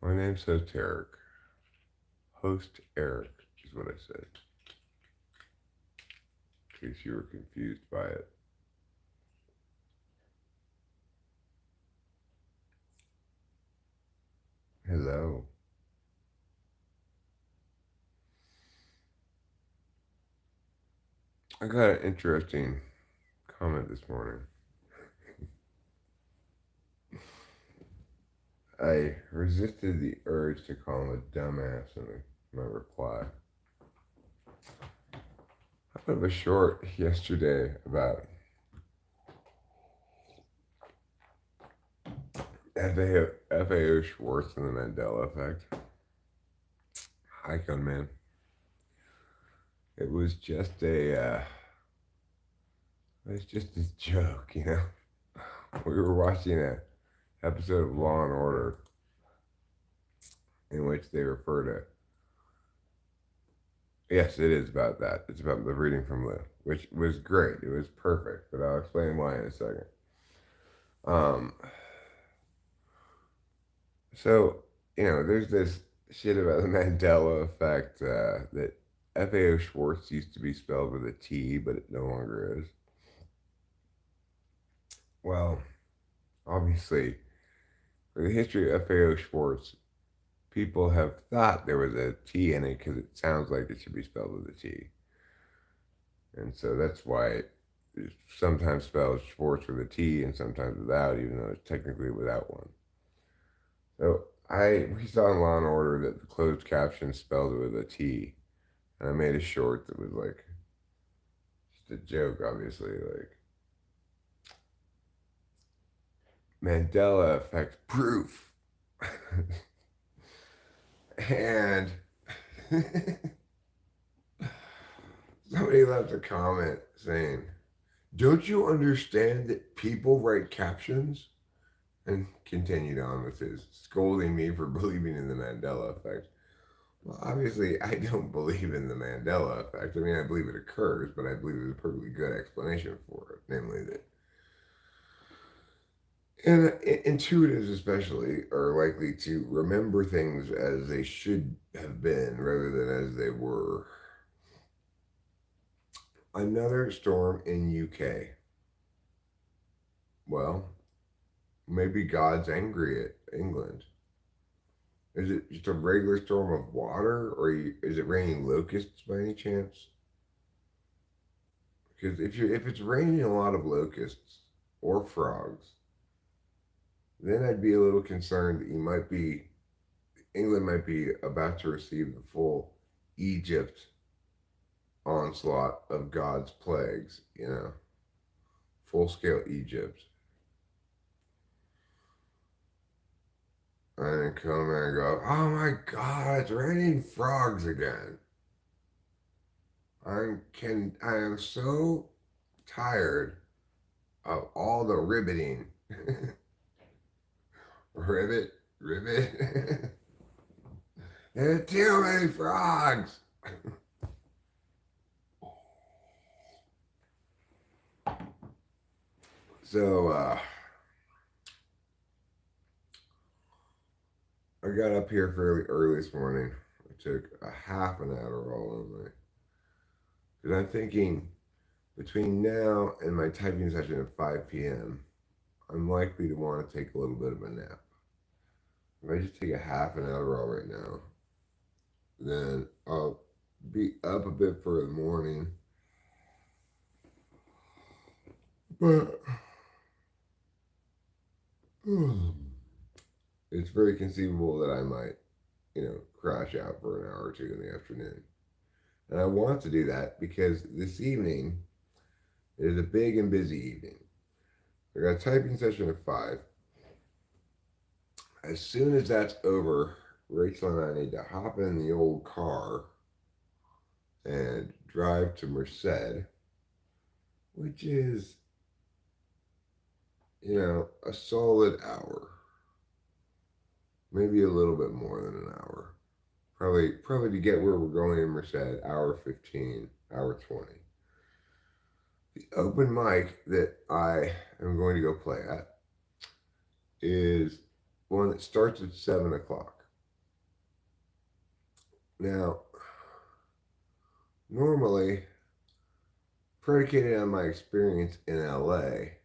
My name's Esoteric. Host Eric is what I said, in case you were confused by it. Hello. I got an interesting comment this morning. I resisted the urge to call him a dumbass in my reply. I put up a short yesterday about FAO Schwartz and the Mandela effect. Hi, gunman. It was just a joke, you know. We were watching an episode of Law and Order in which they refer to. Yes, it is about that. It's about the reading from Lou, which was great. It was perfect, but I'll explain why in a second. Um, so there's this shit about the Mandela effect that FAO Schwartz used to be spelled with a T, but it no longer is. Well, obviously, for the history of FAO Schwartz, people have thought there was a T in it because it sounds like it should be spelled with a T. And so that's why it's sometimes spelled Schwartz with a T and sometimes without, even though it's technically without one. So we saw in Law and Order that the closed caption spelled it with a T. And I made a short that was like just a joke, obviously, like Mandela effect proof. And somebody left a comment saying, "Don't you understand that people write captions?" And continued on with his scolding me for believing in the Mandela effect. Well, obviously, I don't believe in the Mandela effect. I mean, I believe it occurs, but I believe there's a perfectly good explanation for it, namely that and intuitives, especially, are likely to remember things as they should have been rather than as they were. Another storm in UK. Well, maybe God's angry at England. Is it just a regular storm of water, or is it raining locusts by any chance? Because if it's raining a lot of locusts or frogs, then I'd be a little concerned that England might be about to receive the full Egypt onslaught of God's plagues, full scale Egypt. And then come and go, oh my God, it's raining frogs again. I am so tired of all the ribbiting. Ribbit. There are too many frogs. So I got up here fairly early this morning. I took a half an Adderall only. Because I'm thinking between now and my typing session at 5 p.m., I'm likely to want to take a little bit of a nap. If I just take a half an Adderall right now, then I'll be up a bit for the morning. But it's very conceivable that I might, crash out for an hour or two in the afternoon. And I want to do that because this evening is a big and busy evening. I got a typing session at 5. As soon as that's over, Rachel and I need to hop in the old car and drive to Merced, which is, a solid hour. Maybe a little bit more than an hour. Probably to get where we're going in Merced, hour 15, hour 20. The open mic that I am going to go play at is one that starts at 7 o'clock. Now, normally, predicated on my experience in LA,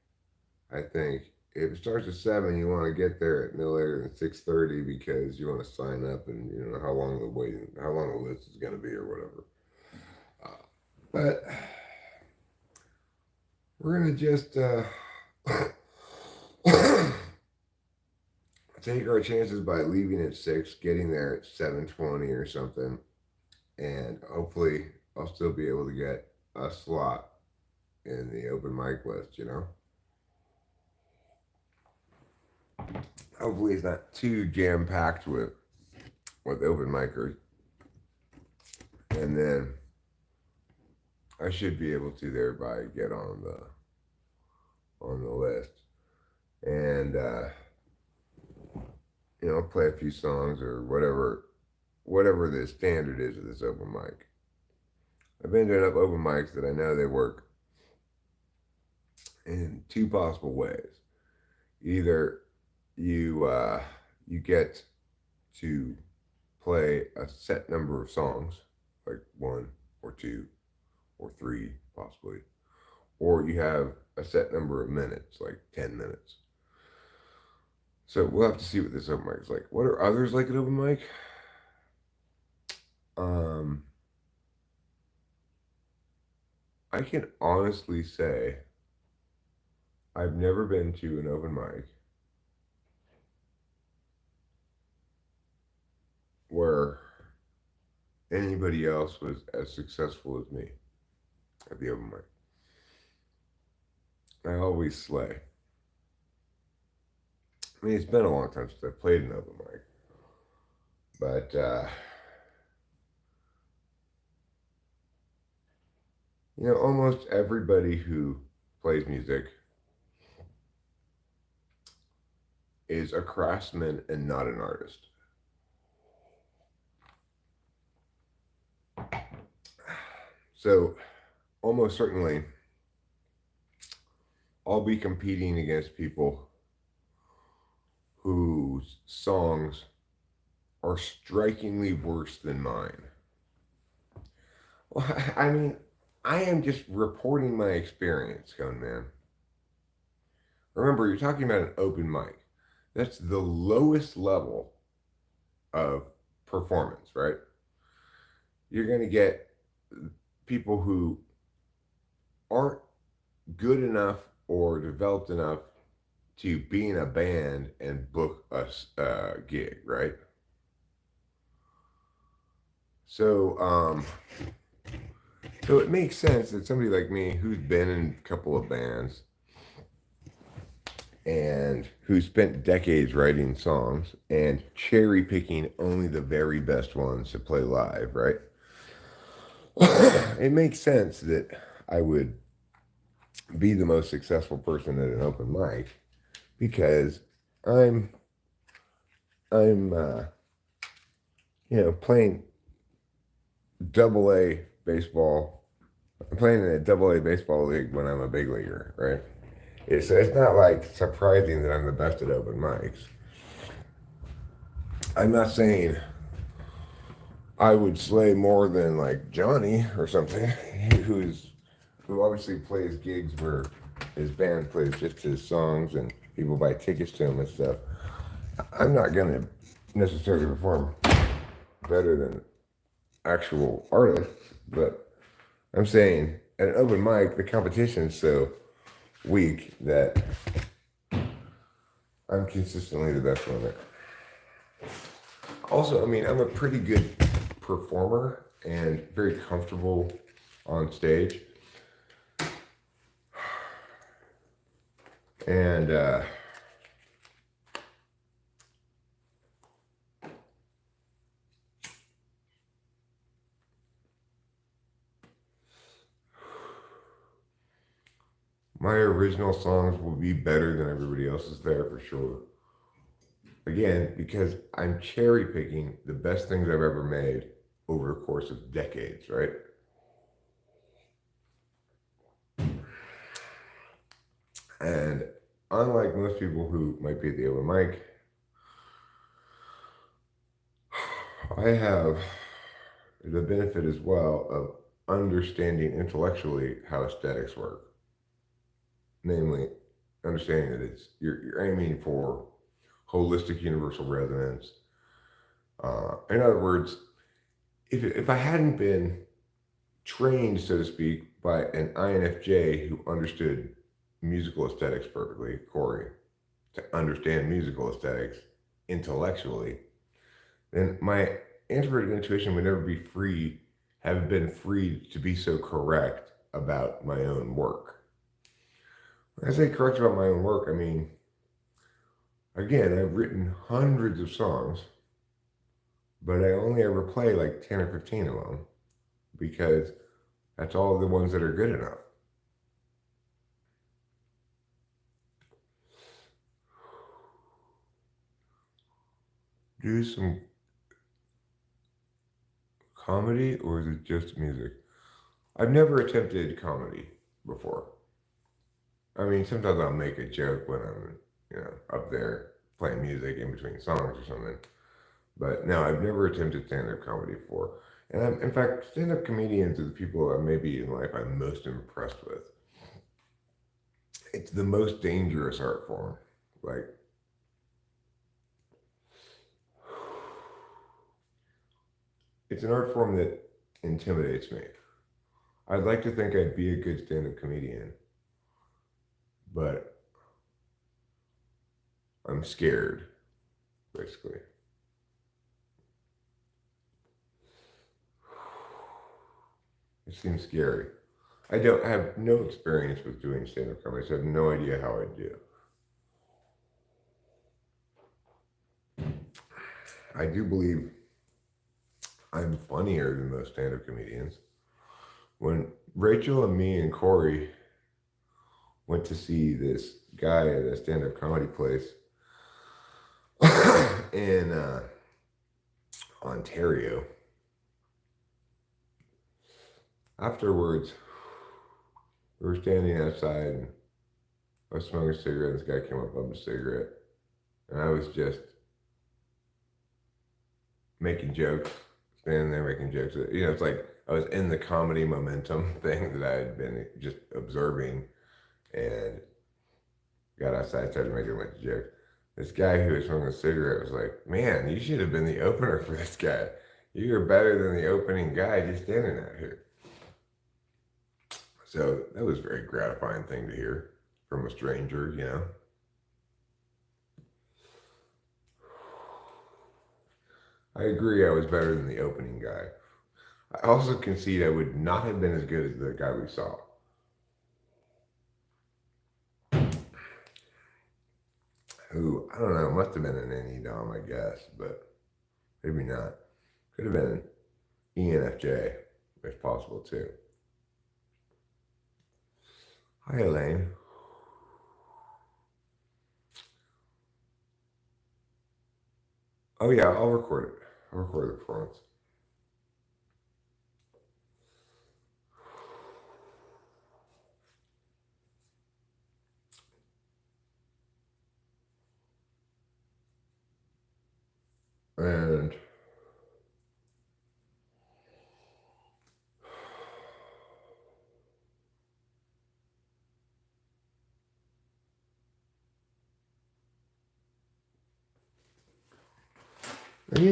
I think if it starts at 7, you want to get there at no later than 6:30 because you want to sign up and you don't know how long the list is going to be or whatever. But we're gonna just take our chances by leaving at 6, getting there at 7:20 or something, and hopefully I'll still be able to get a slot in the open mic list. Hopefully it's not too jam packed with open micers, and then I should be able to thereby get on the list and play a few songs or whatever the standard is of this open mic. I've been to enough open mics that I know they work in two possible ways. Either you get to play a set number of songs, like one or two or three possibly, or you have a set number of minutes, like 10 minutes. So we'll have to see what this open mic is like. What are others like at open mic? I can honestly say I've never been to an open mic where anybody else was as successful as me at the open mic. I always slay. I mean, it's been a long time since I played an open mic, but almost everybody who plays music is a craftsman and not an artist. So, almost certainly, I'll be competing against people whose songs are strikingly worse than mine. Well, I mean, I am just reporting my experience, Cone Man. Remember, you're talking about an open mic. That's the lowest level of performance, right? You're going to get people who aren't good enough or developed enough to be in a band and book a gig, right? So it makes sense that somebody like me who's been in a couple of bands and who spent decades writing songs and cherry picking only the very best ones to play live, right? It makes sense that I would be the most successful person at an open mic because I'm playing double A baseball. I'm playing in a double A baseball league when I'm a big leaguer, right? It's not like surprising that I'm the best at open mics. I'm not saying I would slay more than like Johnny or something, who obviously plays gigs where his band plays just his songs and people buy tickets to him and stuff. I'm not gonna necessarily perform better than actual artists, but I'm saying at an open mic the competition is so weak that I'm consistently the best one there. Also, I mean, I'm a pretty good performer and very comfortable on stage. And my original songs will be better than everybody else's there for sure. Again, because I'm cherry picking the best things I've ever made over the course of decades, right? And unlike most people who might be at the open mic, I have the benefit as well of understanding intellectually how aesthetics work. Namely, understanding that you're aiming for holistic universal resonance. In other words, if I hadn't been trained, so to speak, by an INFJ who understood musical aesthetics perfectly, Corey, to understand musical aesthetics intellectually, then my introverted intuition would never have been free to be so correct about my own work. When I say correct about my own work, I mean, again, I've written hundreds of songs, but I only ever play like 10 or 15 of them because that's all the ones that are good enough. Do some comedy, or is it just music? I've never attempted comedy before. I mean, sometimes I'll make a joke when I'm, up there playing music in between songs or something. But no, I've never attempted stand-up comedy before. And in fact, stand-up comedians are the people that maybe in life I'm most impressed with. It's the most dangerous art form. Like, it's an art form that intimidates me. I'd like to think I'd be a good stand-up comedian, but I'm scared, basically. It seems scary. I have no experience with doing stand-up comedy, so I have no idea how I'd do. I do believe I'm funnier than most stand-up comedians. When Rachel and me and Corey went to see this guy at a stand-up comedy place in Ontario, afterwards, we were standing outside and I was smoking a cigarette, and this guy came up with a cigarette, and I was just making jokes, standing there making jokes. It's like I was in the comedy momentum thing that I had been just observing, and got outside, started making a bunch of jokes. This guy who was smoking a cigarette was like, "Man, you should have been the opener for this guy. You were better than the opening guy just standing out here." So that was a very gratifying thing to hear from a stranger. I agree I was better than the opening guy. I also concede I would not have been as good as the guy we saw. Who, I don't know, must have been an NE-DOM, I guess, but maybe not. Could have been an ENFJ, if possible, too. Hi, Elaine. Oh, yeah, I'll record it. I'll record the performance. And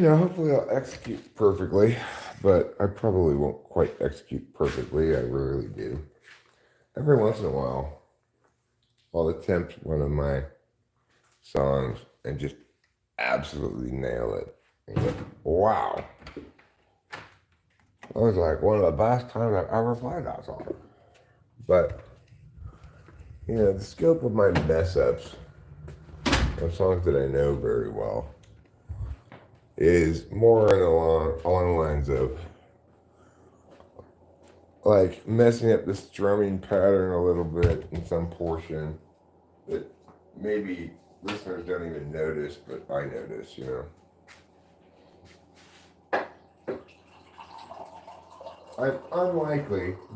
hopefully I'll execute perfectly, but I probably won't quite execute perfectly. I rarely do. Every once in a while, I'll attempt one of my songs and just absolutely nail it. And go, wow. That was like one of the best times I've ever played that song. But, the scope of my mess ups of songs that I know very well is more along the lines of like messing up the strumming pattern a little bit in some portion that maybe listeners don't even notice, but I notice, I'm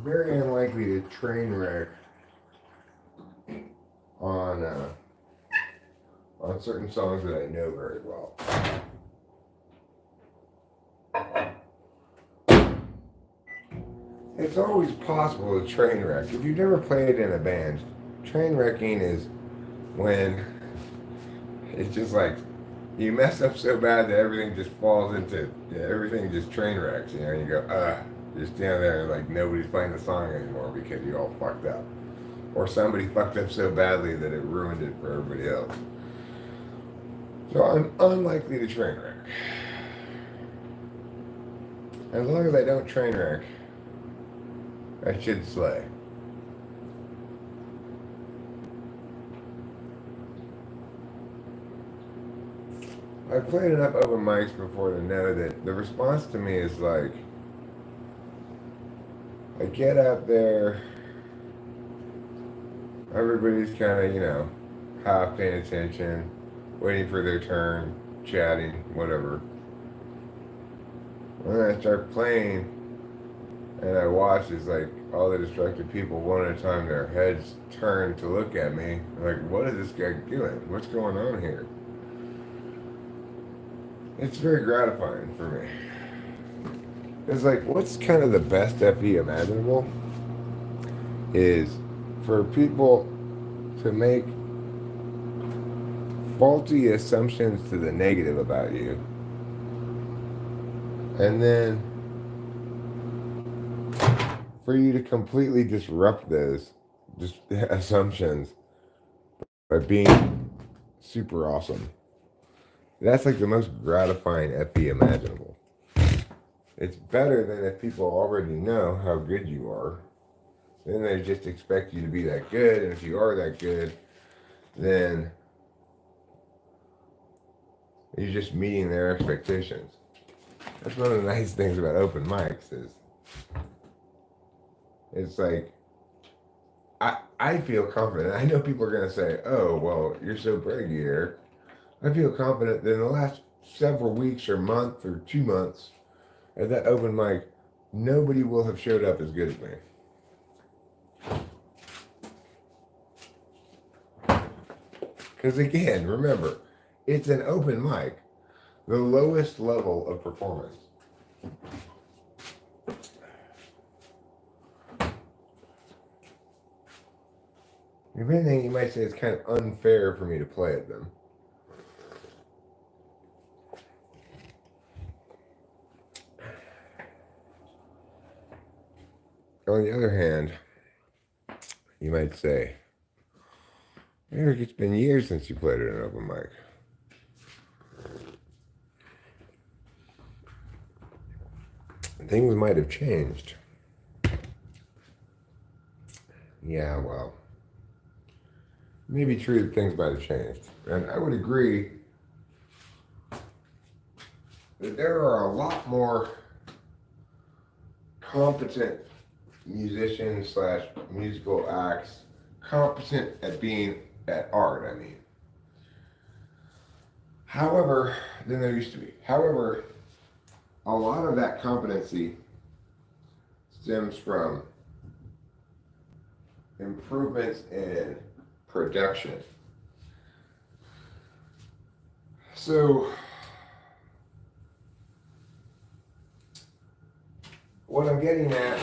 very unlikely to train wreck on certain songs that I know very well. it's always possible to train wreck. If you've never played in a band, train wrecking is when it's just like you mess up so bad that everything just falls into, everything just train wrecks. And you go, you're standing there like nobody's playing the song anymore because you all fucked up. Or somebody fucked up so badly that it ruined it for everybody else. So I'm unlikely to train wreck. As long as I don't train wreck, I should slay. I've played enough open mics before to know that the response to me is like, I get out there, everybody's kind of, half paying attention, waiting for their turn, chatting, whatever. When I start playing and I watch, it's like all the distracted people, one at a time, their heads turn to look at me. Like, what is this guy doing? What's going on here? It's very gratifying for me. It's like, what's kind of the best FE imaginable is for people to make faulty assumptions to the negative about you. And then for you to completely disrupt those assumptions by being super awesome. That's like the most gratifying FE imaginable. It's better than if people already know how good you are. Then they just expect you to be that good, and if you are that good, then you're just meeting their expectations. That's one of the nice things about open mics is it's like I feel confident. I know people are gonna say, "Oh, well, you're so braggy, Eric." I feel confident that in the last several weeks or month or 2 months at that open mic, nobody will have showed up as good as me. Because again, remember, it's an open mic, the lowest level of performance. If anything, you might say it's kind of unfair for me to play at them. On the other hand, you might say, Eric, it's been years since you played at an open mic. Things might have changed. Yeah, well, maybe true that things might have changed. And I would agree that there are a lot more competent musicians slash musical acts, competent at being at art, I mean. However, than there used to be. However, a lot of that competency stems from improvements in production. So, what I'm getting at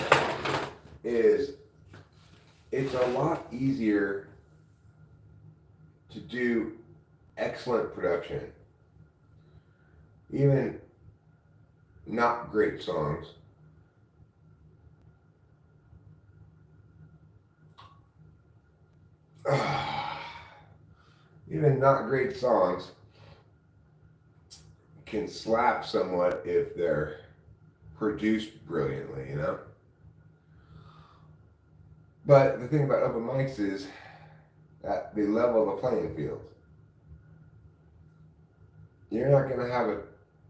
is it's a lot easier to do excellent production, even not great songs, even not great songs can slap somewhat if they're produced brilliantly, But the thing about open mics is that they level the playing field. You're not going to have an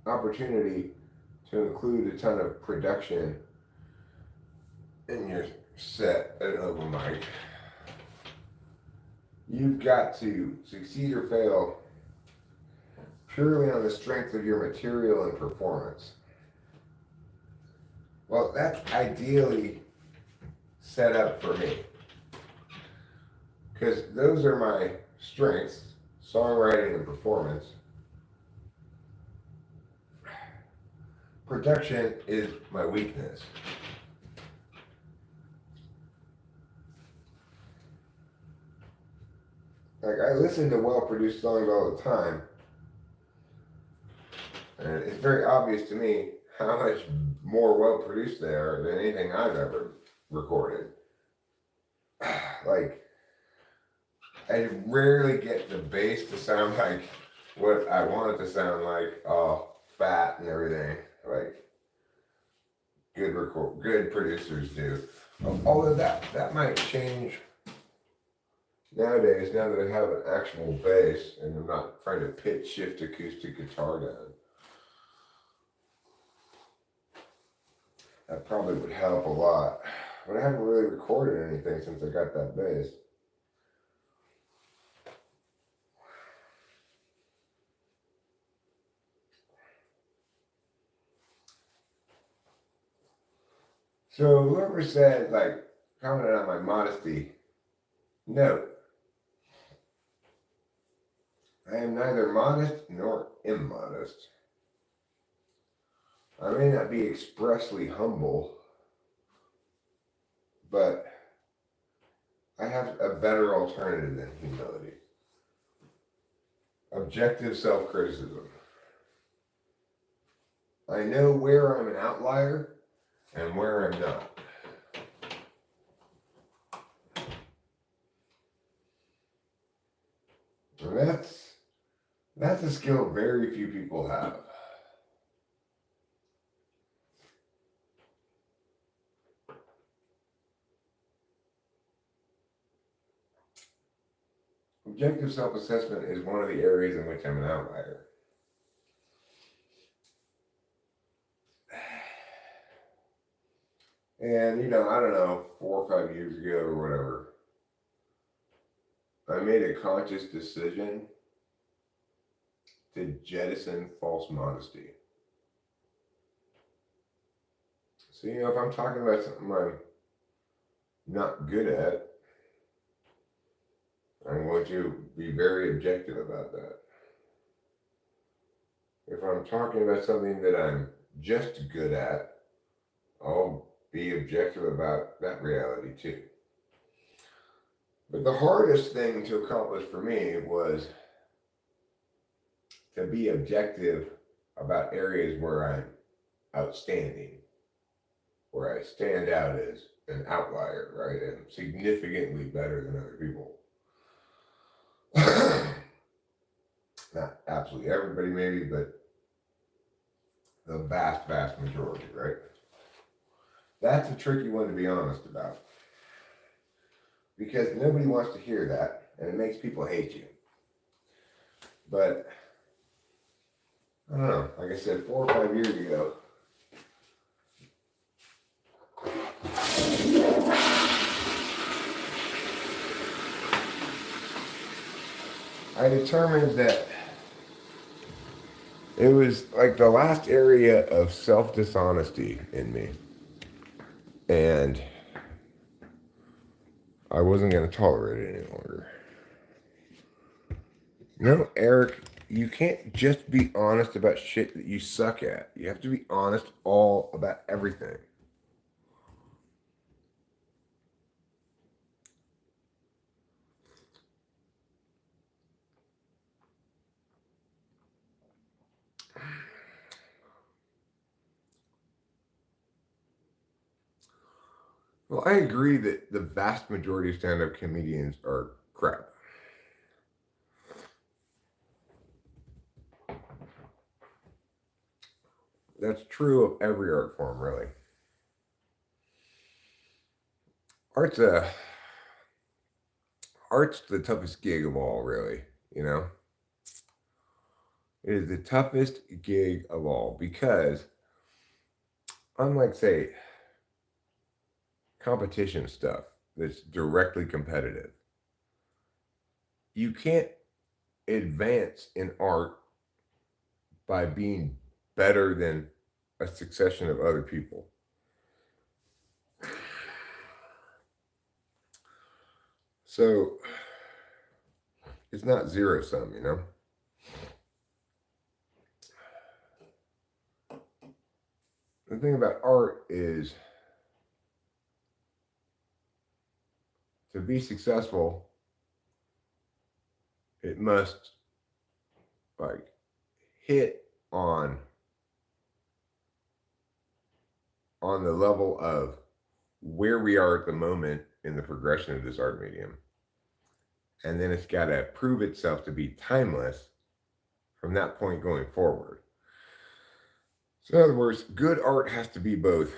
opportunity to include a ton of production in your set at an open mic. You've got to succeed or fail purely on the strength of your material and performance. Well, that's ideally set up for me, because those are my strengths, songwriting and performance. Production is my weakness. like I listen to well-produced songs all the time, and it's very obvious to me how much more well-produced they are than anything I've ever recorded. Like, I rarely get the bass to sound like what I want it to sound like, all fat and everything, like good producers do. Although that might change nowadays, now that I have an actual bass and I'm not trying to pitch shift acoustic guitar down. That probably would help a lot. But I haven't really recorded anything since I got that bass. So whoever said, like, commented on my modesty, note, I am neither modest nor immodest. I may not be expressly humble, but I have a better alternative than humility. Objective self-criticism. I know where I'm an outlier and where I'm not. And that's a skill very few people have. Objective self-assessment is one of the areas in which I'm an outlier. And, I don't know, 4 or 5 years ago or whatever, I made a conscious decision to jettison false modesty. So, if I'm talking about something I'm not good at, I'm going to be very objective about that. If I'm talking about something that I'm just good at, I'll be objective about that reality too. But the hardest thing to accomplish for me was to be objective about areas where I'm outstanding, where I stand out as an outlier, right? And significantly better than other people. Not absolutely everybody, maybe, but the vast, vast majority, right? That's a tricky one to be honest about. Because nobody wants to hear that, and it makes people hate you. But, I don't know, like I said, 4 or 5 years ago, I determined that it was like the last area of self-dishonesty in me. And I wasn't going to tolerate it any longer. No, Eric, you can't just be honest about shit that you suck at. You have to be honest all about everything. Well, I agree that the vast majority of stand-up comedians are crap. That's true of every art form, really. Art's the toughest gig of all, really, It is the toughest gig of all because, unlike, say, competition stuff that's directly competitive, you can't advance in art by being better than a succession of other people. So it's not zero sum, The thing about art is to be successful, it must like hit on the level of where we are at the moment in the progression of this art medium. And then it's got to prove itself to be timeless from that point going forward. So, in other words, good art has to be both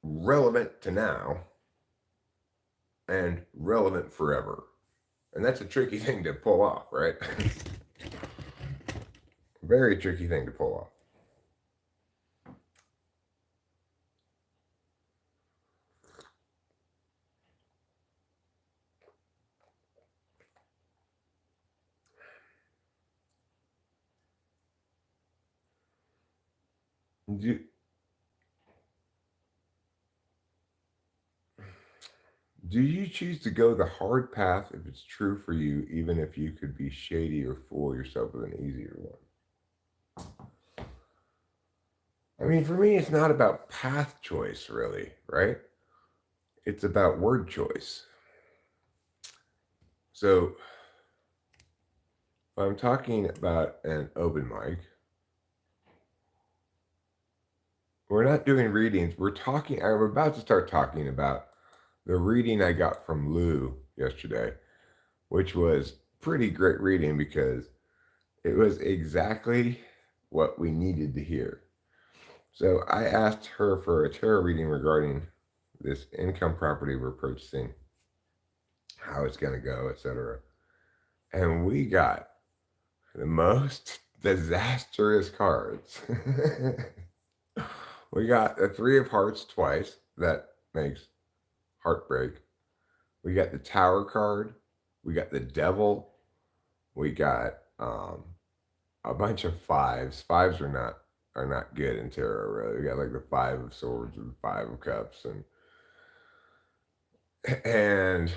relevant to now and relevant forever. And that's a tricky thing to pull off, right? Very tricky thing to pull off. Do, do you choose to go the hard path if it's true for you, even if you could be shady or fool yourself with an easier one? I mean, for me, it's not about path choice, really, right? It's about word choice. So, if I'm talking about an open mic, we're not doing readings. I'm about to start talking about the reading I got from Lou yesterday, which was pretty great reading because it was exactly what we needed to hear. So I asked her for a tarot reading regarding this income property we're purchasing, how it's going to go, etc. And we got the most disastrous cards. We got the Three of Hearts twice. That makes heartbreak. We got the Tower card. We got the Devil. We got a bunch of fives. Fives are not good in tarot, really. We got like the Five of Swords and Five of Cups, and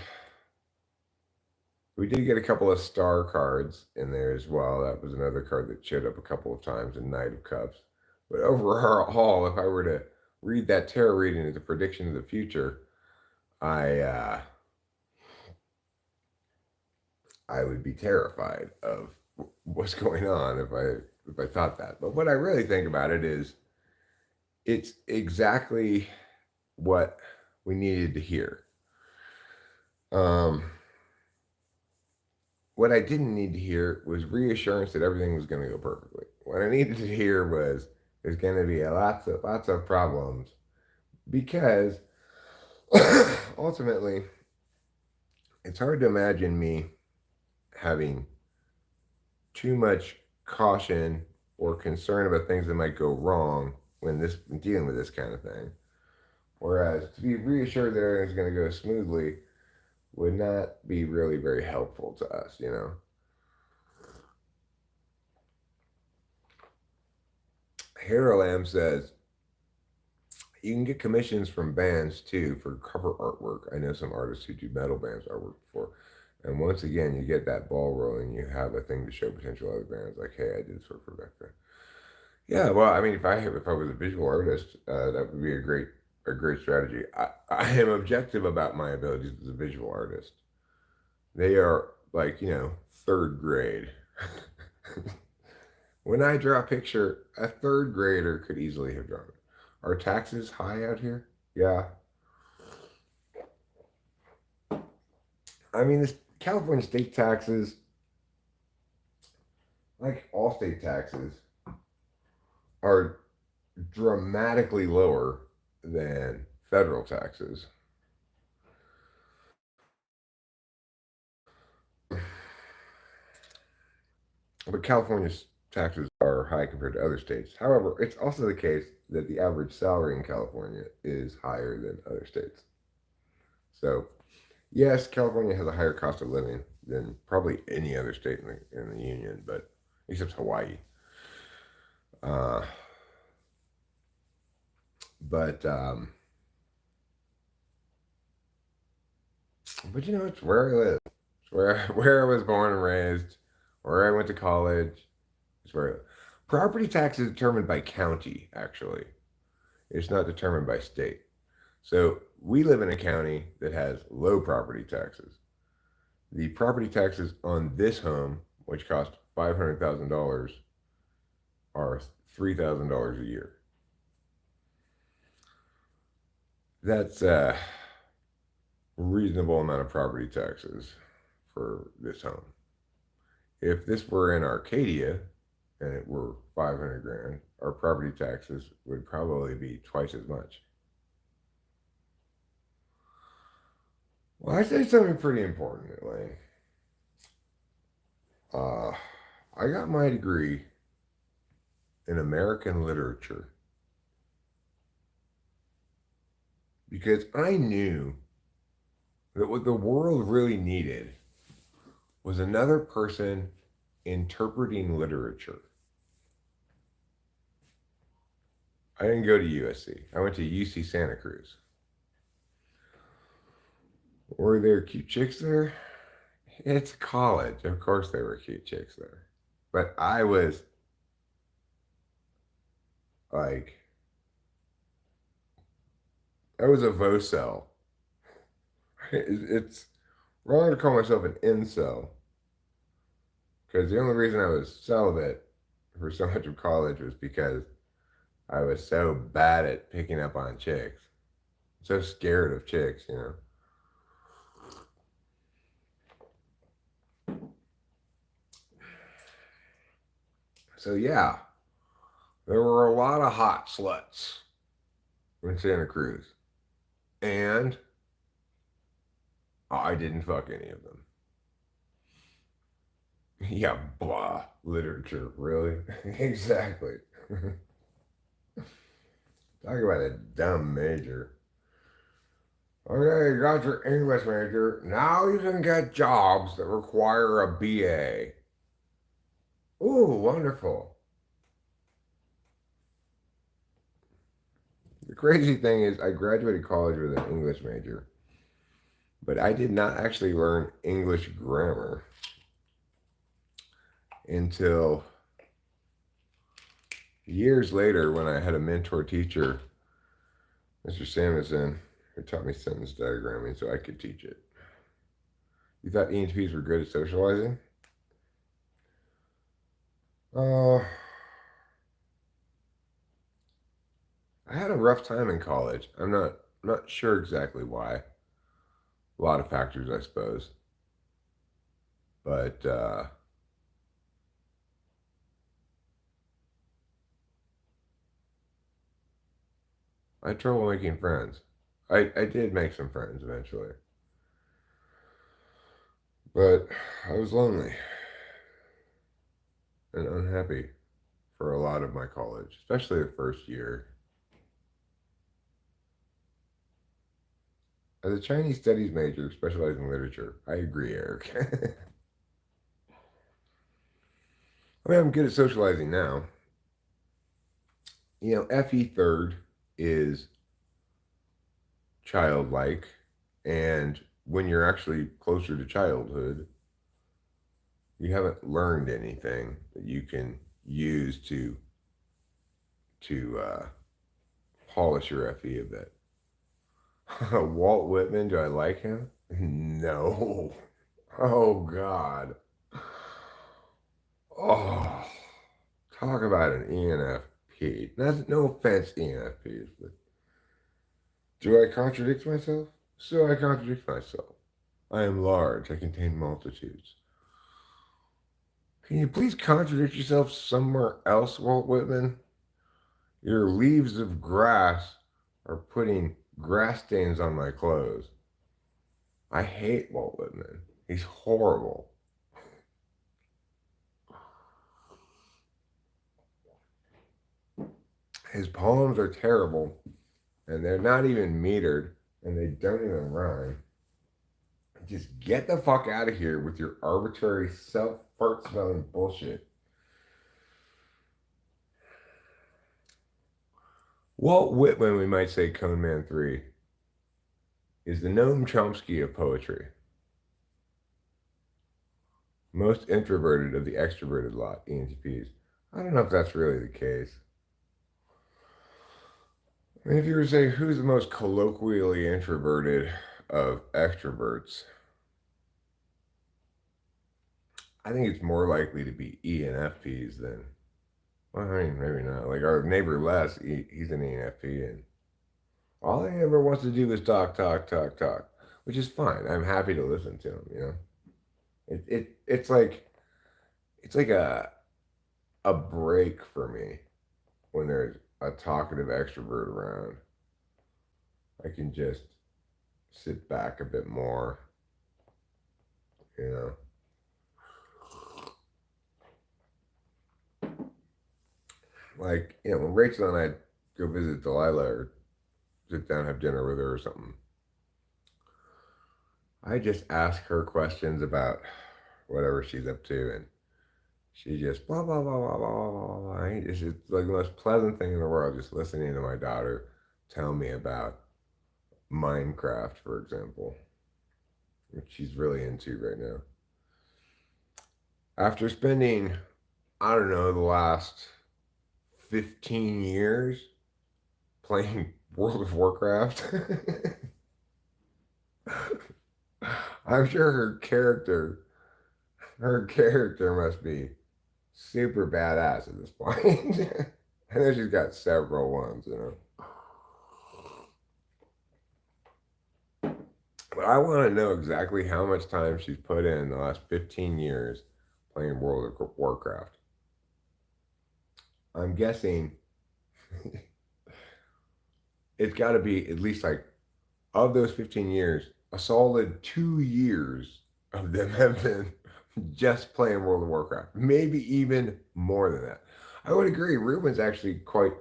we did get a couple of star cards in there as well. That was another card that showed up a couple of times in Knight of Cups. But overall, if I were to read that tarot reading as a prediction of the future, I would be terrified of what's going on if I thought that. But what I really think about it is, it's exactly what we needed to hear. What I didn't need to hear was reassurance that everything was going to go perfectly. What I needed to hear was there's going to be lots of problems because ultimately it's hard to imagine me having too much caution or concern about things that might go wrong when dealing with this kind of thing. Whereas to be reassured that everything's going to go smoothly would not be really very helpful to us, you know. Harolam says you can get commissions from bands too for cover artwork. I know some artists who do metal bands artwork before. And once again, you get that ball rolling. You have a thing to show potential other bands, like, "Hey, I did this work for Becca." Yeah, well, I mean, if I was a visual artist, that would be a great strategy. I am objective about my abilities as a visual artist. They are like, third grade. When I draw a picture, a third grader could easily have drawn it. Are taxes high out here? Yeah. I mean, this California state taxes, like all state taxes, are dramatically lower than federal taxes. But California's taxes are high compared to other states. However, it's also the case that the average salary in California is higher than other states. So, yes, California has a higher cost of living than probably any other state in the union, but except Hawaii. Uh, but it's where I live. It's where where I was born and raised, where I went to college. It's where property tax is determined by county. Actually, it's not determined by state. So we live in a county that has low property taxes. The property taxes on this home, which cost $500,000, are $3,000 a year. That's a reasonable amount of property taxes for this home. If this were in Arcadia and it were 500 grand, our property taxes would probably be twice as much. Well, I say something pretty important, Elaine. I got my degree in American literature because I knew that what the world really needed was another person interpreting literature. I didn't go to USC. I went to UC Santa Cruz. Were there cute chicks there? It's college. Of course there were cute chicks there. But I was like, I was a vocel. It's wrong to call myself an incel because the only reason I was celibate for so much of college was because I was so bad at picking up on chicks, so scared of chicks, you know. So yeah, there were a lot of hot sluts in Santa Cruz, and I didn't fuck any of them. Yeah, blah, literature, really? Exactly. Talk about a dumb major. Okay, you got your English major. Now you can get jobs that require a BA. Ooh, wonderful. The crazy thing is, I graduated college with an English major, but I did not actually learn English grammar until years later when I had a mentor teacher, Mr. Samuelson, who taught me sentence diagramming so I could teach it. You thought ENTPs were good at socializing? I had a rough time in college. I'm not sure exactly why. A lot of factors, I suppose. But I had trouble making friends. I did make some friends eventually. But I was lonely and unhappy for a lot of my college, especially the first year. As a Chinese studies major specializing in literature, I agree, Eric. I mean, I'm good at socializing now. You know, FE third is childlike, and when you're actually closer to childhood, you haven't learned anything that you can use to polish your FE a bit. Walt Whitman, do I like him? No. Oh God. Oh, talk about an ENFP. That's no offense, ENFPs, but do I contradict myself? So I contradict myself. I am large. I contain multitudes. Can you please contradict yourself somewhere else, Walt Whitman? Your leaves of grass are putting grass stains on my clothes. I hate Walt Whitman. He's horrible. His poems are terrible, and they're not even metered, and they don't even rhyme. Just get the fuck out of here with your arbitrary self fart smelling bullshit. Walt Whitman, we might say Cone Man 3, is the Noam Chomsky of poetry. Most introverted of the extroverted lot, ENTPs. I don't know if that's really the case. I mean, if you were to say who's the most colloquially introverted of extroverts, I think it's more likely to be ENFPs than, well, I mean, maybe not. Like our neighbor Les, he's an ENFP, and all he ever wants to do is talk, talk, talk, talk, which is fine. I'm happy to listen to him. It's like a break for me when there's a talkative extrovert around. I can just sit back a bit more, you know. Like, when Rachel and I go visit Delilah or sit down, have dinner with her or something, I just ask her questions about whatever she's up to, and she just blah blah blah blah blah blah blah. It's just like the most pleasant thing in the world, just listening to my daughter tell me about Minecraft, for example, which she's really into right now. After spending, I don't know, the last 15 years playing World of Warcraft, I'm sure her character must be super badass at this point. I know she's got several ones. But I want to know exactly how much time she's put in the last 15 years playing World of Warcraft. I'm guessing it's got to be at least like, of those 15 years, a solid 2 years of them have been just playing World of Warcraft. Maybe even more than that. I would agree. Ruben's actually quite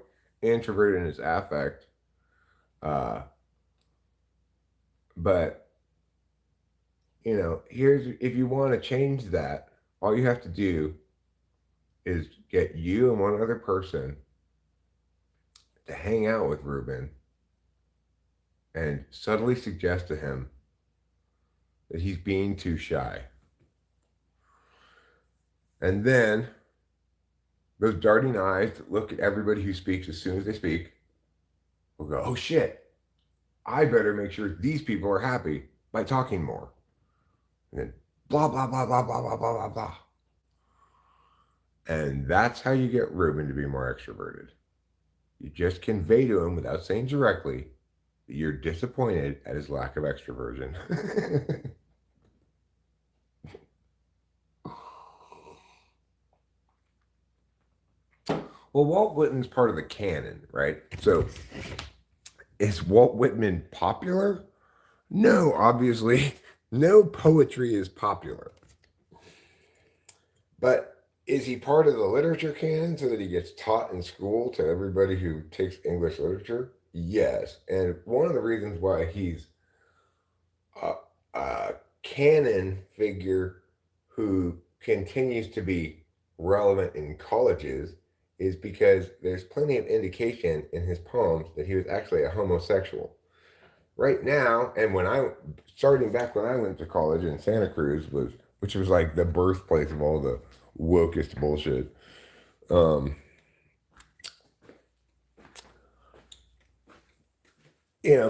introverted in his affect. Uh, but, here's if you want to change that, all you have to do is get you and one other person to hang out with Ruben and subtly suggest to him that he's being too shy. And then those darting eyes that look at everybody who speaks as soon as they speak will go, oh shit, I better make sure these people are happy by talking more. And then blah, blah, blah, blah, blah, blah, blah, blah, blah. And that's how you get Ruben to be more extroverted. You just convey to him without saying directly that you're disappointed at his lack of extroversion. Well, Walt Whitman's part of the canon, right? So is Walt Whitman popular? No, obviously, no poetry is popular. But is he part of the literature canon so that he gets taught in school to everybody who takes English literature? Yes. And one of the reasons why he's a, a canon figure who continues to be relevant in colleges is because there's plenty of indication in his poems that he was actually a homosexual. Right now, and starting back when I went to college in Santa Cruz, which was like the birthplace of all the wokest bullshit.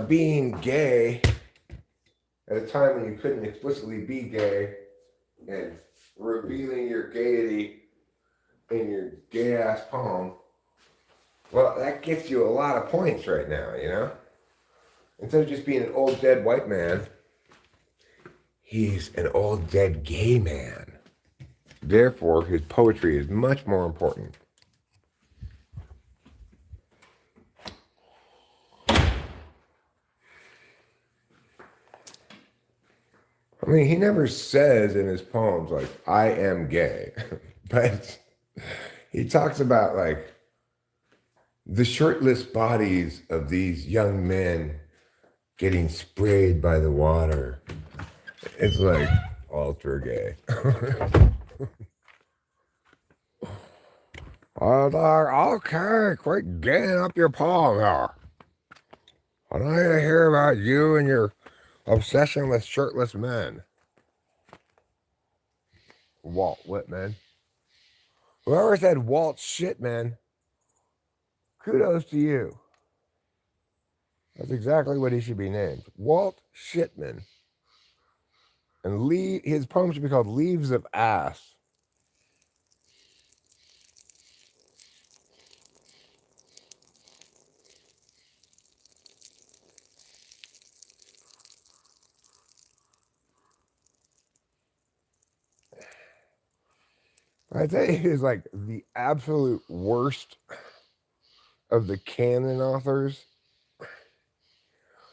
Being gay at a time when you couldn't explicitly be gay and revealing your gaiety in your gay ass poem, well, that gets you a lot of points right now. Instead of just being an old dead white man, he's an old dead gay man. Therefore, his poetry is much more important. I mean, he never says in his poems, like, I am gay. But he talks about, like, the shirtless bodies of these young men getting sprayed by the water. It's like ultra gay. I was like, okay, quit getting up your palm here. I don't need to hear about you and your obsession with shirtless men. Walt Whitman. Whoever said Walt shit, man, kudos to you. That's exactly what he should be named. Walt Shitman. And his poem should be called Leaves of Ass. I tell you, he's like the absolute worst of the canon authors.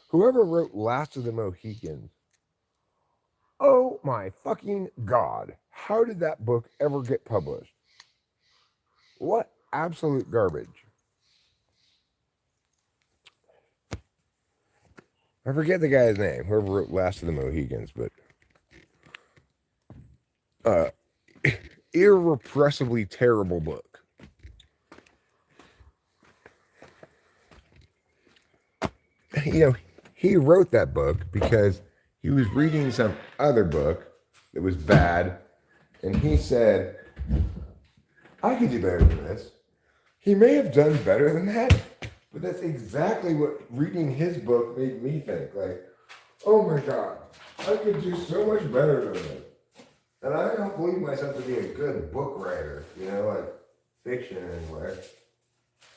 Whoever wrote Last of the Mohicans, oh my fucking God. How did that book ever get published? What absolute garbage. I forget the guy's name, whoever wrote Last of the Mohicans, but irrepressibly terrible book. You know, he wrote that book because he was reading some other book that was bad, and he said, I could do better than this. He may have done better than that, but that's exactly what reading his book made me think. Like, oh my God, I could do so much better than this. And I don't believe myself to be a good book writer, like fiction anyway.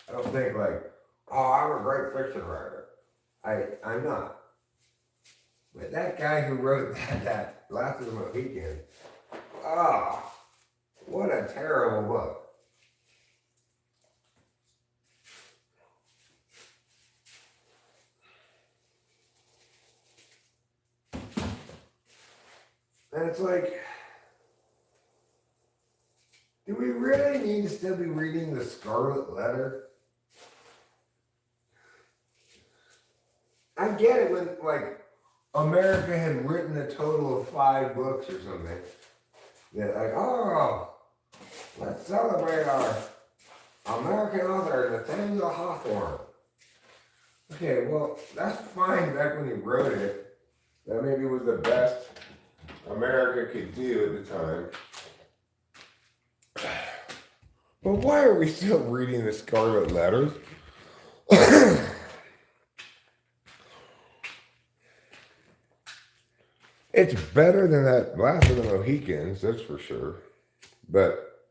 I don't think like, oh, I'm a great fiction writer. I'm not. But that guy who wrote that Last of the Mohicans, what a terrible book. And it's like, do we really need to still be reading the Scarlet Letter? I get it when, like, America had written a total of 5 books or something. They're like, oh, let's celebrate our American author, Nathaniel Hawthorne. Okay, well, that's fine back when he wrote it. That maybe was the best America could do at the time. But why are we still reading the Scarlet Letters? It's better than that Last of the Mohicans, that's for sure. But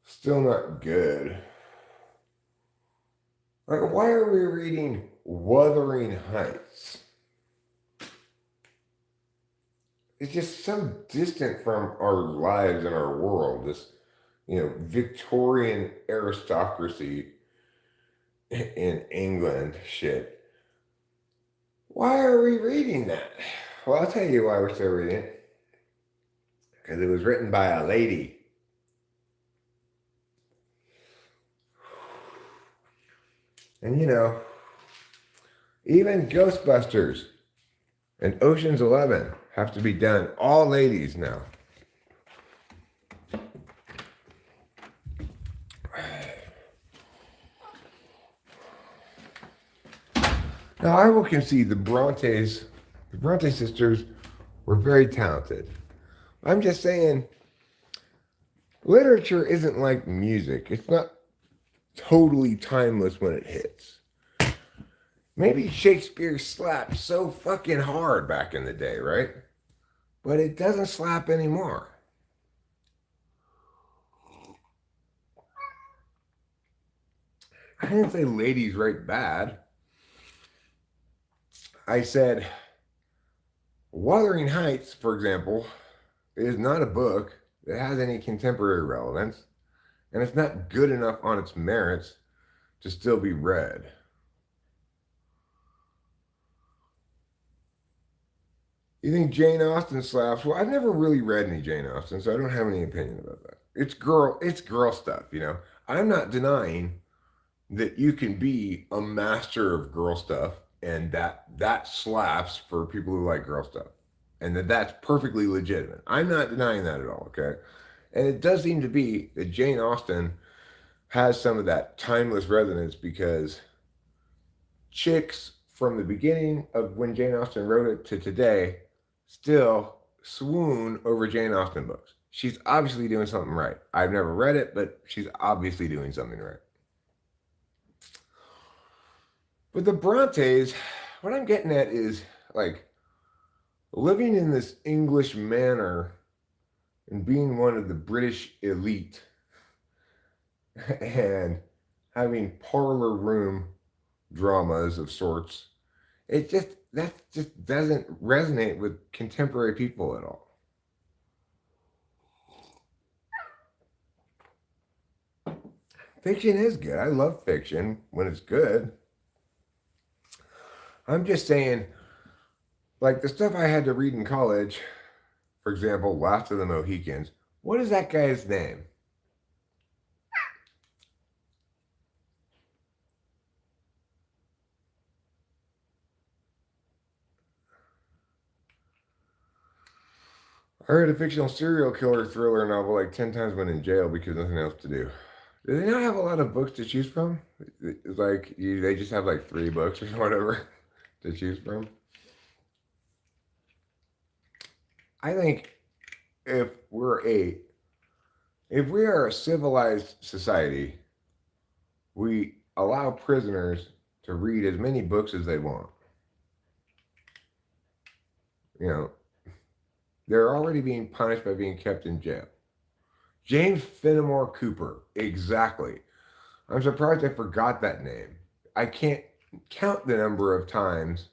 still not good. Like, why are we reading Wuthering Heights? It's just so distant from our lives and our world. This, Victorian aristocracy in England shit. Why are we reading that? Well, I'll tell you why we're still reading it. Because it was written by a lady. And even Ghostbusters and Ocean's 11 have to be done all ladies now. Now, I will concede the Bronte sisters were very talented. I'm just saying, literature isn't like music. It's not totally timeless when it hits. Maybe Shakespeare slapped so fucking hard back in the day, right? But it doesn't slap anymore. I didn't say ladies write bad. I said Wuthering Heights, for example, is not a book that has any contemporary relevance, and it's not good enough on its merits to still be read. You think Jane Austen slaps? Well, I've never really read any Jane Austen, so I don't have any opinion about that. It's girl stuff, I'm not denying that you can be a master of girl stuff and that slaps for people who like girl stuff. And that's perfectly legitimate. I'm not denying that at all, okay? And it does seem to be that Jane Austen has some of that timeless resonance because chicks from the beginning of when Jane Austen wrote it to today still swoon over Jane Austen books. she's obviously doing something right. I've never read it, but she's obviously doing something right. But the Brontes, what I'm getting at is like living in this English manor and being one of the British elite and having parlor room dramas of sorts, that just doesn't resonate with contemporary people at all. Fiction is good. I love fiction when it's good. I'm just saying, like the stuff I had to read in college, for example, Last of the Mohicans. What is that guy's name? I read a fictional serial killer thriller novel like 10 times when in jail because nothing else to do. Do they not have a lot of books to choose from? It's like they just have like 3 books or whatever to choose from. I think if if we are a civilized society, we allow prisoners to read as many books as they want. You know, they're already being punished by being kept in jail. James Fenimore Cooper, exactly. I'm surprised I forgot that name. I can't count the number of times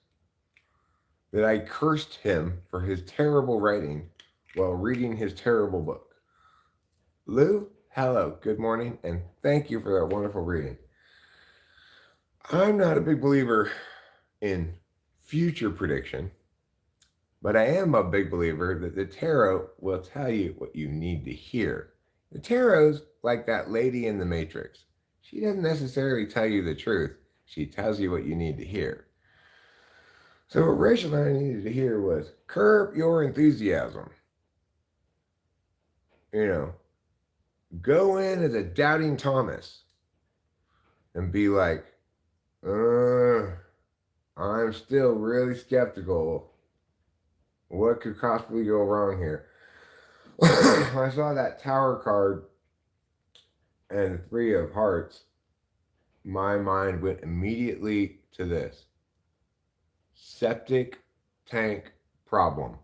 that I cursed him for his terrible writing while reading his terrible book. Lou, hello, good morning, and thank you for that wonderful reading. I'm not a big believer in future prediction, but I am a big believer that the tarot will tell you what you need to hear. The tarot's like that lady in the Matrix. She doesn't necessarily tell you the truth. She tells you what you need to hear. So what Rachel and I needed to hear was curb your enthusiasm. You know, go in as a doubting Thomas and be like, I'm still really skeptical. What could possibly go wrong here? I saw that Tower card and 3 of Hearts. My mind went immediately to this septic tank problem.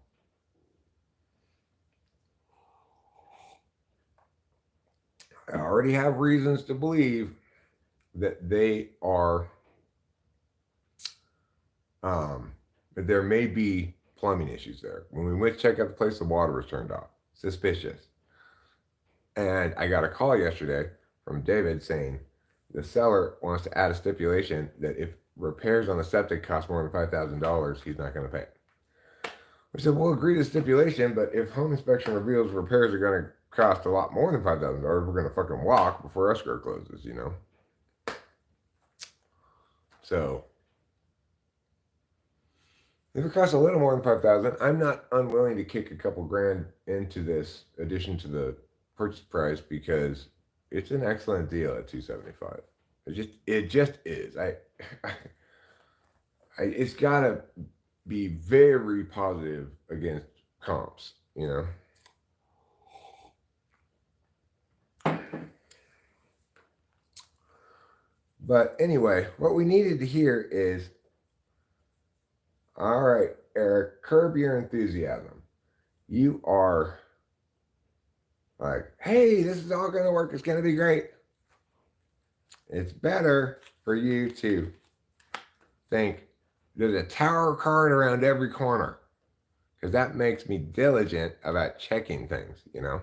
I already have reasons to believe that they are, that there may be plumbing issues there. When we went to check out the place, the water was turned off. Suspicious. And I got a call yesterday from David saying the seller wants to add a stipulation that if repairs on the septic cost more than $5,000, he's not going to pay it. I said, we'll agree to stipulation, but if home inspection reveals repairs are going to cost a lot more than $5,000, we're going to fucking walk before escrow closes, you know? So, if it costs a little more than $5,000, I'm not unwilling to kick a couple grand into this addition to the purchase price because it's an excellent deal at $275. It just is. It's gotta be very positive against comps, you know. But anyway, what we needed to hear is, all right, Eric, curb your enthusiasm. You are like, hey, this is all going to work. It's going to be great. It's better for you to think there's a tower card around every corner because that makes me diligent about checking things, you know.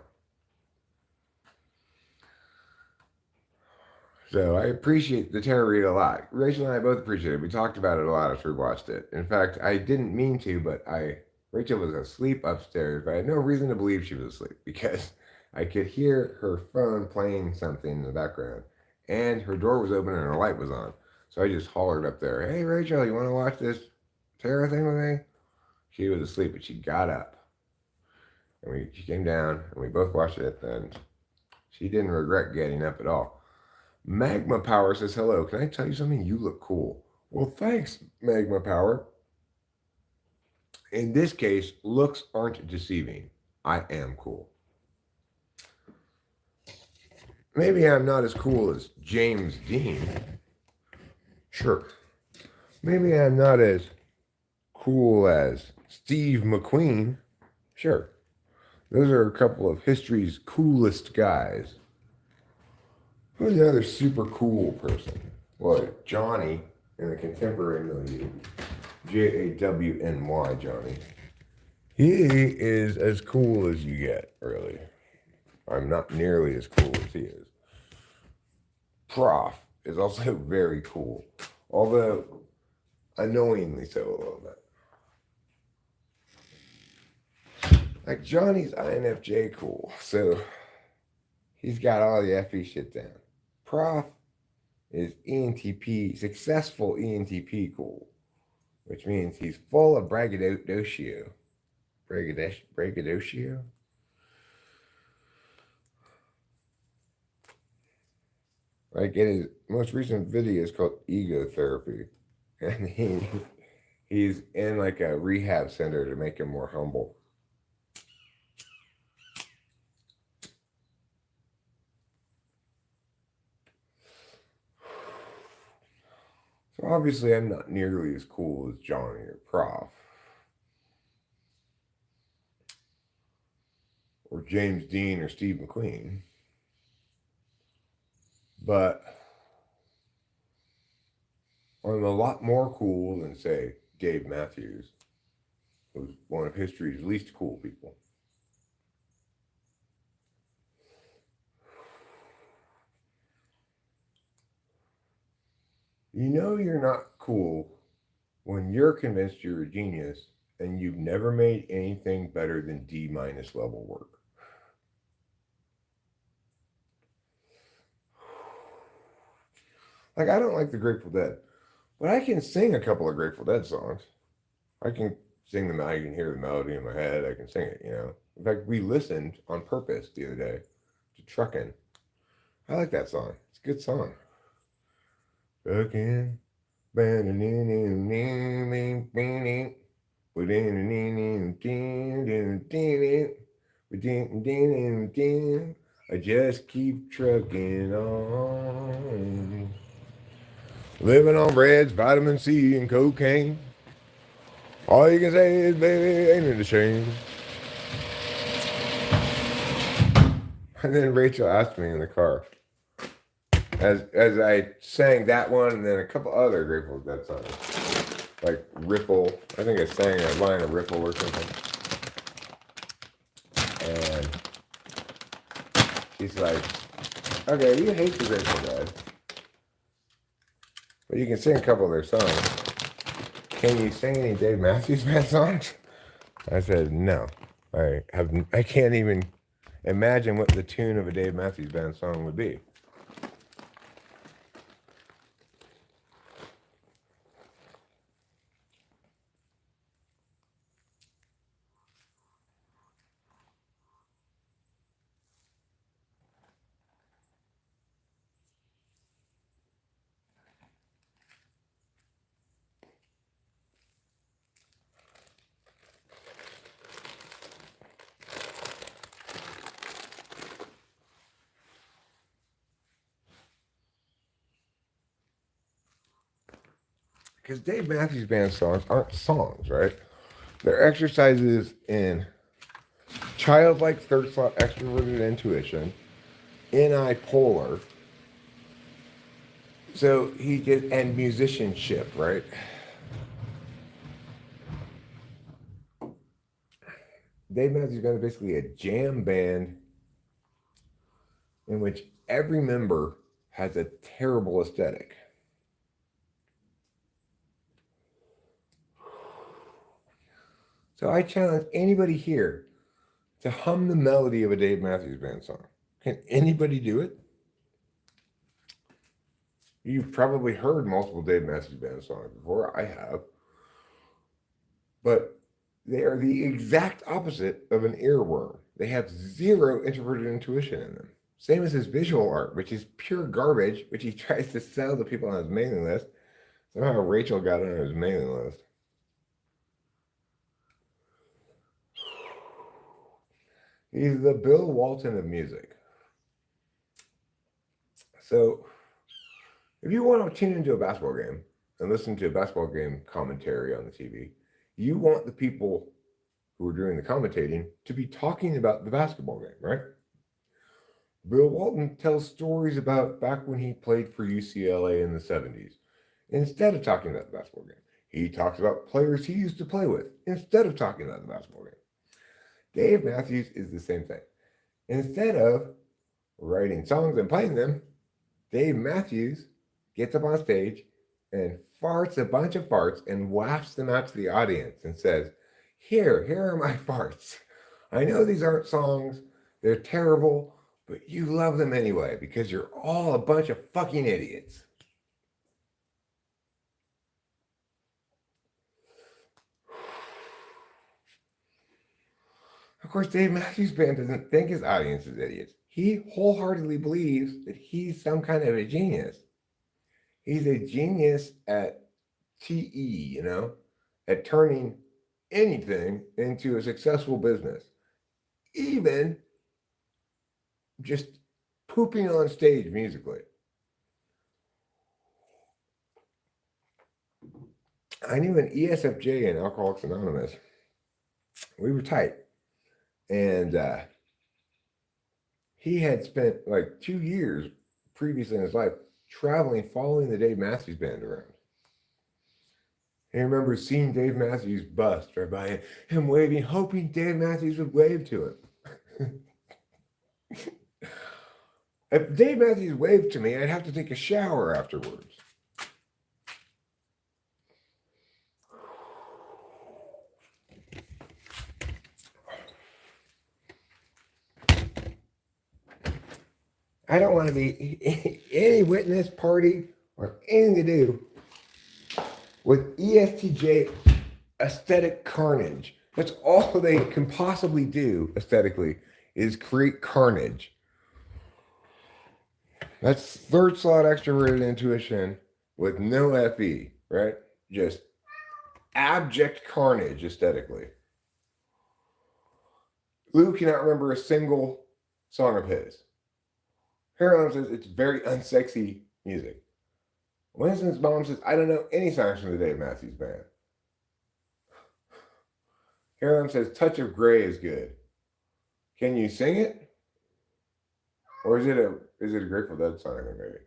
So I appreciate the tarot read a lot. Rachel and I both appreciate it. We talked about it a lot as we watched it. In fact, I didn't mean to, but Rachel was asleep upstairs, but I had no reason to believe she was asleep because I could hear her phone playing something in the background, and her door was open and her light was on. So I just hollered up there, "Hey Rachel, you want to watch this tarot thing with me?" She was asleep, but she got up, and she came down, and we both watched it, and she didn't regret getting up at all. Magma Power says, hello, can I tell you something? You look cool. Well, thanks, Magma Power. In this case, looks aren't deceiving. I am cool. Maybe I'm not as cool as James Dean. Sure. Maybe I'm not as cool as Steve McQueen. Sure. Those are a couple of history's coolest guys. Who's another super cool person? Well, Johnny in the contemporary milieu. Jawny, Johnny. He is as cool as you get, really. I'm not nearly as cool as he is. Prof is also very cool, although annoyingly so a little bit. Like Johnny's INFJ cool, so he's got all the FE shit down. Prof is ENTP, successful ENTP cool, which means he's full of braggadocio. Braggadocio? Like in his most recent video is called Ego Therapy. And he's in like a rehab center to make him more humble. So obviously I'm not nearly as cool as Johnny or Prof. Or James Dean or Steve McQueen. But I'm a lot more cool than, say, Dave Matthews, who's one of history's least cool people. You know you're not cool when you're convinced you're a genius and you've never made anything better than D- level work. Like, I don't like the Grateful Dead, but I can sing a couple of Grateful Dead songs. I can sing them, I can hear the melody in my head, I can sing it, you know. In fact, we listened on purpose the other day to Truckin'. I like that song. It's a good song. Truckin'. I just keep trucking on. Living on breads, vitamin C, and cocaine. All you can say is, baby, ain't it a shame? And then Rachel asked me in the car, as I sang that one and then a couple other Grateful Dead songs, like Ripple. I think I sang a line of Ripple or something. And she's like, okay, you hate the Grateful Dead, but you can sing a couple of their songs. Can you sing any Dave Matthews Band songs? I said, no. I can't even imagine what the tune of a Dave Matthews Band song would be. Because Dave Matthews Band songs aren't songs, right? They're exercises in childlike third slot extroverted intuition, polar. So he did, and musicianship, right? Dave Matthews Band is basically a jam band in which every member has a terrible aesthetic. So I challenge anybody here to hum the melody of a Dave Matthews Band song. Can anybody do it? You've probably heard multiple Dave Matthews Band songs before. I have. But they are the exact opposite of an earworm. They have zero introverted intuition in them. Same as his visual art, which is pure garbage, which he tries to sell to people on his mailing list. Somehow Rachel got on his mailing list. He's the Bill Walton of music. So if you want to tune into a basketball game and listen to a basketball game commentary on the TV, you want the people who are doing the commentating to be talking about the basketball game, right? Bill Walton tells stories about back when he played for UCLA in the 70s. Instead of talking about the basketball game, he talks about players he used to play with instead of talking about the basketball game. Dave Matthews is the same thing. Instead of writing songs and playing them, Dave Matthews gets up on stage and farts a bunch of farts and wafts them out to the audience and says, here are my farts. I know these aren't songs, they're terrible, but you love them anyway because you're all a bunch of fucking idiots. Of course, Dave Matthews Band doesn't think his audience is idiots. He wholeheartedly believes that he's some kind of a genius. He's a genius at TE, at turning anything into a successful business. Even just pooping on stage musically. I knew an ESFJ in Alcoholics Anonymous. We were tight. And he had spent like 2 years previously in his life traveling, following the Dave Matthews Band around. And I remember seeing Dave Matthews bus drive by him waving, hoping Dave Matthews would wave to him. If Dave Matthews waved to me, I'd have to take a shower afterwards. I don't want to be any witness, party, or anything to do with ESTJ aesthetic carnage. That's all they can possibly do aesthetically is create carnage. That's third slot extroverted intuition with no FE, right? Just abject carnage aesthetically. Lou cannot remember a single song of his. Harold says it's very unsexy music. Winston's mom says, I don't know any songs from the Dave Matthews Band. Harold says, Touch of Grey is good. Can you sing it? Or is it a Grateful Dead song, maybe?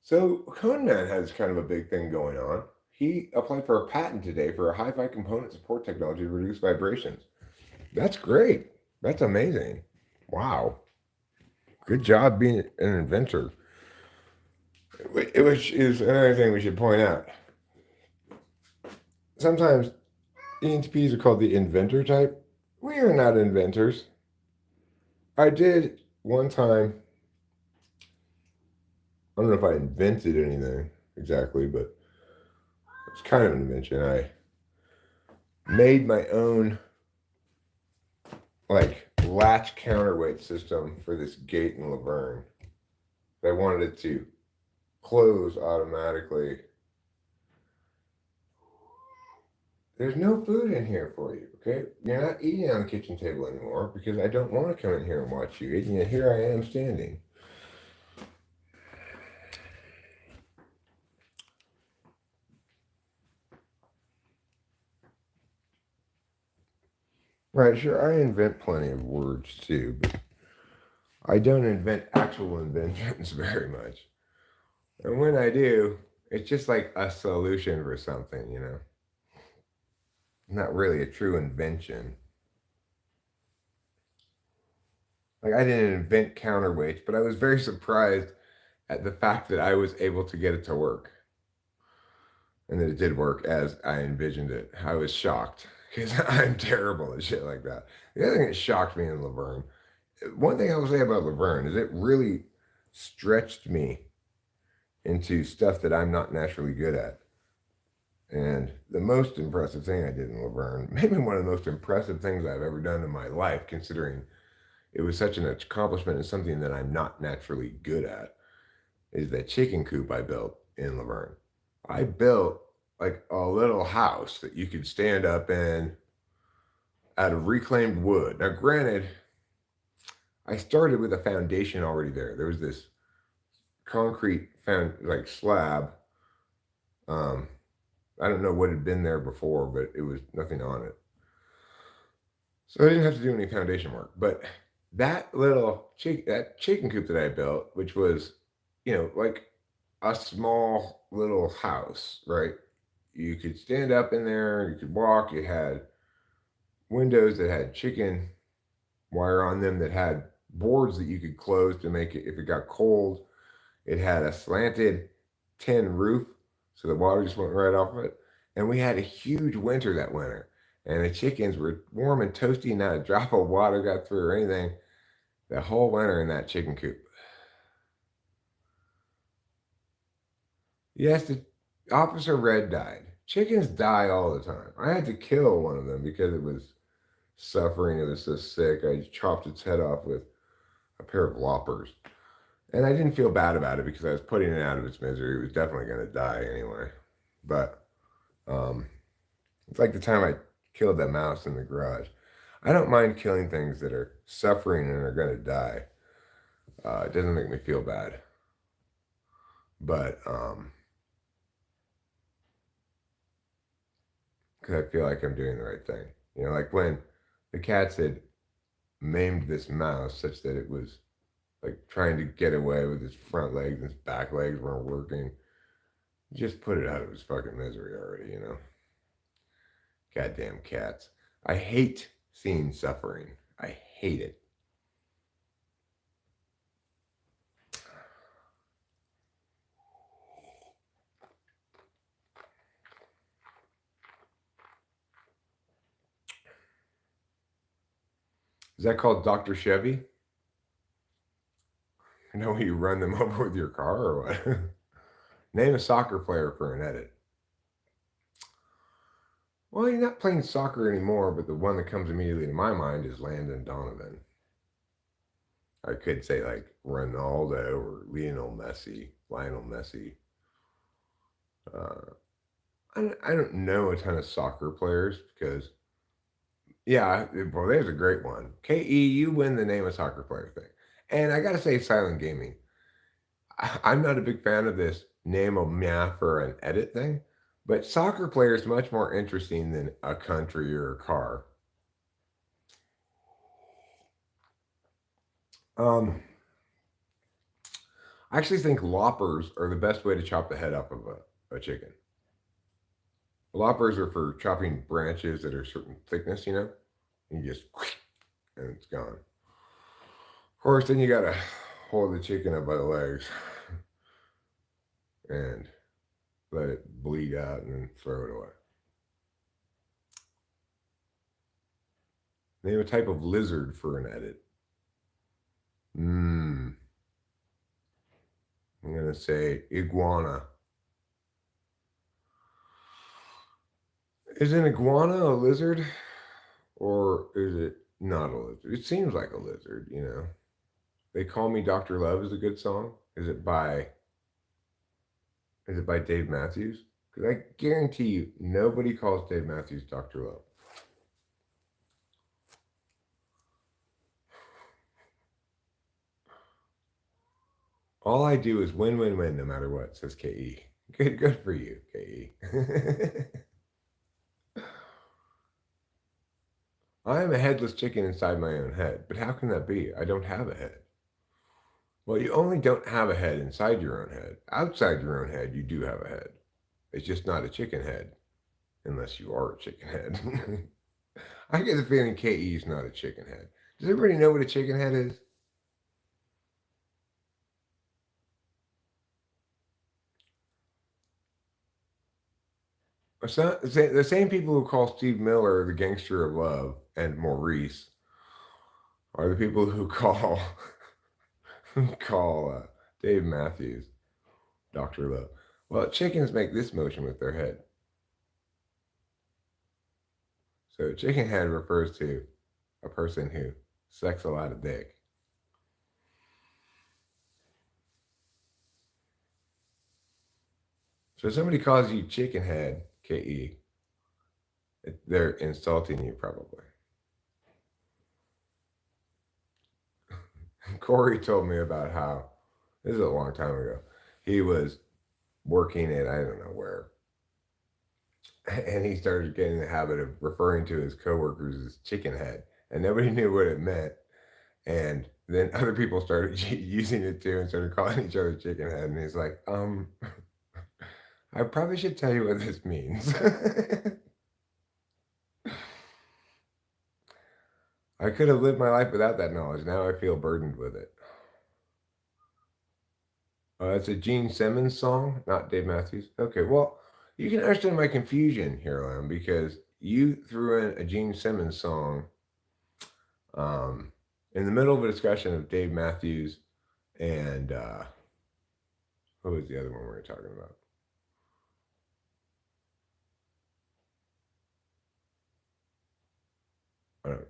So Cone Man has kind of a big thing going on. He applied for a patent today for a hi-fi component support technology to reduce vibrations. That's great. That's amazing. Wow. Good job being an inventor. Which is another thing we should point out. Sometimes ENTPs are called the inventor type. We are not inventors. I did one time, I don't know if I invented anything exactly, but it's kind of an invention. I made my own latch counterweight system for this gate in Laverne. I wanted it to close automatically. There's no food in here for you, okay? You're not eating on the kitchen table anymore because I don't want to come in here and watch you eat, and yet here I am standing. Right, sure, I invent plenty of words too, but I don't invent actual inventions very much. And when I do, it's just like a solution for something, Not really a true invention. Like, I didn't invent counterweights, but I was very surprised at the fact that I was able to get it to work. And that it did work as I envisioned it. I was shocked because I'm terrible at shit like that. The other thing that shocked me in Laverne, one thing I will say about Laverne is it really stretched me into stuff that I'm not naturally good at. And the most impressive thing I did in Laverne, maybe one of the most impressive things I've ever done in my life, considering it was such an accomplishment and something that I'm not naturally good at, is that chicken coop I built in Laverne. I built like a little house that you could stand up in out of reclaimed wood. Now, granted, I started with a foundation already there. There was this concrete found like slab. Um, I don't know what had been there before, but it was nothing on it. So I didn't have to do any foundation work. But that chicken coop that I built, which was, like a small little house, right? You could stand up in there, you could walk, you had windows that had chicken wire on them that had boards that you could close to make it if it got cold. It had a slanted tin roof, so the water just went right off of it. And we had a huge winter that winter. And the chickens were warm and toasty, not a drop of water got through or anything the whole winter in that chicken coop. Yes, the Officer Red died. Chickens die all the time. I had to kill one of them because it was suffering. It was so sick. I chopped its head off with a pair of loppers. And I didn't feel bad about it because I was putting it out of its misery. It was definitely going to die anyway. But um, it's like the time I killed that mouse in the garage. I don't mind killing things that are suffering and are going to die. It doesn't make me feel bad. But because I feel like I'm doing the right thing. Like when the cats had maimed this mouse such that it was like trying to get away with his front legs and his back legs weren't working. Just put it out of his fucking misery already. Goddamn cats. I hate seeing suffering. I hate it. Is that called Dr. Chevy? When you run them over with your car or what? Name a soccer player for an edit. Well, you're not playing soccer anymore, but the one that comes immediately to my mind is Landon Donovan. I could say like Ronaldo or Lionel Messi. Uh, I don't know a ton of soccer players because, yeah, well, there's a great one. KE, you win the name of soccer player thing. And I got to say, Silent Gaming. I'm not a big fan of this name a meow for an edit thing, but soccer player is much more interesting than a country or a car. Um, I actually think loppers are the best way to chop the head off of a chicken. Loppers are for chopping branches that are a certain thickness. And you just, and it's gone. Of course, then you gotta hold the chicken up by the legs and let it bleed out and then throw it away. Name a type of lizard for an edit. I'm gonna say iguana. Is an iguana a lizard, or is it not a lizard? It seems like a lizard. They Call Me Dr. Love is a good song. Is it by Dave Matthews? Because I guarantee you nobody calls Dave Matthews Dr. Love. All I do is win, win, win, no matter what, says KE. Good for you, KE. I am a headless chicken inside my own head, but how can that be? I don't have a head. Well, you only don't have a head inside your own head. Outside your own head, you do have a head. It's just not a chicken head, unless you are a chicken head. I get the feeling KE is not a chicken head. Does everybody know what a chicken head is? The same people who call Steve Miller the gangster of love and Maurice are the people who call Dave Matthews Dr. Love. Well, chickens make this motion with their head. So chicken head refers to a person who sucks a lot of dick. So if somebody calls you chicken head, KE, they're insulting you probably. Corey told me about how this is a long time ago. He was working at I don't know where, and he started getting the habit of referring to his coworkers as chicken head, and nobody knew what it meant. And then other people started using it too and started calling each other chicken head. And he's like, I probably should tell you what this means. I could have lived my life without that knowledge. Now I feel burdened with it. It's a Gene Simmons song, not Dave Matthews. Okay, well, you can understand my confusion here, Lam, because you threw in a Gene Simmons song um, in the middle of a discussion of Dave Matthews and who was the other one we were talking about?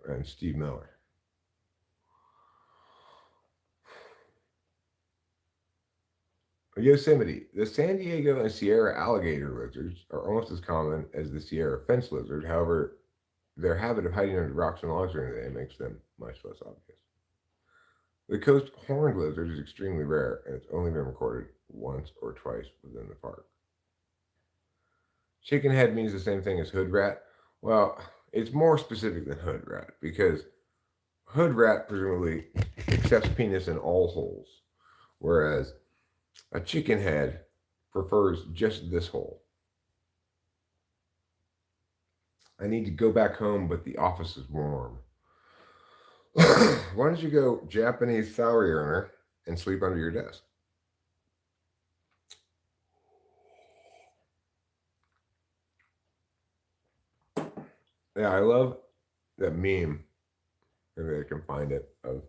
And Steve Miller. Yosemite. The San Diego and Sierra alligator lizards are almost as common as the Sierra fence lizard. However, their habit of hiding under rocks and logs during the day makes them much less obvious. The coast horned lizard is extremely rare, and it's only been recorded once or twice within the park. Chickenhead means the same thing as hood rat. Well, it's more specific than hood rat because hood rat presumably accepts penis in all holes, whereas a chickenhead prefers just this hole. I need to go back home, but the office is warm. Why don't you go Japanese salary earner and sleep under your desk? Yeah, I love that meme. Maybe I can find it of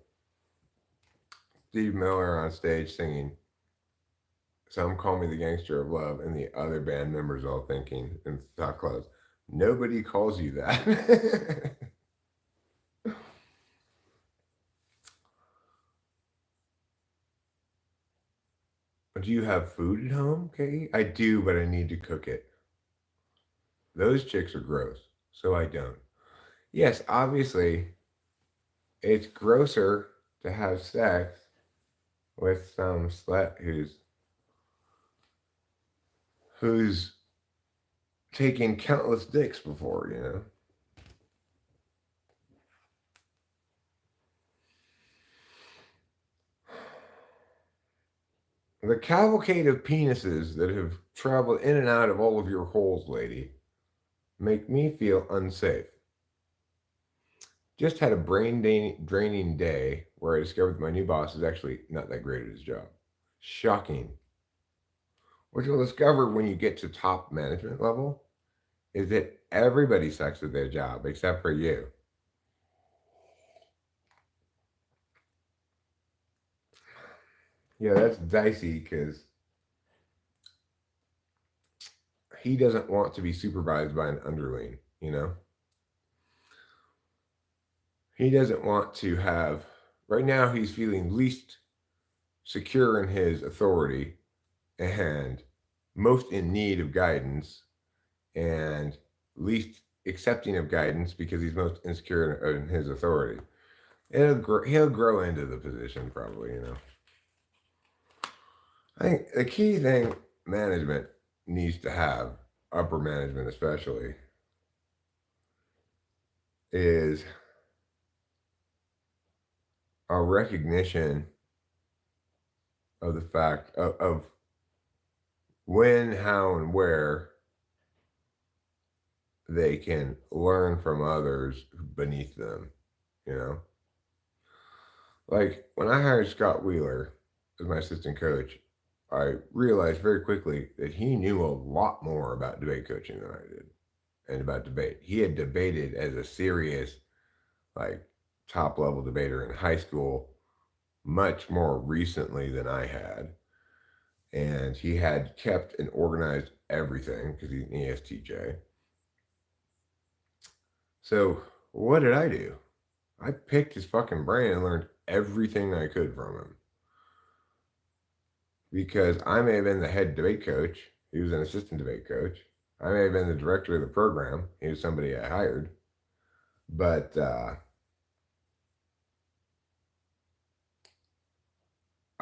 Steve Miller on stage singing "Some Call Me the Gangster of Love," and the other band members all thinking in stock clothes, "Nobody calls you that." Do you have food at home, Katie? I do, but I need to cook it. Those chicks are gross, so I don't. Yes, obviously, it's grosser to have sex with some slut who's taken countless dicks before, you know. The cavalcade of penises that have traveled in and out of all of your holes, lady, make me feel unsafe. Just had a draining day where I discovered that my new boss is actually not that great at his job. Shocking. What you'll discover when you get to top management level is that everybody sucks at their job except for you. Yeah, that's dicey because he doesn't want to be supervised by an underling, you know? He doesn't want to have, right now, he's feeling least secure in his authority and most in need of guidance and least accepting of guidance because he's most insecure in his authority. He'll grow into the position probably, you know. I think the key thing management needs to have, upper management especially, is a recognition of the fact of when, how, and where they can learn from others beneath them, you know? Like when I hired Scott Wheeler as my assistant coach, I realized very quickly that he knew a lot more about debate coaching than I did and about debate. He had debated as a serious, like, top level debater in high school much more recently than I had. And he had kept and organized everything because he's an ESTJ. So, what did I do? I picked his fucking brain and learned everything I could from him. Because I may have been the head debate coach, he was an assistant debate coach. I may have been the director of the program, he was somebody I hired. But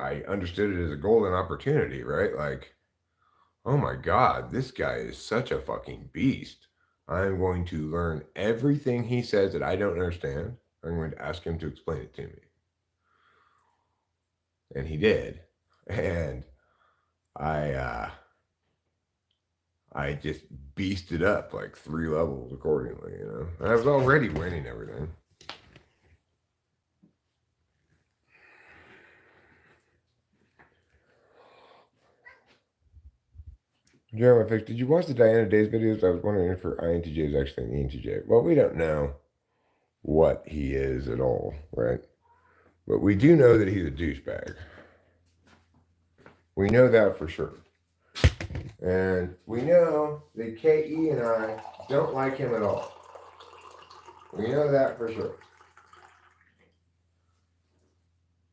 I understood it as a golden opportunity, right? Like, oh my God, this guy is such a fucking beast. I'm going to learn everything he says that I don't understand. I'm going to ask him to explain it to me. And he did. And I I just beasted up like 3 levels accordingly, you know. And I was already winning everything. Jeremy Fix, did you watch the Diana Days videos? I was wondering if her INTJ is actually an ENTJ. Well, we don't know what he is at all, right? But we do know that he's a douchebag. We know that for sure. And we know that KE and I don't like him at all. We know that for sure.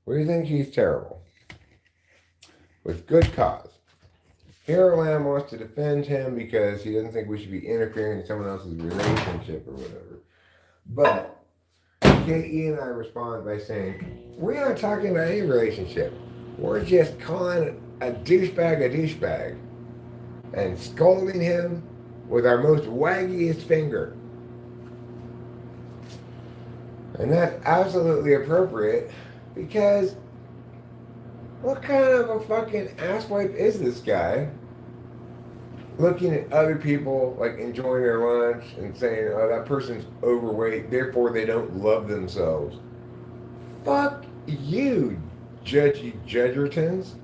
We think he's terrible. With good cause. Hero Lamb wants to defend him because he doesn't think we should be interfering in someone else's relationship or whatever. But KE and I respond by saying, we're not talking about any relationship. We're just calling a douchebag and scolding him with our most waggiest finger. And that's absolutely appropriate because what kind of a fucking asswipe is this guy looking at other people like enjoying their lunch and saying, oh, that person's overweight, therefore they don't love themselves. Fuck you, judgy judgertons.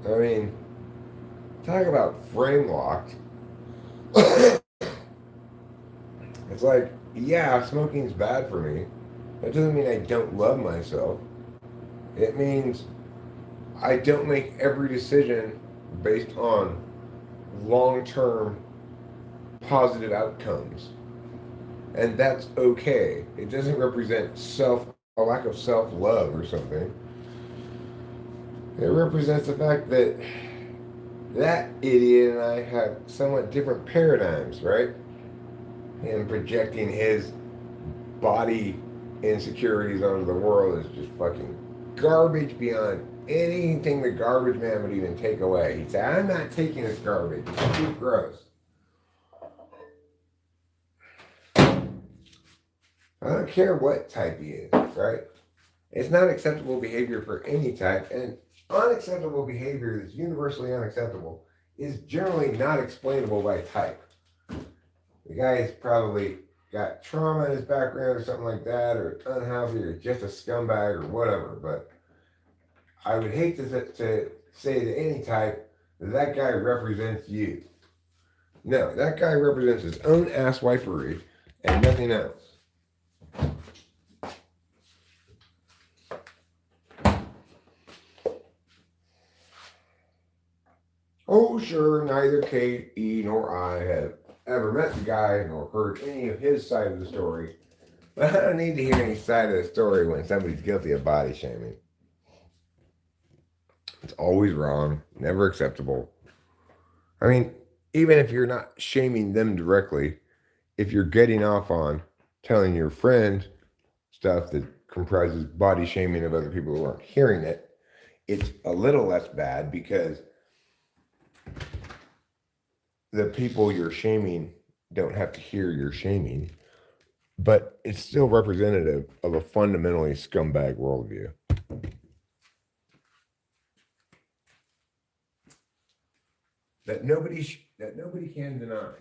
I mean, talk about frame locked. It's like, yeah, smoking's bad for me. That doesn't mean I don't love myself. It means I don't make every decision based on long-term positive outcomes. And that's okay. It doesn't represent a lack of self-love or something. It represents the fact that that idiot and I have somewhat different paradigms, right? Him projecting his body insecurities onto the world is just fucking garbage beyond anything the garbage man would even take away. He'd say, I'm not taking this garbage. It's too gross. I don't care what type he is, right? It's not acceptable behavior for any type, and unacceptable behavior that's universally unacceptable is generally not explainable by type. The guy's probably got trauma in his background or something like that, or unhealthy, or just a scumbag or whatever, but I would hate to say to any type that guy represents you. No, that guy represents his own asswipery and nothing else. Oh, sure, neither Kate, E, nor I have ever met the guy nor heard any of his side of the story. But I don't need to hear any side of the story when somebody's guilty of body shaming. It's always wrong, never acceptable. I mean, even if you're not shaming them directly, if you're getting off on telling your friend stuff that comprises body shaming of other people who aren't hearing it, it's a little less bad because the people you're shaming don't have to hear your shaming, but it's still representative of a fundamentally scumbag worldview. That nobody can deny.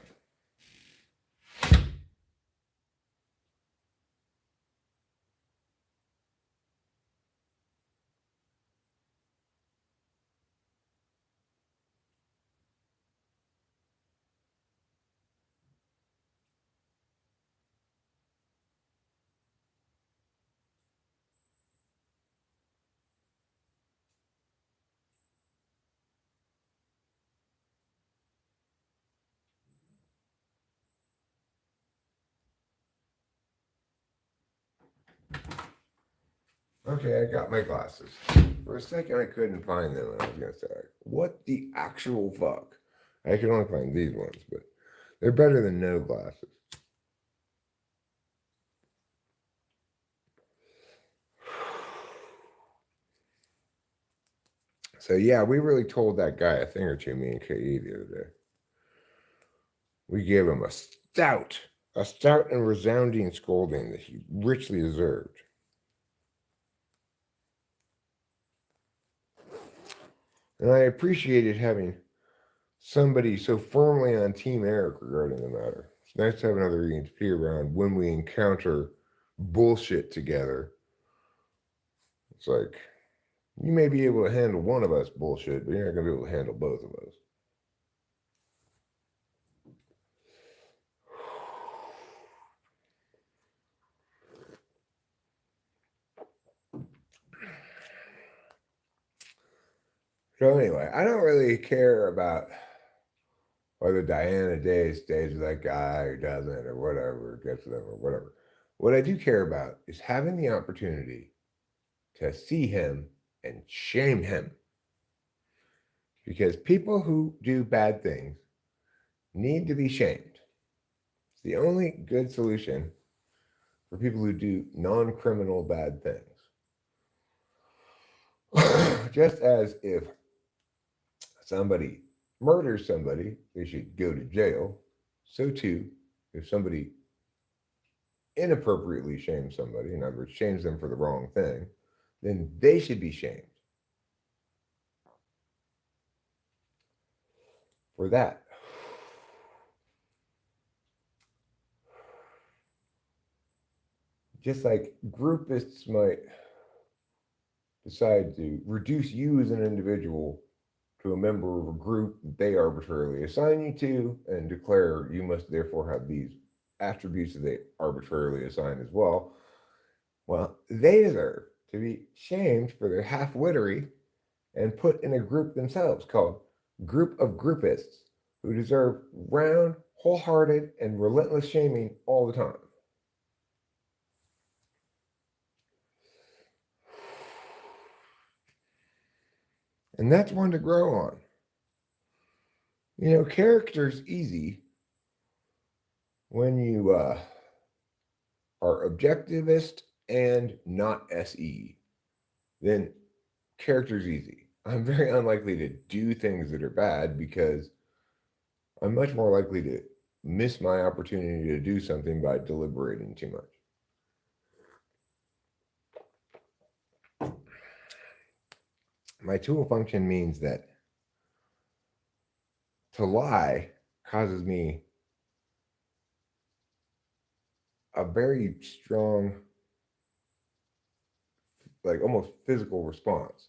Okay, I got my glasses. For a second, I couldn't find them, and I was gonna say, "What the actual fuck?" I can only find these ones, but they're better than no glasses. So yeah, we really told that guy a thing or two, me and KE the other day. We gave him a stout and resounding scolding that he richly deserved. And I appreciated having somebody so firmly on Team Eric regarding the matter. It's nice to have another reading to be around when we encounter bullshit together. It's like, you may be able to handle one of us bullshit, but you're not going to be able to handle both of us. So anyway, I don't really care about whether Diana Day stays with that guy or doesn't or whatever, gets with them or whatever. What I do care about is having the opportunity to see him and shame him. Because people who do bad things need to be shamed. It's the only good solution for people who do non criminal bad things. Just as if somebody murders somebody, they should go to jail. So too, if somebody inappropriately shames somebody, in other words, shames them for the wrong thing, then they should be shamed for that. Just like groupists might decide to reduce you as an individual to a member of a group they arbitrarily assign you to and declare you must therefore have these attributes that they arbitrarily assign as well. Well, they deserve to be shamed for their half-wittery and put in a group themselves called Group of Groupists who deserve round, wholehearted, and relentless shaming all the time. And that's one to grow on. You know, character's easy when you are objectivist and not SE. Then character's easy. I'm very unlikely to do things that are bad because I'm much more likely to miss my opportunity to do something by deliberating too much. My tool function means that to lie causes me a very strong, like almost physical response.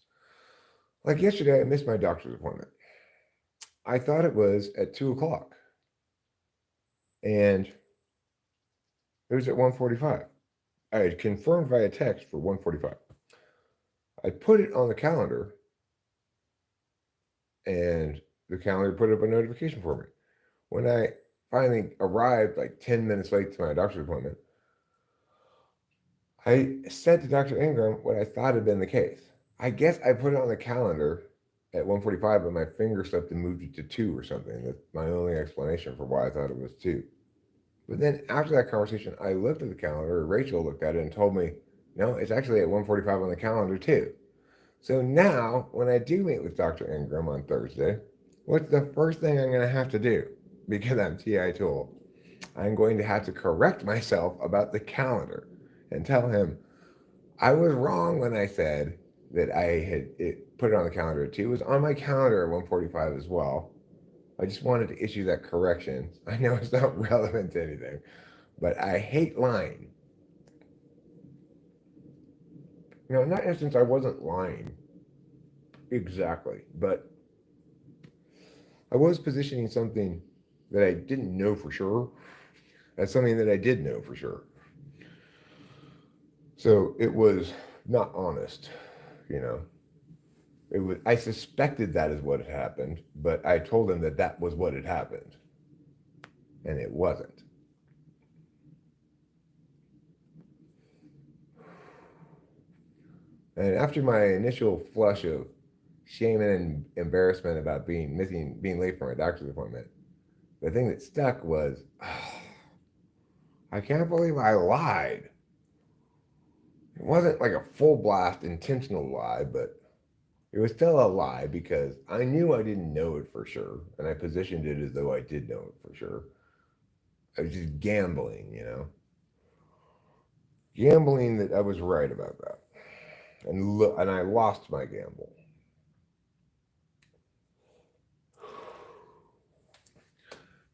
Like yesterday, I missed my doctor's appointment. I thought it was at 2 o'clock, and it was at 1:45. I had confirmed via text for 1:45. I put it on the calendar, and the calendar put up a notification for me. When I finally arrived, like 10 minutes late to my doctor's appointment, I said to Dr. Ingram what I thought had been the case. I guess I put it on the calendar at 1:45, but my finger slipped and moved it to 2 or something. That's my only explanation for why I thought it was 2. But then after that conversation, I looked at the calendar, Rachel looked at it and told me, no, it's actually at 1:45 on the calendar too. So now, when I do meet with Dr. Ingram on Thursday, what's the first thing I'm going to have to do? Because I'm TI Tool. I'm going to have to correct myself about the calendar and tell him I was wrong when I said that I had put it on the calendar at 2. It was on my calendar at 1:45 as well. I just wanted to issue that correction. I know it's not relevant to anything, but I hate lying. You know, in that instance, I wasn't lying exactly, but I was positioning something that I didn't know for sure as something that I did know for sure. So it was not honest, you know. It was. I suspected that is what had happened, but I told him that that was what had happened, and it wasn't. And after my initial flush of shame and embarrassment about being late for my doctor's appointment, the thing that stuck was, oh, I can't believe I lied. It wasn't like a full blast intentional lie, but It was still a lie because I knew I didn't know it for sure, and I positioned it as though I did know it for sure. I was just gambling that I was right about that, and I lost my gamble.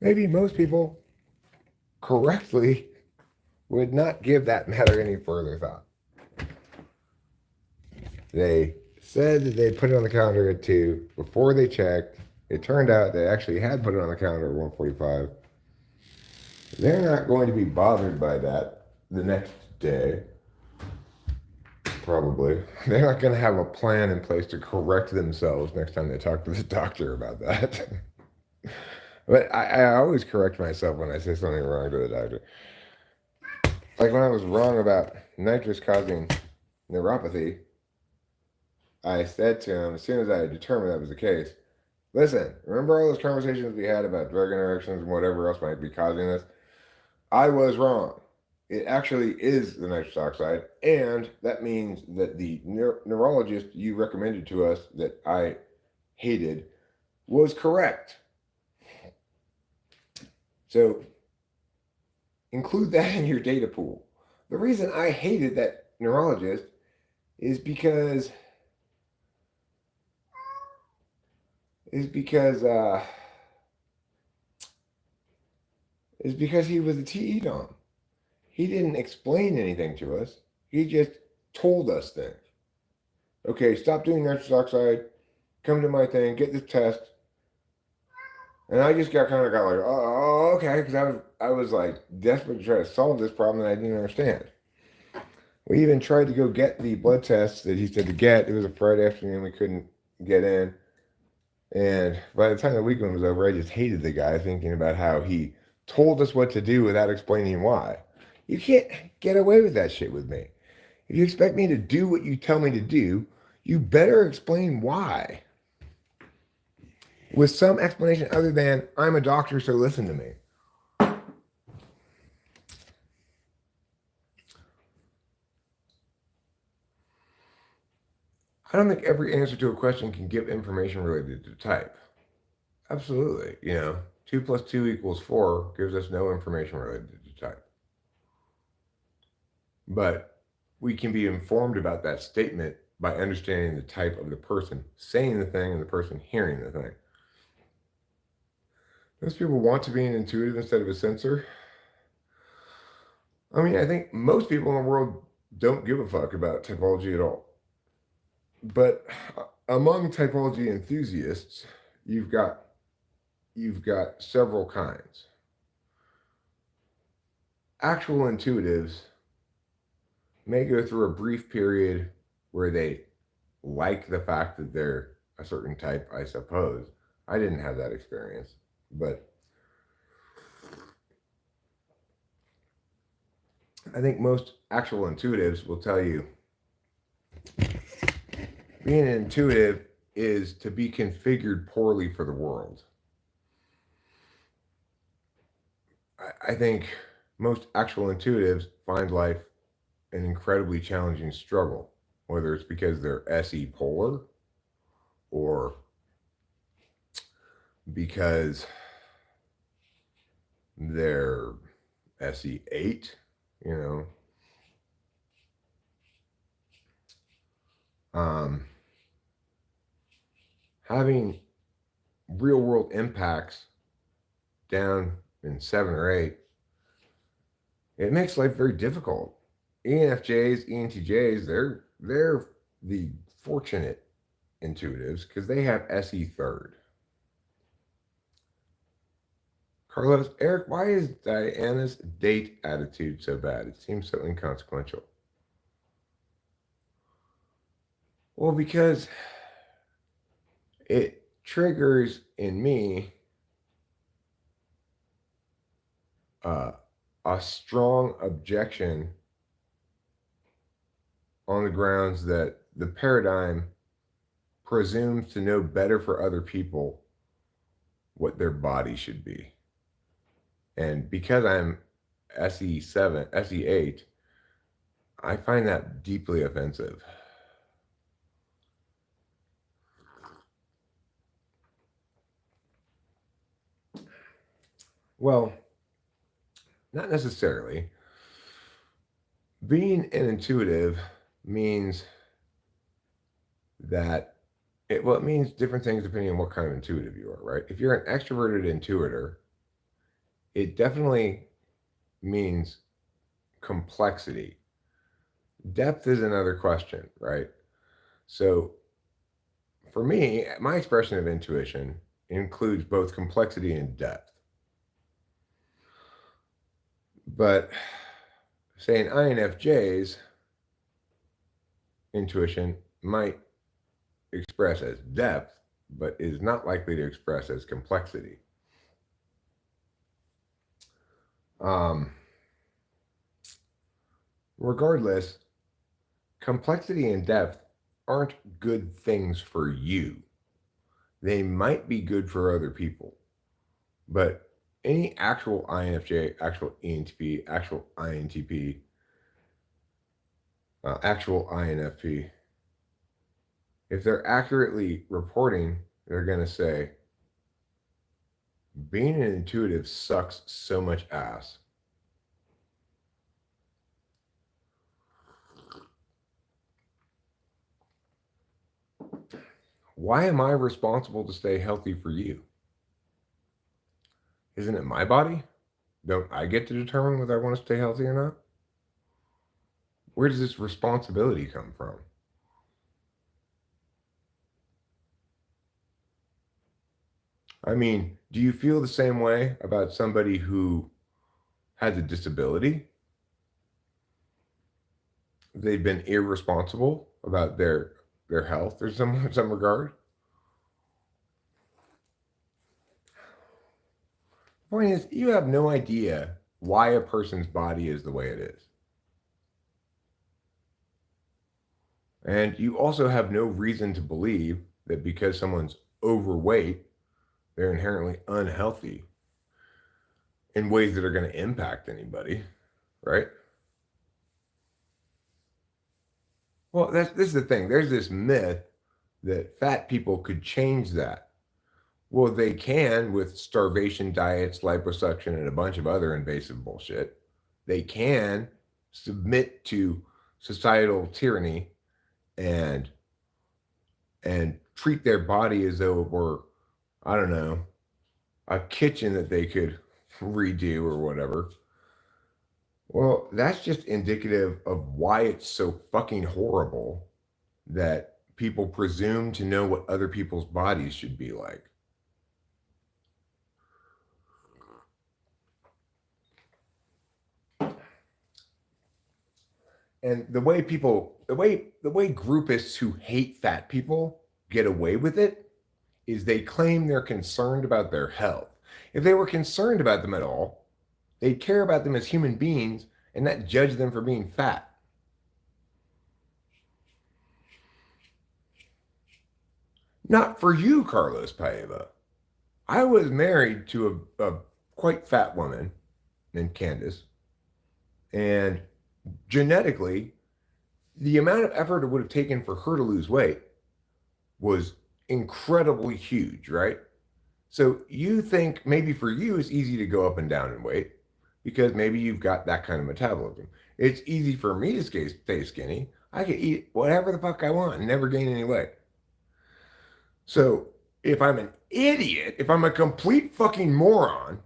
Maybe most people correctly would not give that matter any further thought. They said that they put it on the calendar at 2 before they checked. It turned out they actually had put it on the calendar at 1:45. They're not going to be bothered by that the next day. Probably. They're not going to have a plan in place to correct themselves next time they talk to the doctor about that. But I always correct myself when I say something wrong to the doctor. Like when I was wrong about nitrous causing neuropathy, I said to him, as soon as I determined that was the case, listen, remember all those conversations we had about drug interactions and whatever else might be causing this? I was wrong. It actually is the nitrous oxide, and that means that the neurologist you recommended to us that I hated was correct. So include that in your data pool. The reason I hated that neurologist is because is because he was a TE dom. He didn't explain anything to us. He just told us things. Okay, stop doing nitrous oxide. Come to my thing. Get this test. And I just got like, oh, okay, because I was like desperate to try to solve this problem that I didn't understand. We even tried to go get the blood tests that he said to get. It was a Friday afternoon. We couldn't get in. And by the time the weekend was over, I just hated the guy, thinking about how he told us what to do without explaining why. You can't get away with that shit with me. If you expect me to do what you tell me to do, you better explain why. With some explanation other than, I'm a doctor, so listen to me. I don't think every answer to a question can give information related to type. Absolutely. 2 plus 2 equals 4 gives us no information related to type. But we can be informed about that statement by understanding the type of the person saying the thing and the person hearing the thing. Most people want to be an intuitive instead of a sensor. I mean, I think most people in the world don't give a fuck about typology at all. But among typology enthusiasts, you've got several kinds. Actual intuitives may go through a brief period where they like the fact that they're a certain type, I suppose. I didn't have that experience, but I think most actual intuitives will tell you being an intuitive is to be configured poorly for the world. I think most actual intuitives find life an incredibly challenging struggle, whether it's because they're SE polar or because they're SE8, having real world impacts down in 7 or 8, it makes life very difficult. ENFJs, ENTJs, they're the fortunate intuitives because they have SE third. Carlos, Eric, why is Diana's date attitude so bad? It seems so inconsequential. Well, because it triggers in me a strong objection on the grounds that the paradigm presumes to know better for other people what their body should be. And because I'm SE7, SE8, I find that deeply offensive. Well, not necessarily. Being an intuitive means that it means different things depending on what kind of intuitive you are, right? If you're an extroverted intuitor, it definitely means complexity. Depth is another question, right? So for me, my expression of intuition includes both complexity and depth. But say an INFJ's intuition might express as depth, but is not likely to express as complexity. Um, Regardless, complexity and depth aren't good things for you. They might be good for other people, but any actual INFJ, actual ENTP, actual INTP, actual INFP, if they're accurately reporting, they're going to say, being an intuitive sucks so much ass. Why am I responsible to stay healthy for you? Isn't it my body? Don't I get to determine whether I want to stay healthy or not? Where does this responsibility come from? I mean, do you feel the same way about somebody who has a disability? They've been irresponsible about their health or some regard. The point is, you have no idea why a person's body is the way it is. And you also have no reason to believe that because someone's overweight, they're inherently unhealthy in ways that are going to impact anybody, right? Well, this is the thing. There's this myth that fat people could change that. Well, they can with starvation diets, liposuction, and a bunch of other invasive bullshit. They can submit to societal tyranny and treat their body as though it were, I don't know, a kitchen that they could redo or whatever. Well, that's just indicative of why it's so fucking horrible that people presume to know what other people's bodies should be like. And the way groupists who hate fat people get away with it is they claim they're concerned about their health. If they were concerned about them at all, they'd care about them as human beings and not judge them for being fat. Not for you, Carlos Paeva. I was married to a quite fat woman named Candace, and genetically, the amount of effort it would have taken for her to lose weight was incredibly huge, right? So you think maybe for you it's easy to go up and down in weight because maybe you've got that kind of metabolism. It's easy for me to stay skinny. I can eat whatever the fuck I want and never gain any weight. So if I'm an idiot, if I'm a complete fucking moron,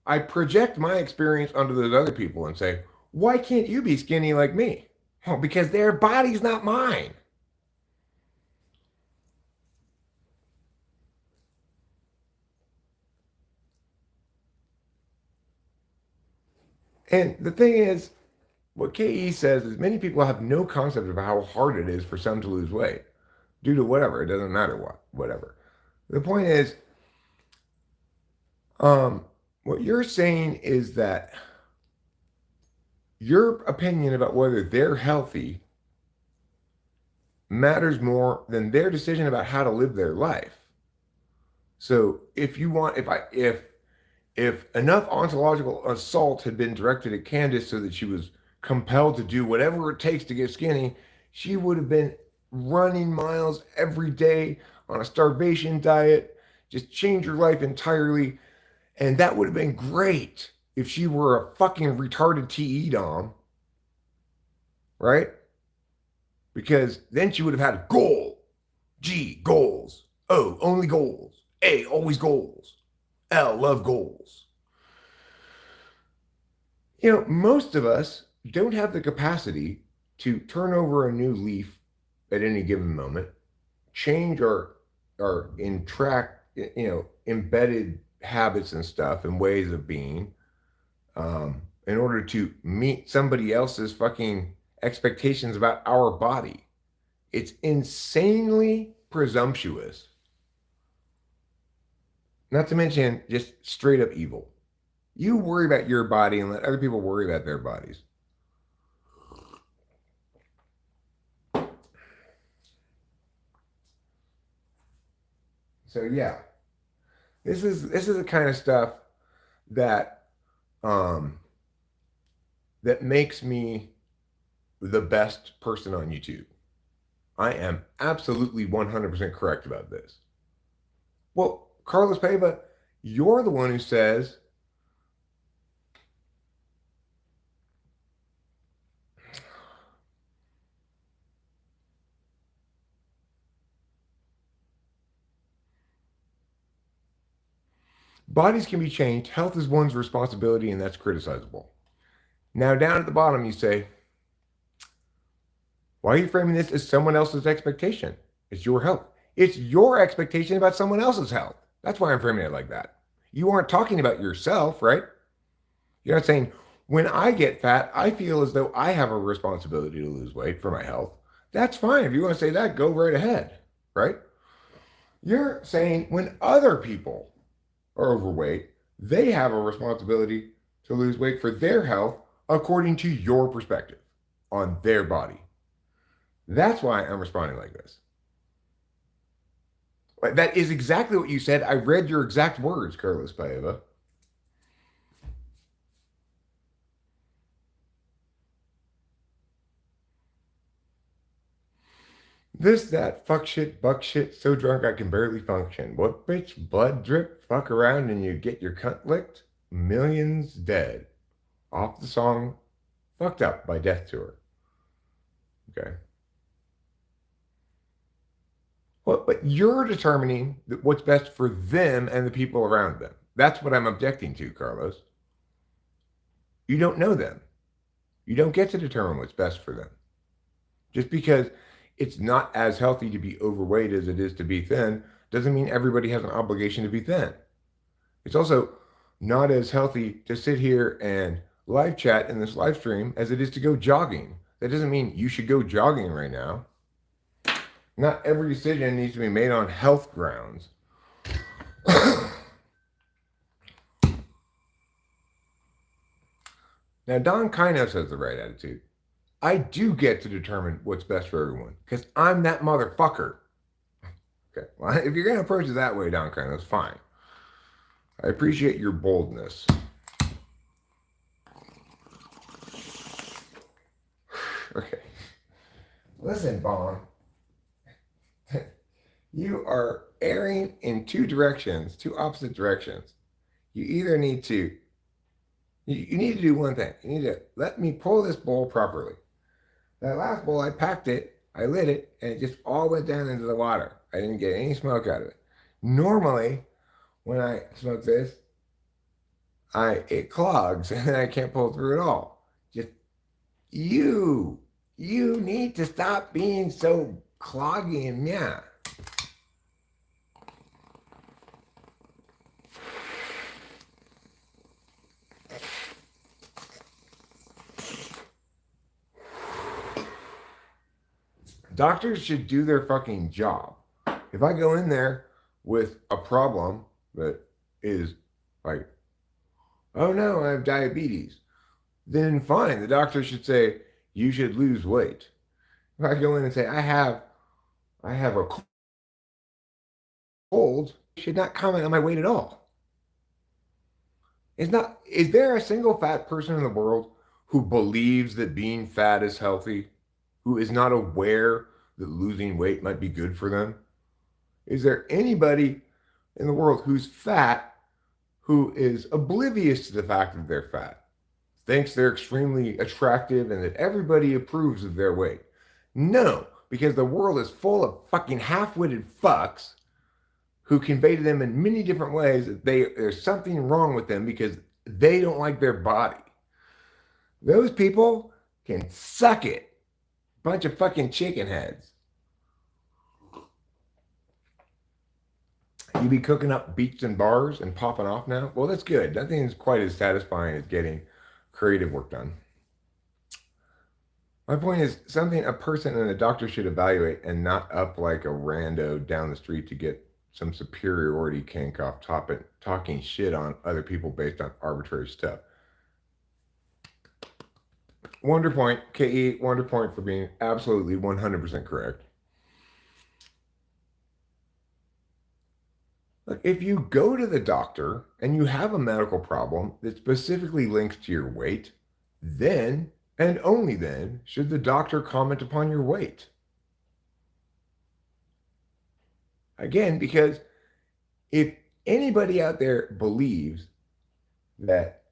I project my experience onto those other people and say, why can't you be skinny like me? Well, because their body's not mine. And the thing is, what KE says is many people have no concept of how hard it is for some to lose weight due to whatever. It doesn't matter whatever. The point is, what you're saying is that your opinion about whether they're healthy matters more than their decision about how to live their life. So if enough ontological assault had been directed at Candace so that she was compelled to do whatever it takes to get skinny, she would have been running miles every day on a starvation diet, just change her life entirely. And that would have been great if she were a fucking retarded TE Dom, right? Because then she would have had a goal. G, goals. O, only goals. A, always goals. L, love goals. You know, most of us don't have the capacity to turn over a new leaf at any given moment, change our embedded habits and stuff and ways of being, in order to meet somebody else's fucking expectations about our body. It's insanely presumptuous. Not to mention just straight up evil. You worry about your body and let other people worry about their bodies. So yeah, this is the kind of stuff that that makes me the best person on YouTube. I am absolutely 100% correct about this. Well, Carlos Paiva, you're the one who says bodies can be changed, health is one's responsibility, and that's criticizable. Now, down at the bottom, you say, why are you framing this as someone else's expectation? It's your health. It's your expectation about someone else's health. That's why I'm framing it like that. You aren't talking about yourself, right? You're not saying, when I get fat, I feel as though I have a responsibility to lose weight for my health. That's fine. If you want to say that, go right ahead, right? You're saying when other people are overweight, they have a responsibility to lose weight for their health according to your perspective on their body. That's why I'm responding like this. That is exactly what you said. I read your exact words, Carlos Paiva. This, that, fuck shit, buck shit, so drunk I can barely function. What bitch, blood drip, fuck around and you get your cunt licked? Millions dead. Off the song Fucked Up by Death Tour. Okay. Well, but you're determining what's best for them and the people around them. That's what I'm objecting to, Carlos. You don't know them. You don't get to determine what's best for them. Just because it's not as healthy to be overweight as it is to be thin doesn't mean everybody has an obligation to be thin. It's also not as healthy to sit here and live chat in this live stream as it is to go jogging. That doesn't mean you should go jogging right now. Not every decision needs to be made on health grounds. Now, Don Kinos has the right attitude. I do get to determine what's best for everyone because I'm that motherfucker. Okay, well, if you're going to approach it that way, Don Kinos, fine. I appreciate your boldness. Okay. Listen, Bon. You are erring in two directions, two opposite directions. You either need to do one thing. You need to let me pull this bowl properly. That last bowl, I packed it, I lit it, and it just all went down into the water. I didn't get any smoke out of it. Normally, when I smoke this, it clogs and I can't pull through at all. Just you need to stop being so cloggy and yeah. Doctors should do their fucking job. If I go in there with a problem that is like, oh no, I have diabetes, then fine. The doctor should say, you should lose weight. If I go in and say, I have a cold, should not comment on my weight at all. Is there a single fat person in the world who believes that being fat is healthy, who is not aware that losing weight might be good for them? Is there anybody in the world who's fat who is oblivious to the fact that they're fat, thinks they're extremely attractive and that everybody approves of their weight. No, because the world is full of fucking half-witted fucks who convey to them in many different ways that there's something wrong with them because they don't like their body. Those people can suck it. Bunch of fucking chicken heads. You be cooking up beats and bars and popping off now? Well, that's good. Nothing's quite as satisfying as getting creative work done. My point is something a person and a doctor should evaluate and not up like a rando down the street to get some superiority kink off topic, talking shit on other people based on arbitrary stuff. Wonder point, KE, wonder point for being absolutely 100% correct. Look, if you go to the doctor and you have a medical problem that specifically links to your weight, then and only then should the doctor comment upon your weight. Again, because if anybody out there believes that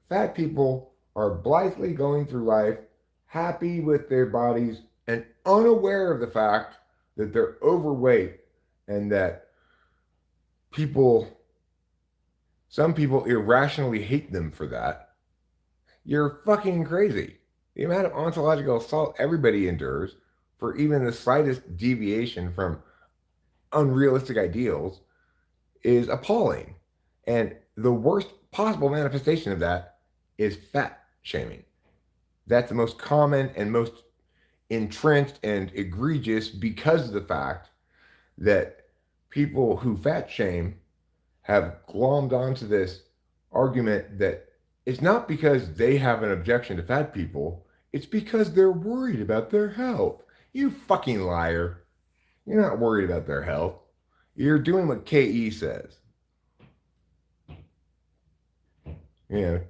fat people are blithely going through life, happy with their bodies, and unaware of the fact that they're overweight and that some people irrationally hate them for that, you're fucking crazy. The amount of ontological assault everybody endures for even the slightest deviation from unrealistic ideals is appalling. And the worst possible manifestation of that is fat shaming. That's the most common and most entrenched and egregious because of the fact that people who fat shame have glommed onto this argument that it's not because they have an objection to fat people, it's because they're worried about their health. You fucking liar. You're not worried about their health. You're doing what KE says. You know,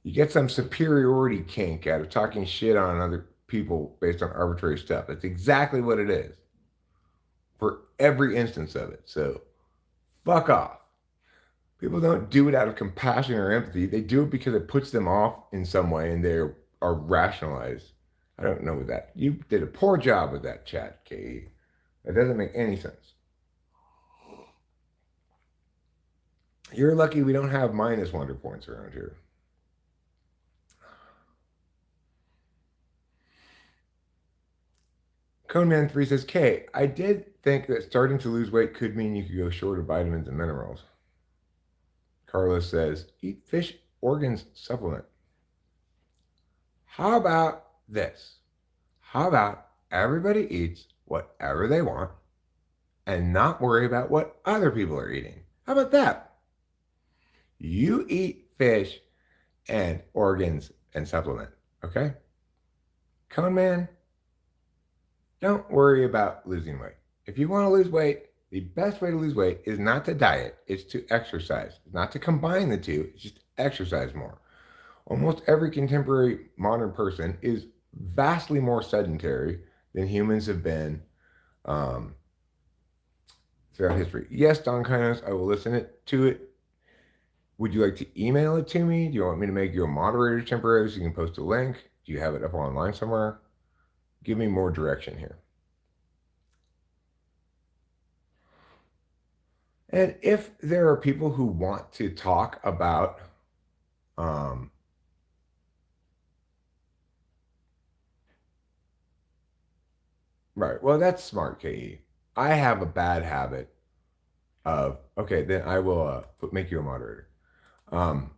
you get some superiority kink out of talking shit on other people based on arbitrary stuff. That's exactly what it is for every instance of it. So fuck off. People don't do it out of compassion or empathy. They do it because it puts them off in some way and they are rationalized. I don't know what that. You did a poor job with that chat, KE. That doesn't make any sense. You're lucky we don't have minus wonder points around here. Coneman3 says, K, I did think that starting to lose weight could mean you could go short of vitamins and minerals. Carlos says, eat fish organs supplement. How about this? How about everybody eats whatever they want and not worry about what other people are eating? How about that? You eat fish and organs and supplement, okay? Cone Man, don't worry about losing weight. If you want to lose weight, the best way to lose weight is not to diet, it's to exercise. Not to combine the two, it's just exercise more. Almost every contemporary modern person is vastly more sedentary than humans have been throughout history. Yes, Don Kynos, I will listen to it. Would you like to email it to me? Do you want me to make you a moderator temporarily so you can post a link? Do you have it up online somewhere? Give me more direction here. And if there are people who want to talk about right, well, that's smart, KE. I have a bad habit of, okay, then I will make you a moderator. I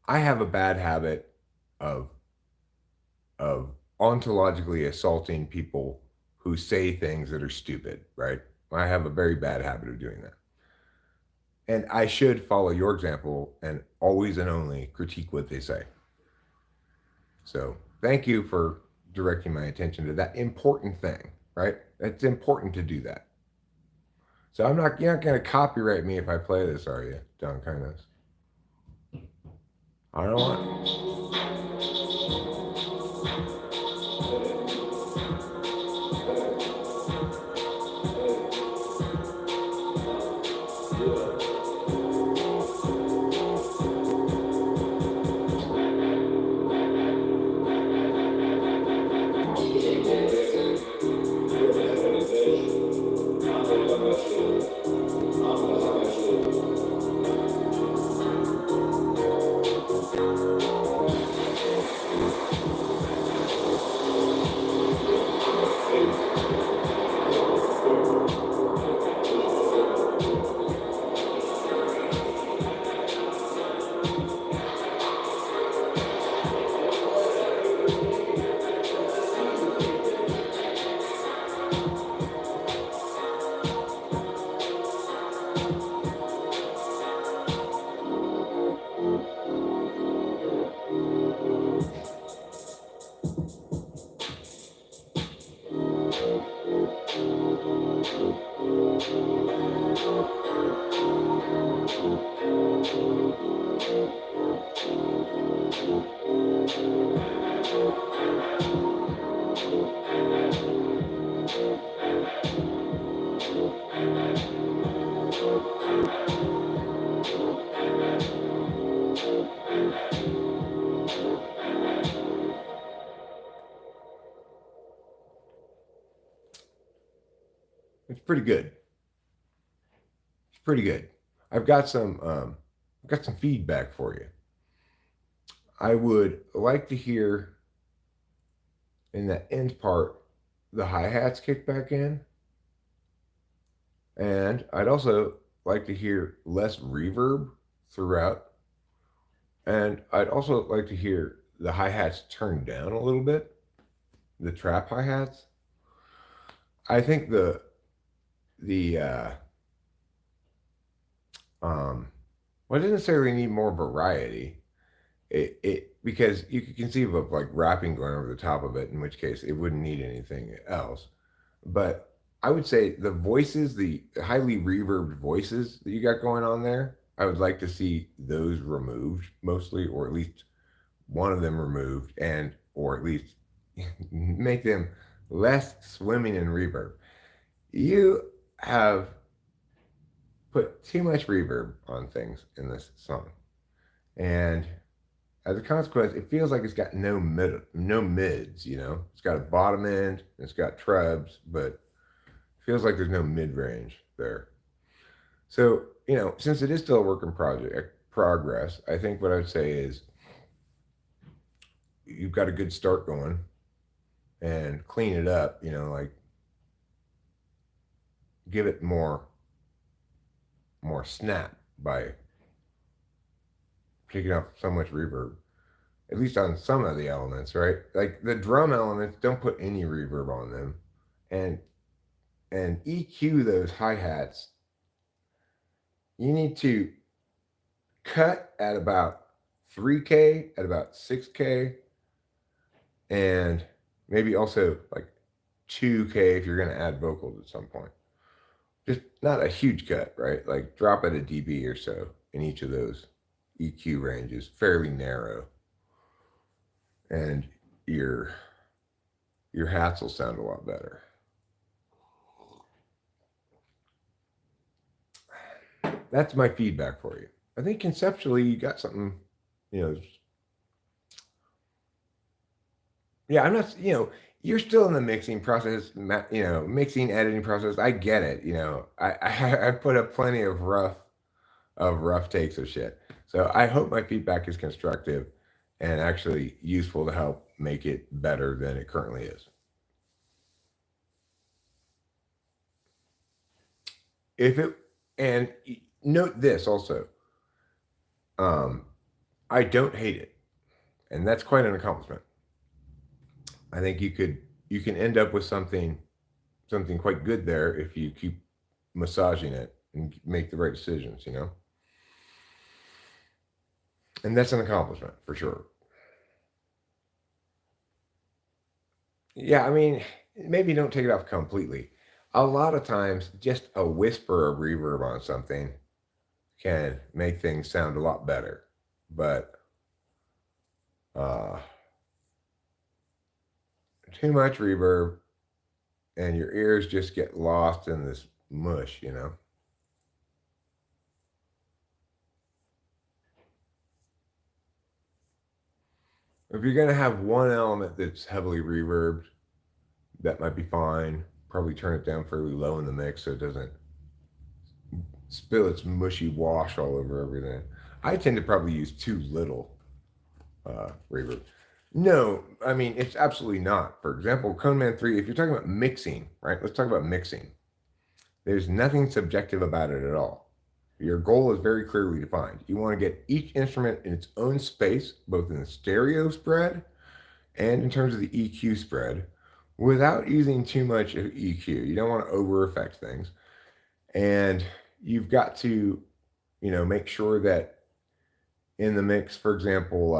have a bad habit of ontologically assaulting people who say things that are stupid, right? I have a very bad habit of doing that. And I should follow your example and always and only critique what they say. So thank you for directing my attention to that important thing, right? It's important to do that. So you're not going to copyright me if I play this, are you, Don Kynos? I don't want. It's pretty good. It's pretty good. I've got some feedback for you. I would like to hear in the end part the hi-hats kick back in, and I'd also like to hear less reverb throughout, and I'd also like to hear the hi-hats turned down a little bit, the trap hi-hats. I think the um well, it doesn't necessarily need more variety. It because you could conceive of like rapping going over the top of it, in which case it wouldn't need anything else. But I would say the voices, the highly reverbed voices that you got going on there, I would like to see those removed mostly, or at least one of them removed, and or at least make them less swimming in reverb. You have put too much reverb on things in this song, and as a consequence, it feels like it's got no mids. You know, it's got a bottom end, it's got trebs, but it feels like there's no mid range there. So since it is still a work in progress, I think what I'd say is you've got a good start going, and clean it up. Like give it more snap by taking off so much reverb, at least on some of the elements, right? Like the drum elements, don't put any reverb on them, and EQ those hi hats. You need to cut at about 3K, at about 6K, and maybe also like 2K if you're going to add vocals at some point. Just not a huge cut, right? Like drop it a dB or so in each of those EQ ranges, fairly narrow, and your your hats will sound a lot better. That's my feedback for you. I think conceptually you got something, you know. Yeah, I'm not, you're still in the mixing process, mixing, editing process. I get it. I put up plenty of rough takes of shit. So I hope my feedback is constructive and actually useful to help make it better than it currently is. If it and note this also, um, I don't hate it, and that's quite an accomplishment. I think you can end up with something quite good there if you keep massaging it and make the right decisions. And that's an accomplishment for sure. Yeah, I mean, maybe don't take it off completely. A lot of times, just a whisper of reverb on something can make things sound a lot better. But uh, too much reverb, and your ears just get lost in this mush. If you're gonna have one element that's heavily reverbed, that might be fine. Probably turn it down fairly low in the mix so it doesn't spill its mushy wash all over everything. I tend to probably use too little reverb. No, I mean it's absolutely not. For example, Coneman 3, if you're talking about mixing, right? Let's talk about mixing. There's nothing subjective about it at all. Your goal is very clearly defined. You want to get each instrument in its own space, both in the stereo spread and in terms of the EQ spread, without using too much of EQ. You don't want to over affect things. And you've got to, make sure that in the mix, for example,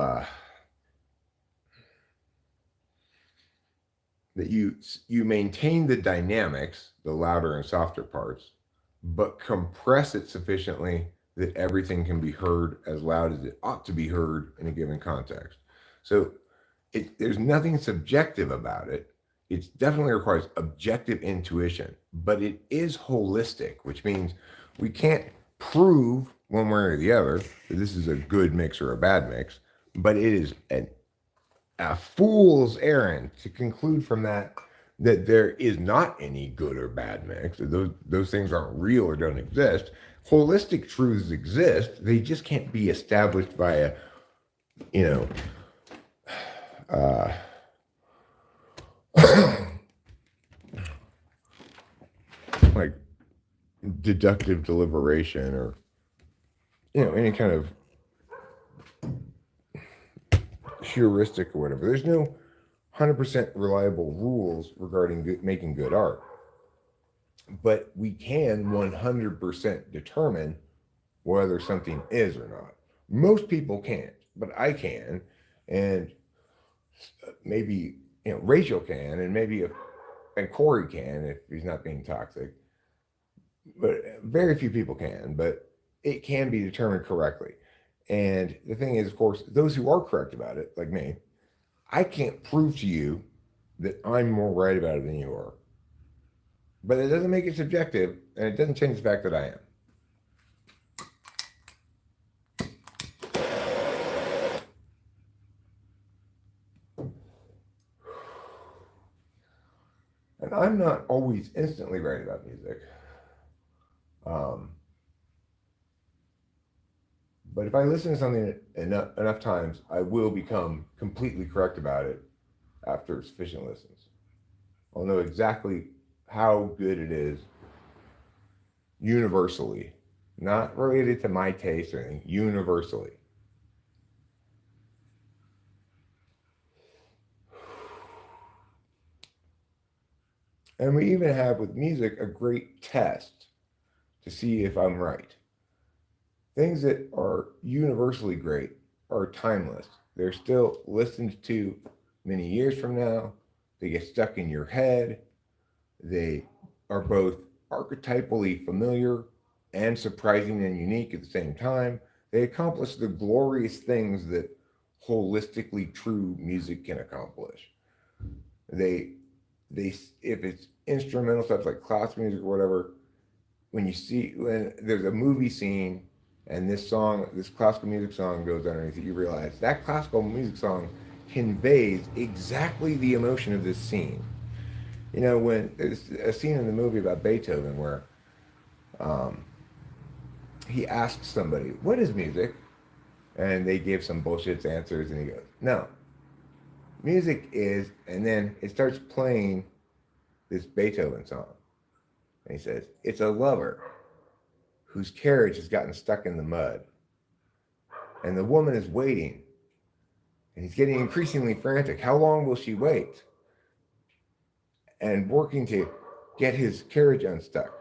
that you maintain the dynamics, the louder and softer parts, but compress it sufficiently that everything can be heard as loud as it ought to be heard in a given context. So there's nothing subjective about it. It definitely requires objective intuition, but it is holistic, which means we can't prove one way or the other that this is a good mix or a bad mix, but it is a fool's errand to conclude from that that there is not any good or bad mix. Those things aren't real or don't exist. Holistic truths exist. They just can't be established by a, you know, like deductive deliberation or any kind of heuristic or whatever. There's no 100% reliable rules regarding making good art, but we can 100% determine whether something is or not. Most people can't, but I can, and maybe Rachel can, and maybe and Corey can if he's not being toxic. But very few people can, but it can be determined correctly. And the thing is, of course, those who are correct about it, like me, I can't prove to you that I'm more right about it than you are. But it doesn't make it subjective, and it doesn't change the fact that I am. And I'm not always instantly right about music. But if I listen to something enough times, I will become completely correct about it after sufficient listens. I'll know exactly how good it is universally, not related to my taste or anything, universally. And we even have with music a great test to see if I'm right. Things that are universally great are timeless. They're still listened to many years from now. They get stuck in your head. They are both archetypally familiar and surprising and unique at the same time. They accomplish the glorious things that holistically true music can accomplish. They if it's instrumental stuff like classical music or whatever, when there's a movie scene and this classical music song goes underneath it, you realize that classical music song conveys exactly the emotion of this scene. When there's a scene in the movie about Beethoven where he asks somebody, "What is music?" And they give some bullshit answers, and he goes, "No, music is," and then it starts playing this Beethoven song. And he says, "It's a lover whose carriage has gotten stuck in the mud. And the woman is waiting. And he's getting increasingly frantic. How long will she wait?" And working to get his carriage unstuck.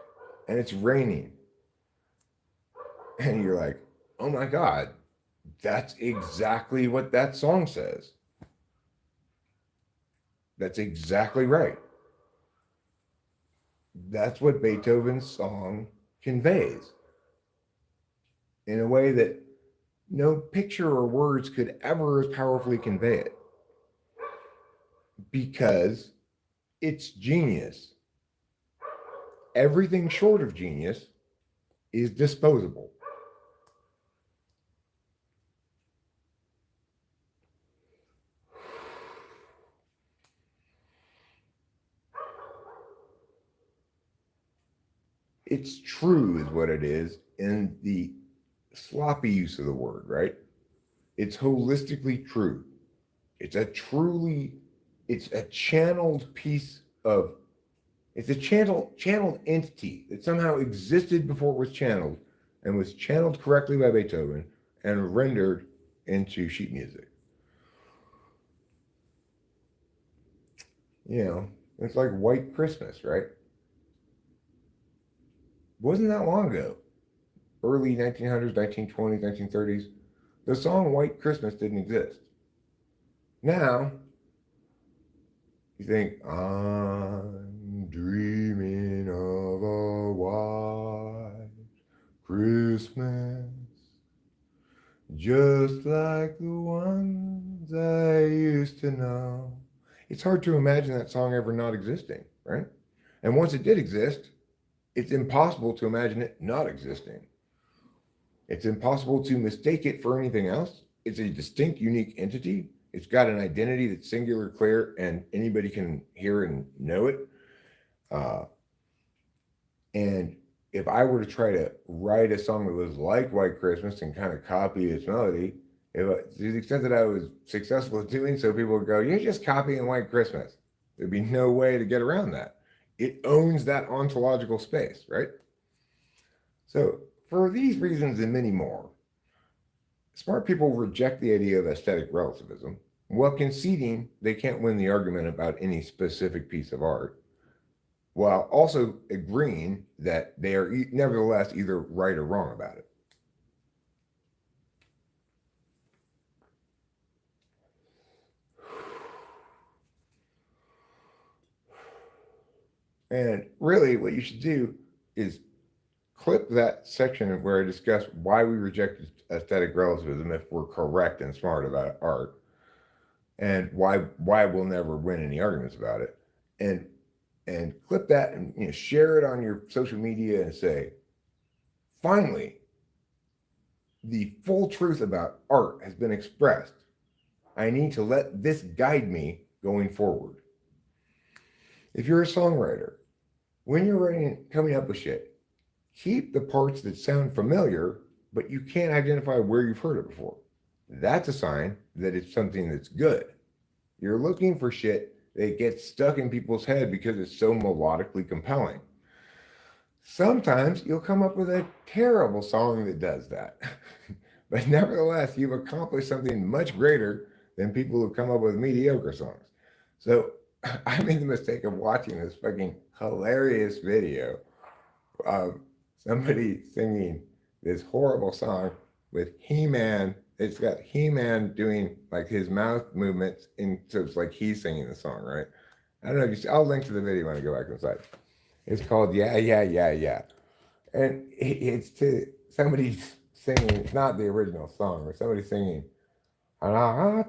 And it's raining. And you're like, oh my God, that's exactly what that song says. That's exactly right. That's what Beethoven's song conveys in a way that no picture or words could ever as powerfully convey it, because it's genius. Everything short of genius is disposable. It's true is what it is in the sloppy use of the word, right? It's holistically true. It's a channeled piece of, it's a channeled entity that somehow existed before it was channeled and was channeled correctly by Beethoven and rendered into sheet music. It's like White Christmas, right? Wasn't that long ago. Early 1900s, 1920s, 1930s. The song White Christmas didn't exist. Now, You think, I'm dreaming of a white Christmas, just like the ones I used to know. It's hard to imagine that song ever not existing, right? And once it did exist, it's impossible to imagine it not existing. It's impossible to mistake it for anything else. It's a distinct, unique entity. It's got an identity that's singular, clear, and anybody can hear and know it. Uh, and if I were to try to write a song that was like White Christmas and kind of copy its melody, to the extent that I was successful at doing so, people would go, "You're just copying White Christmas." There'd be no way to get around that. It owns that ontological space, right? So, for these reasons and many more, smart people reject the idea of aesthetic relativism while conceding they can't win the argument about any specific piece of art, while also agreeing that they are nevertheless either right or wrong about it. And really, what you should do is clip that section where I discuss why we reject aesthetic relativism if we're correct and smart about art, and why we'll never win any arguments about it, and clip that and share it on your social media and say, finally, the full truth about art has been expressed. I need to let this guide me going forward. If you're a songwriter, when you're writing, coming up with shit, keep the parts that sound familiar, but you can't identify where you've heard it before. That's a sign that it's something that's good. You're looking for shit that gets stuck in people's head because it's so melodically compelling. Sometimes you'll come up with a terrible song that does that. But nevertheless, you've accomplished something much greater than people who come up with mediocre songs. So I made the mistake of watching this fucking hilarious video of somebody singing this horrible song with He-Man. It's got He-Man doing like his mouth movements, so it's like he's singing the song, right? I don't know if you see, I'll link to the video when I go back inside. It's called Yeah, Yeah, Yeah, Yeah. And it's to somebody singing, it's not the original song, but somebody singing. Oh,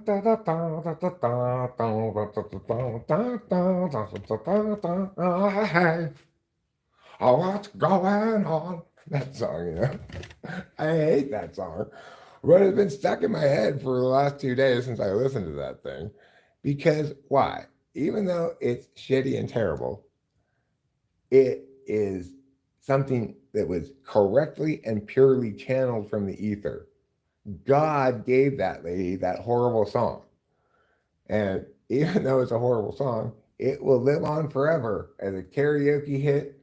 what's going on? That song. I hate that song. But it's been stuck in my head for the last 2 days since I listened to that thing. Because why? Even though it's shitty and terrible, it is something that was correctly and purely channeled from the ether. God gave that lady that horrible song. And even though it's a horrible song, it will live on forever as a karaoke hit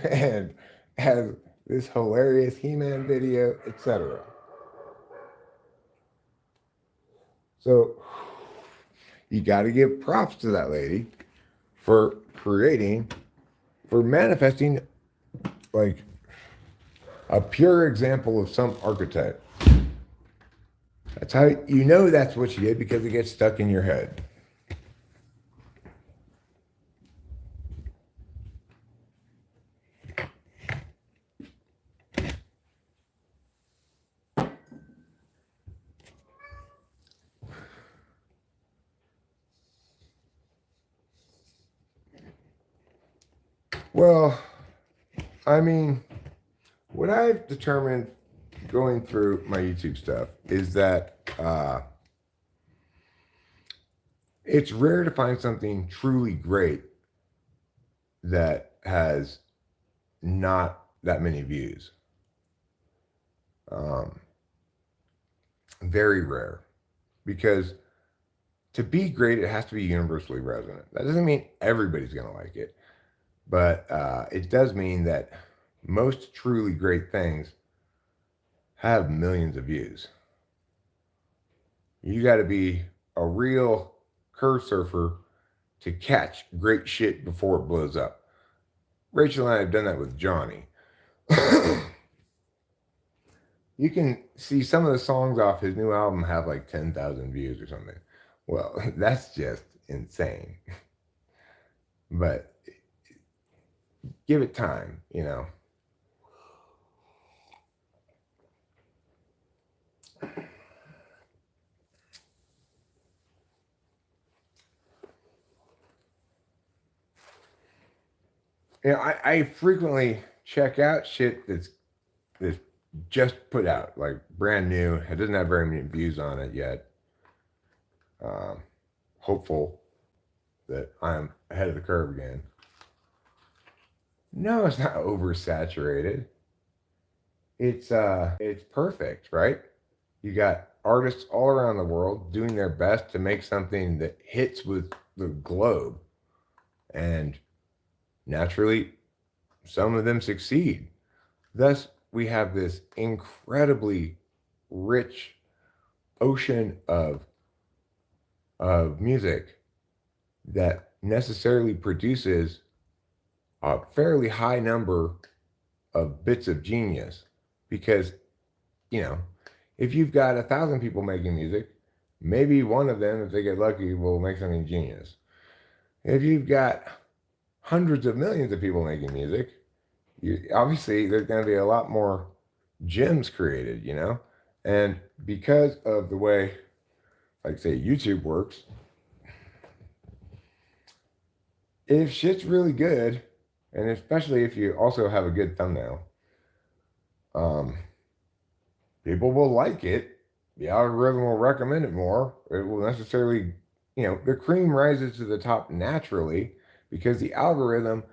and has this hilarious He-Man video, etc. So you got to give props to that lady for creating, for manifesting like a pure example of some archetype. That's how you know that's what she did, because it gets stuck in your head. Well, I mean, what I've determined going through my YouTube stuff is that it's rare to find something truly great that has not that many views. Um, Very rare. Because to be great, it has to be universally resonant. That doesn't mean everybody's going to like it, but it does mean that most truly great things have millions of views. You got to be a real curve surfer to catch great shit before it blows up. Rachel and I have done that with Johnny. You can see some of the songs off his new album have like 10,000 views or something. Well, that's just insane. but give it time, you know. I frequently check out shit that's just put out, like brand new. It doesn't have very many views on it yet. Um, Hopeful that I'm ahead of the curve again. No, it's not oversaturated. It's perfect, right? You got artists all around the world doing their best to make something that hits with the globe. And naturally, some of them succeed. Thus, we have this incredibly rich ocean of music that necessarily produces a fairly high number of bits of genius. Because, you know, if you've got 1,000 people making music, maybe one of them, if they get lucky, will make something genius. If you've got hundreds of millions of people making music, obviously there's going to be a lot more gems created, you know? And because of the way, like, say, YouTube works, if shit's really good, and especially if you also have a good thumbnail, um, people will like it. The algorithm will recommend it more. It will necessarily, you know, the cream rises to the top naturally because the algorithm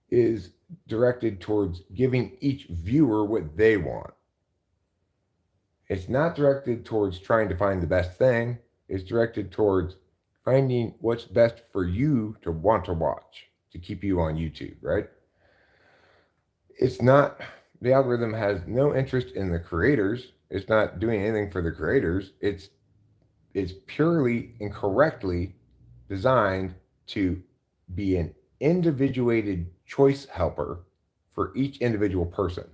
is directed towards giving each viewer what they want. It's not directed towards trying to find the best thing. It's directed towards finding what's best for you to want to watch to keep you on YouTube, right? It's not, the algorithm has no interest in the creators. It's not doing anything for the creators. It's purely and correctly designed to be an individuated choice helper for each individual person.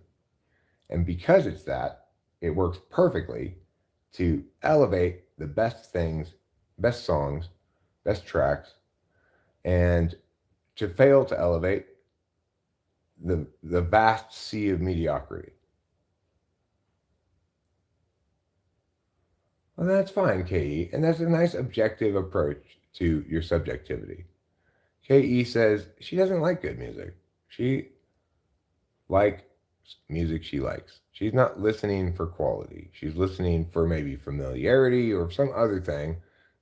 And because it's that, it works perfectly to elevate the best things, best songs, best tracks, and to fail to elevate the vast sea of mediocrity. Well, that's fine, KE, and that's a nice objective approach to your subjectivity. KE says she doesn't like good music. She likes music she likes. She's not listening for quality. She's listening for maybe familiarity or some other thing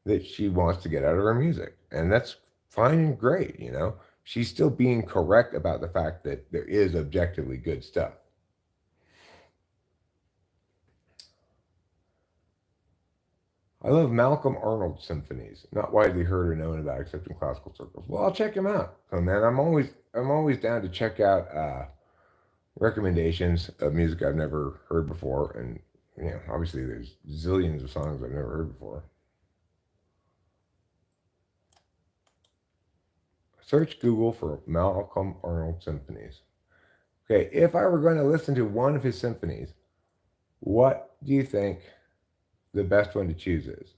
that she wants to get out of her music. And that's fine and great, you know? She's still being correct about the fact that there is objectively good stuff. I love Malcolm Arnold symphonies, not widely heard or known about except in classical circles. Well, I'll check him out. Oh man, I'm always down to check out recommendations of music I've never heard before, and you know, obviously there's zillions of songs I've never heard before. Search Google for Malcolm Arnold symphonies. Okay, if I were going to listen to one of his symphonies, what do you think the best one to choose is?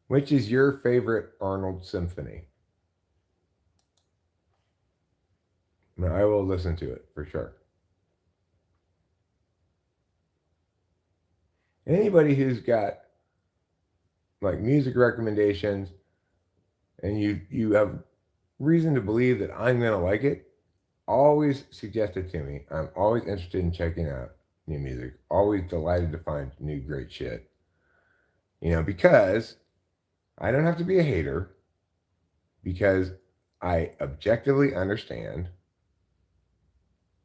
Which is your favorite Arnold symphony? No, I will listen to it for sure. Anybody who's got like music recommendations and you have reason to believe that I'm going to like it, always suggest it to me. I'm always interested in checking out new music. Always delighted to find new great shit. You know, because I don't have to be a hater, because I objectively understand,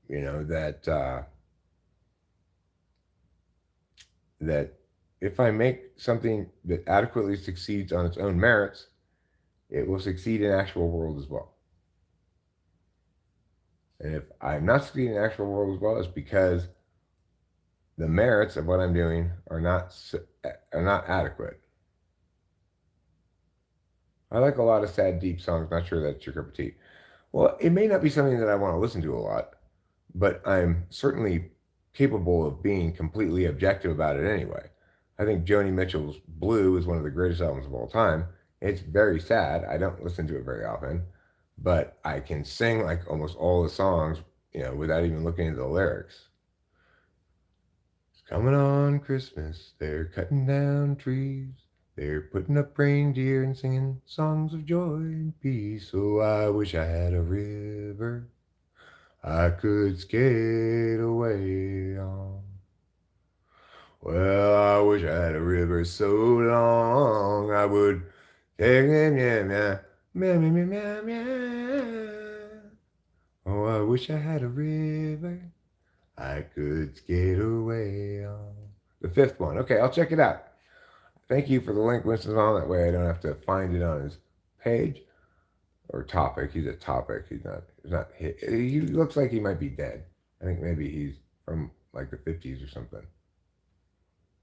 you know, that if I make something that adequately succeeds on its own merits, it will succeed in actual world as well. And if I'm not succeeding in actual world as well, it's because the merits of what I'm doing are not adequate. I like a lot of sad, deep songs. Not sure that's your cup of tea. Well, it may not be something that I want to listen to a lot, but I'm certainly capable of being completely objective about it anyway. I think Joni Mitchell's Blue is one of the greatest albums of all time It's very sad. I don't listen to it very often, but I can sing like almost all the songs, without even looking at the lyrics. It's coming on Christmas. They're cutting down trees. They're putting up reindeer and singing songs of joy and peace. Oh, I wish I had a river I could skate away on. Well, I wish I had a river so long I would take them, yeah, yeah, meow, meow, meow, meow, meow. Oh, I wish I had a river I could skate away on. The fifth one. Okay, I'll check it out. Thank you for the link, Winston, on that way I don't have to find it on his page or topic. He's a topic. He looks like he might be dead. I think maybe he's from like the 50s or something.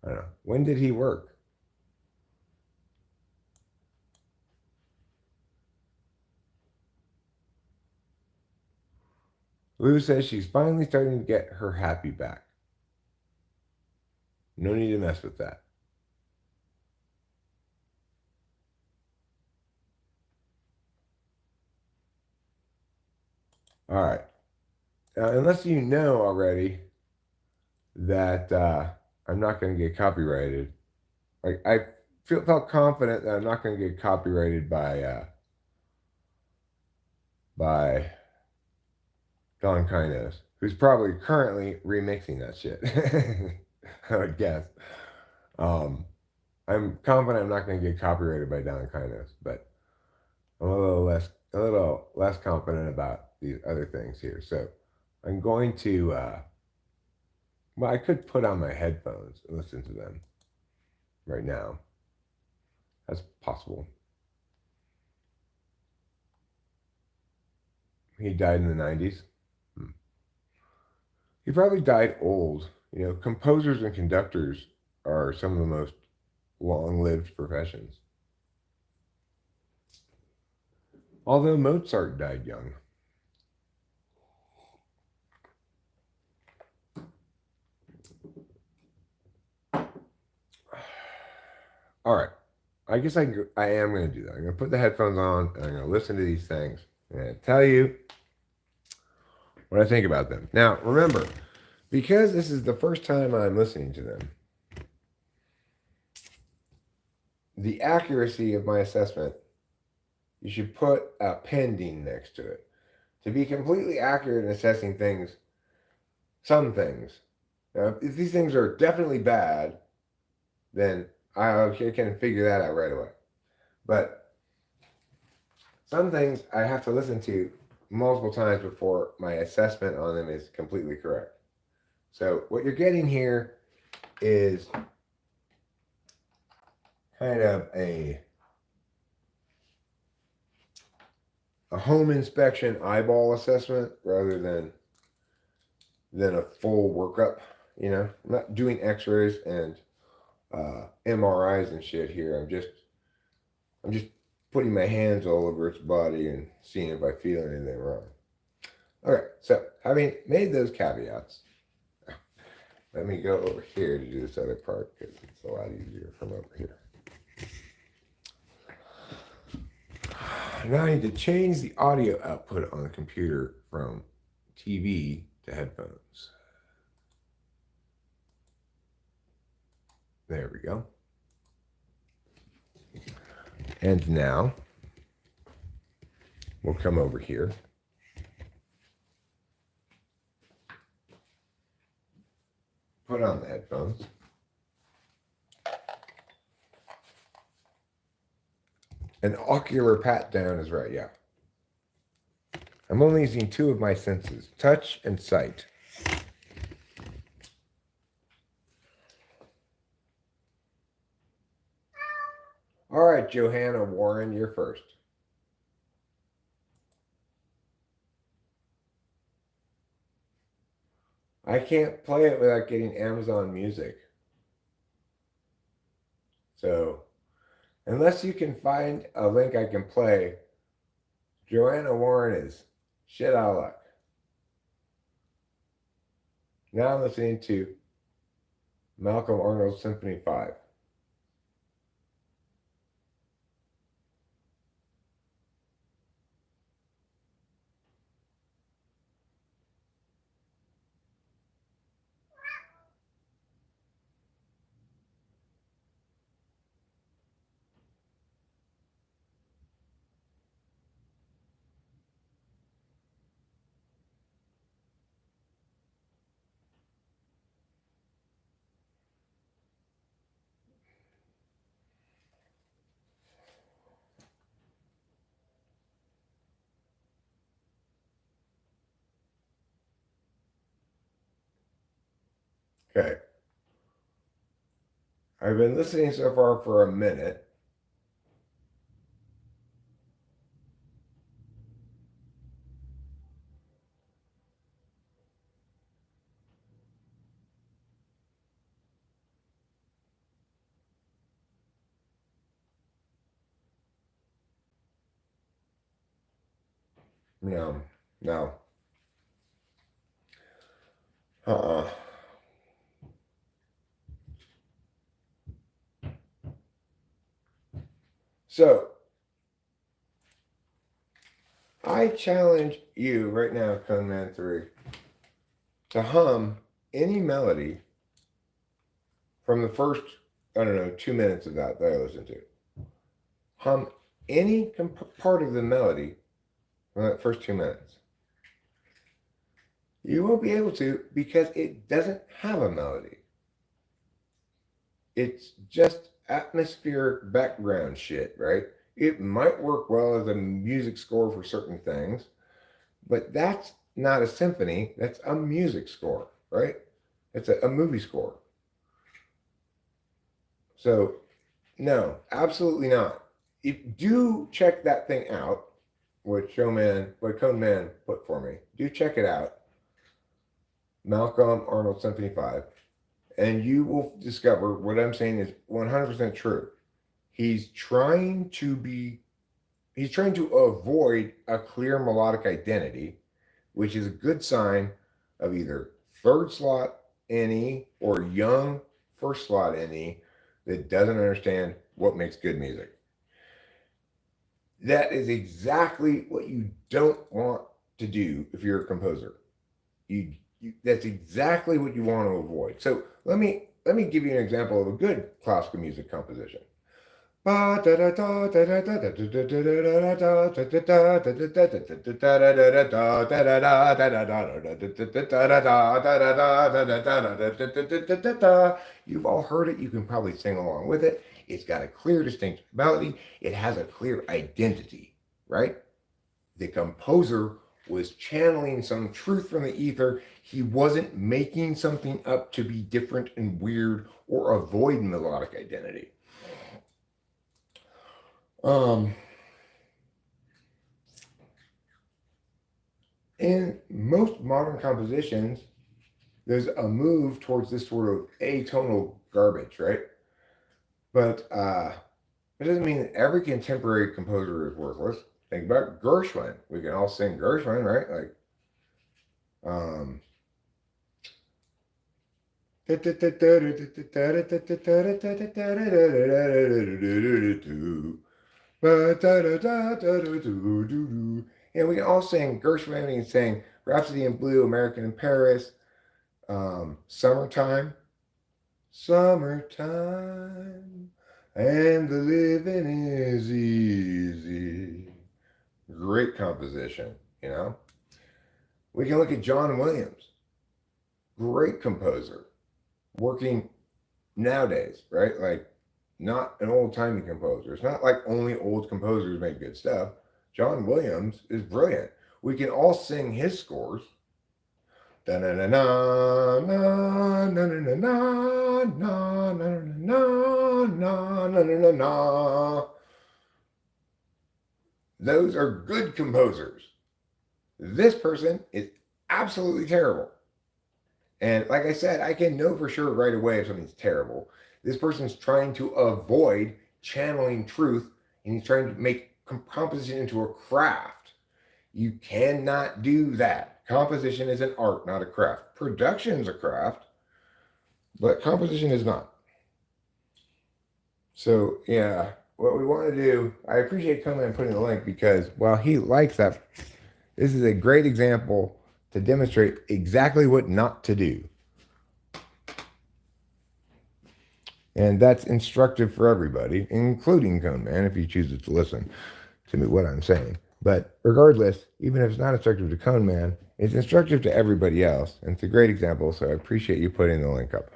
I don't know. When did he work? Lou says she's finally starting to get her happy back. No need to mess with that. All right. Unless you know already that I'm not going to get copyrighted. Like I felt confident that I'm not going to get copyrighted by Don Kynos, who's probably currently remixing that shit. I would guess. Um, I'm confident I'm not going to get copyrighted by Don Kynos, but I'm a little less confident about these other things here. So I'm going to. Well, I could put on my headphones and listen to them right now. That's possible. He died in the 90s. He probably died old. Composers and conductors are some of the most long-lived professions. Although Mozart died young. All right. I guess I am going to do that. I'm going to put the headphones on and I'm going to listen to these things and tell you what I think about them. Now, remember, because this is the first time I'm listening to them, the accuracy of my assessment, you should put a pending next to it. To be completely accurate in assessing things, some things. Now, if these things are definitely bad, then I can figure that out right away. But some things I have to listen to multiple times before my assessment on them is completely correct. So what you're getting here is kind of a home inspection eyeball assessment rather than a full workup. I'm not doing X-rays and MRIs and shit here. I'm just putting my hands all over its body and seeing if I feel anything wrong. Okay, so having made those caveats, let me go over here to do this other part because it's a lot easier from over here. Now I need to change the audio output on the computer from TV to headphones. There we go. And now we'll come over here. Put on the headphones. An ocular pat down is right, yeah. I'm only using two of my senses, touch and sight. All right, Johanna Warren, you're first. I can't play it without getting Amazon Music. So, unless you can find a link I can play, Joanna Warren is shit out of luck. Now I'm listening to Malcolm Arnold's Symphony 5. Okay. I've been listening so far for a minute. No, no. Uh-uh. So I challenge you right now, Cone Man 3, to hum any melody from the first, I don't know, 2 minutes of that I listened to. Hum any part of the melody from that first 2 minutes. You won't be able to because it doesn't have a melody. It's just atmospheric background shit, right? It might work well as a music score for certain things, but that's not a symphony. That's a music score, right? It's a movie score. So, no, absolutely not. Do check that thing out, what Cone Man put for me. Do check it out. Malcolm Arnold Symphony 5. And you will discover what I'm saying is 100% true. He's trying to avoid a clear melodic identity, which is a good sign of either third slot NE or young first slot NE that doesn't understand what makes good music. That is exactly what you don't want to do if you're a composer. That's exactly what you want to avoid. So let me give you an example of a good classical music composition. You've all heard it. You can probably sing along with it. It's got a clear, distinct melody. It has a clear identity, right? The composer was channeling some truth from the ether. He wasn't making something up to be different and weird or avoid melodic identity. In most modern compositions, there's a move towards this sort of atonal garbage, right? But it doesn't mean that every contemporary composer is worthless. Think about Gershwin. We can all sing Gershwin, right? Like, and we can all sing Gershwin. We can sing Rhapsody in Blue, American in Paris, Summertime, Summertime, and the living is easy. Great composition, you know. We can look at John Williams, great composer, working nowadays, right? Like, not an old timey composer. It's not like only old composers make good stuff. John Williams is brilliant. We can all sing his scores. Da na na na na na na na na na na na na na na. Those are good composers. This person is absolutely terrible. And like I said, I can know for sure right away if something's terrible. This person's trying to avoid channeling truth, and he's trying to make composition into a craft. You cannot do that. Composition is an art, not a craft. Production is a craft, but composition is not. So yeah, what we want to do, I appreciate Coleman putting the link because while he likes that, this is a great example to demonstrate exactly what not to do. And that's instructive for everybody, including Cone Man, if he chooses to listen to me, what I'm saying. But regardless, even if it's not instructive to Cone Man, it's instructive to everybody else. And it's a great example, so I appreciate you putting the link up.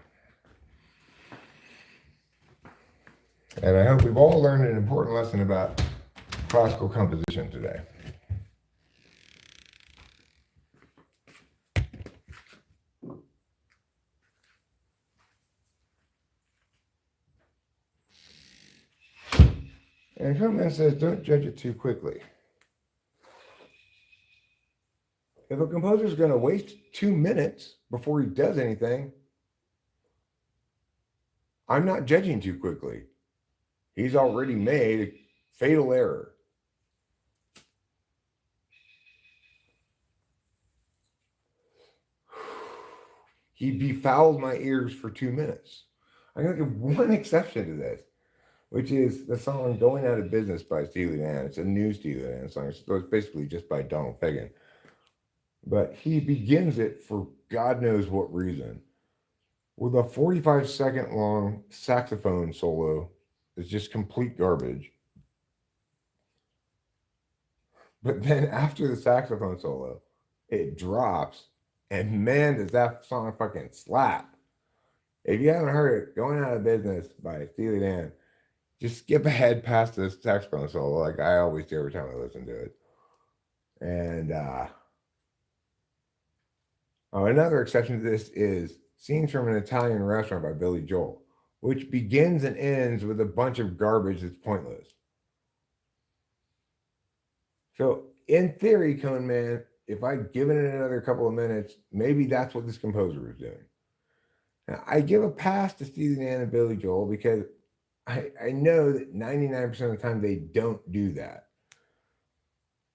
And I hope we've all learned an important lesson about classical composition today. And Conan says, don't judge it too quickly. If a composer's going to waste 2 minutes before he does anything, I'm not judging too quickly. He's already made a fatal error. He befouled my ears for 2 minutes. I'm going to give one exception to this, which is the song Going Out of Business by Steely Dan. It's a new Steely Dan song. So it's basically just by Donald Fagen. But he begins it for God knows what reason with a 45-second long saxophone solo. It's just complete garbage. But then after the saxophone solo, it drops, and man, does that song fucking slap. If you haven't heard it, Going Out of Business by Steely Dan, just skip ahead past the saxophone solo like I always do every time I listen to it. And another exception to this is Scenes from an Italian Restaurant by Billy Joel, which begins and ends with a bunch of garbage that's pointless. So, in theory, Cone Man, if I'd given it another couple of minutes, maybe that's what this composer was doing. Now, I give a pass to Steely Dan and Billy Joel because I know that 99% of the time they don't do that.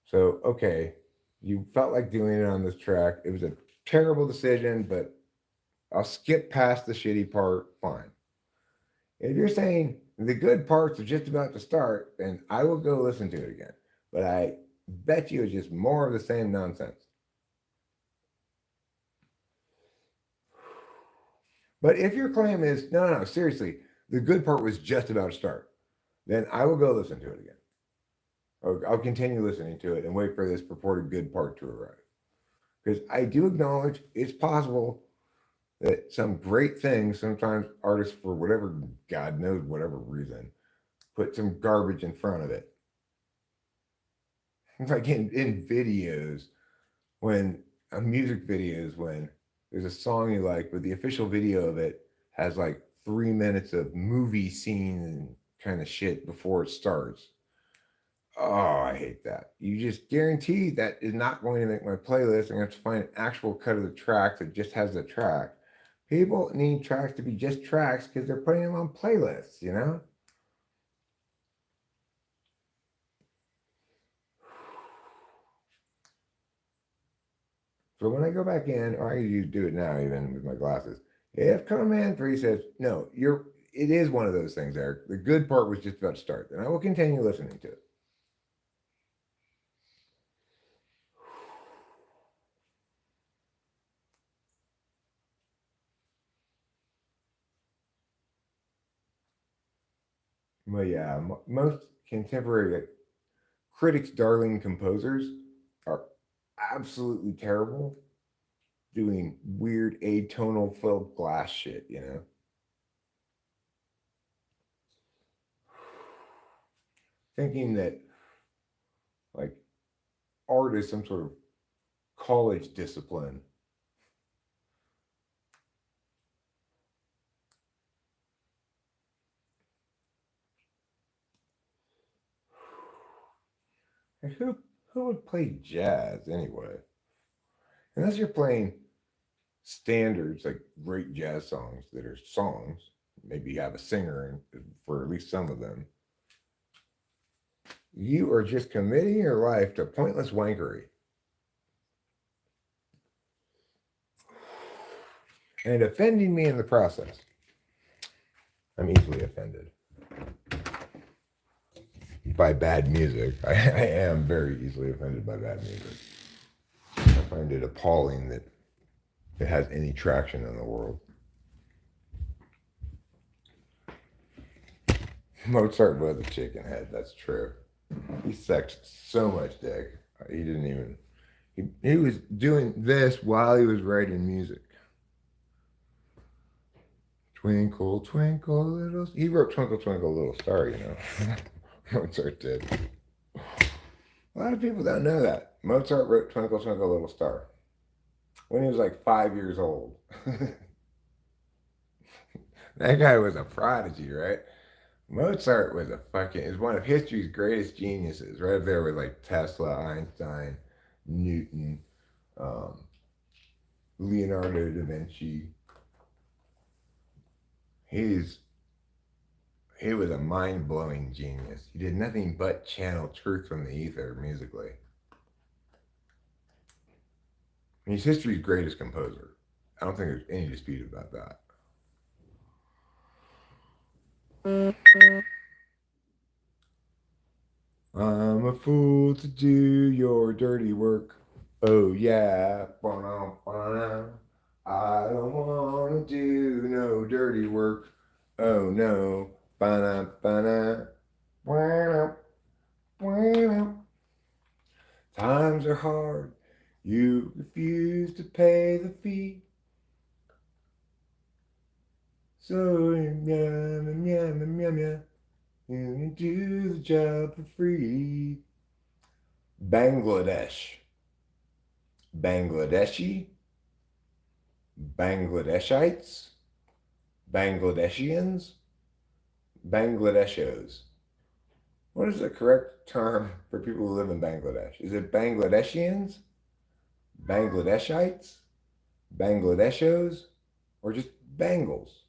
So, okay, you felt like doing it on this track. It was a terrible decision, but I'll skip past the shitty part, fine. If you're saying the good parts are just about to start, then I will go listen to it again. But I bet you it's just more of the same nonsense. But if your claim is, no, seriously, the good part was just about to start, then I will go listen to it again. Or I'll continue listening to it and wait for this purported good part to arrive. Because I do acknowledge it's possible that some great things, sometimes artists, for whatever, God knows, whatever reason, put some garbage in front of it. Like in videos, when music videos, when there's a song you like, but the official video of it has like 3 minutes of movie scene and kind of shit before it starts. Oh, I hate that. You just guarantee that is not going to make my playlist. I'm going to have to find an actual cut of the track that just has the track. People need tracks to be just tracks because they're putting them on playlists, you know? So when I go back in, or I can do it now even with my glasses, if Command 3 says, no, it is one of those things, Eric. The good part was just about to start, then I will continue listening to it. But yeah, most contemporary critics' darling composers are absolutely terrible doing weird atonal filled glass shit, you know? Thinking that like art is some sort of college discipline. And who would play jazz anyway? Unless you're playing standards like great jazz songs that are songs. Maybe you have a singer for at least some of them. You are just committing your life to pointless wankery. And offending me in the process. I'm easily offended by bad music. I am very easily offended by bad music. I find it appalling that it has any traction in the world. Mozart was a chicken head, that's true. He sucked so much dick. He didn't even. He was doing this while he was writing music. Twinkle, twinkle, little. He wrote Twinkle, Twinkle, Little Star, you know. Mozart did. A lot of people don't know that. Mozart wrote Twinkle, Twinkle, Little Star when he was like 5 years old. That guy was a prodigy, right? Mozart was a fucking is one of history's greatest geniuses, right up there with like Tesla, Einstein, Newton, um, Leonardo da Vinci. He's he was a mind blowing genius. He did nothing but channel truth from the ether musically. He's history's greatest composer. I don't think there's any dispute about that. I'm a fool to do your dirty work. Oh yeah. I don't want to do no dirty work. Oh no. Ba-na, ba-na. Ba-na, ba-na. Times are hard. You refuse to pay the fee. So, yum, yum, yum, yum, yum. You do the job for free. Bangladesh. Bangladeshi. Bangladeshites. Bangladeshians. Bangladeshos. What is the correct term for people who live in Bangladesh? Is it Bangladeshians? Bangladeshites? Bangladeshos? Or just Bangles?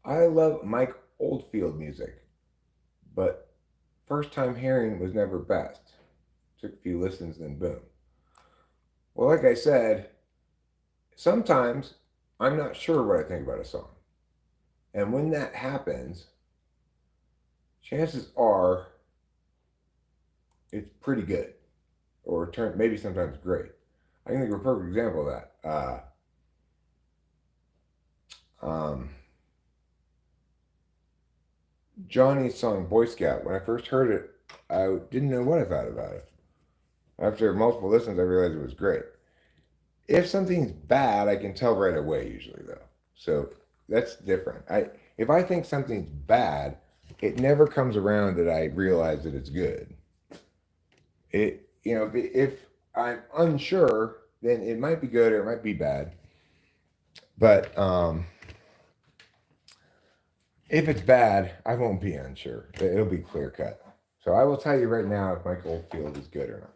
I love Mike Oldfield music, but first time hearing was never best. Took a few listens, then boom. Well, like I said, sometimes I'm not sure what I think about a song. And when that happens, chances are it's pretty good or maybe sometimes great. I can think of a perfect example of that. Um, Johnny's song Boy Scout, when I first heard it, I didn't know what I thought about it. After multiple listens, I realized it was great. If something's bad, I can tell right away usually though. So that's different. If I think something's bad, it never comes around that I realize that it's good. If I'm unsure, then it might be good or it might be bad. But if it's bad, I won't be unsure. It'll be clear cut. So I will tell you right now if Mike Oldfield is good or not.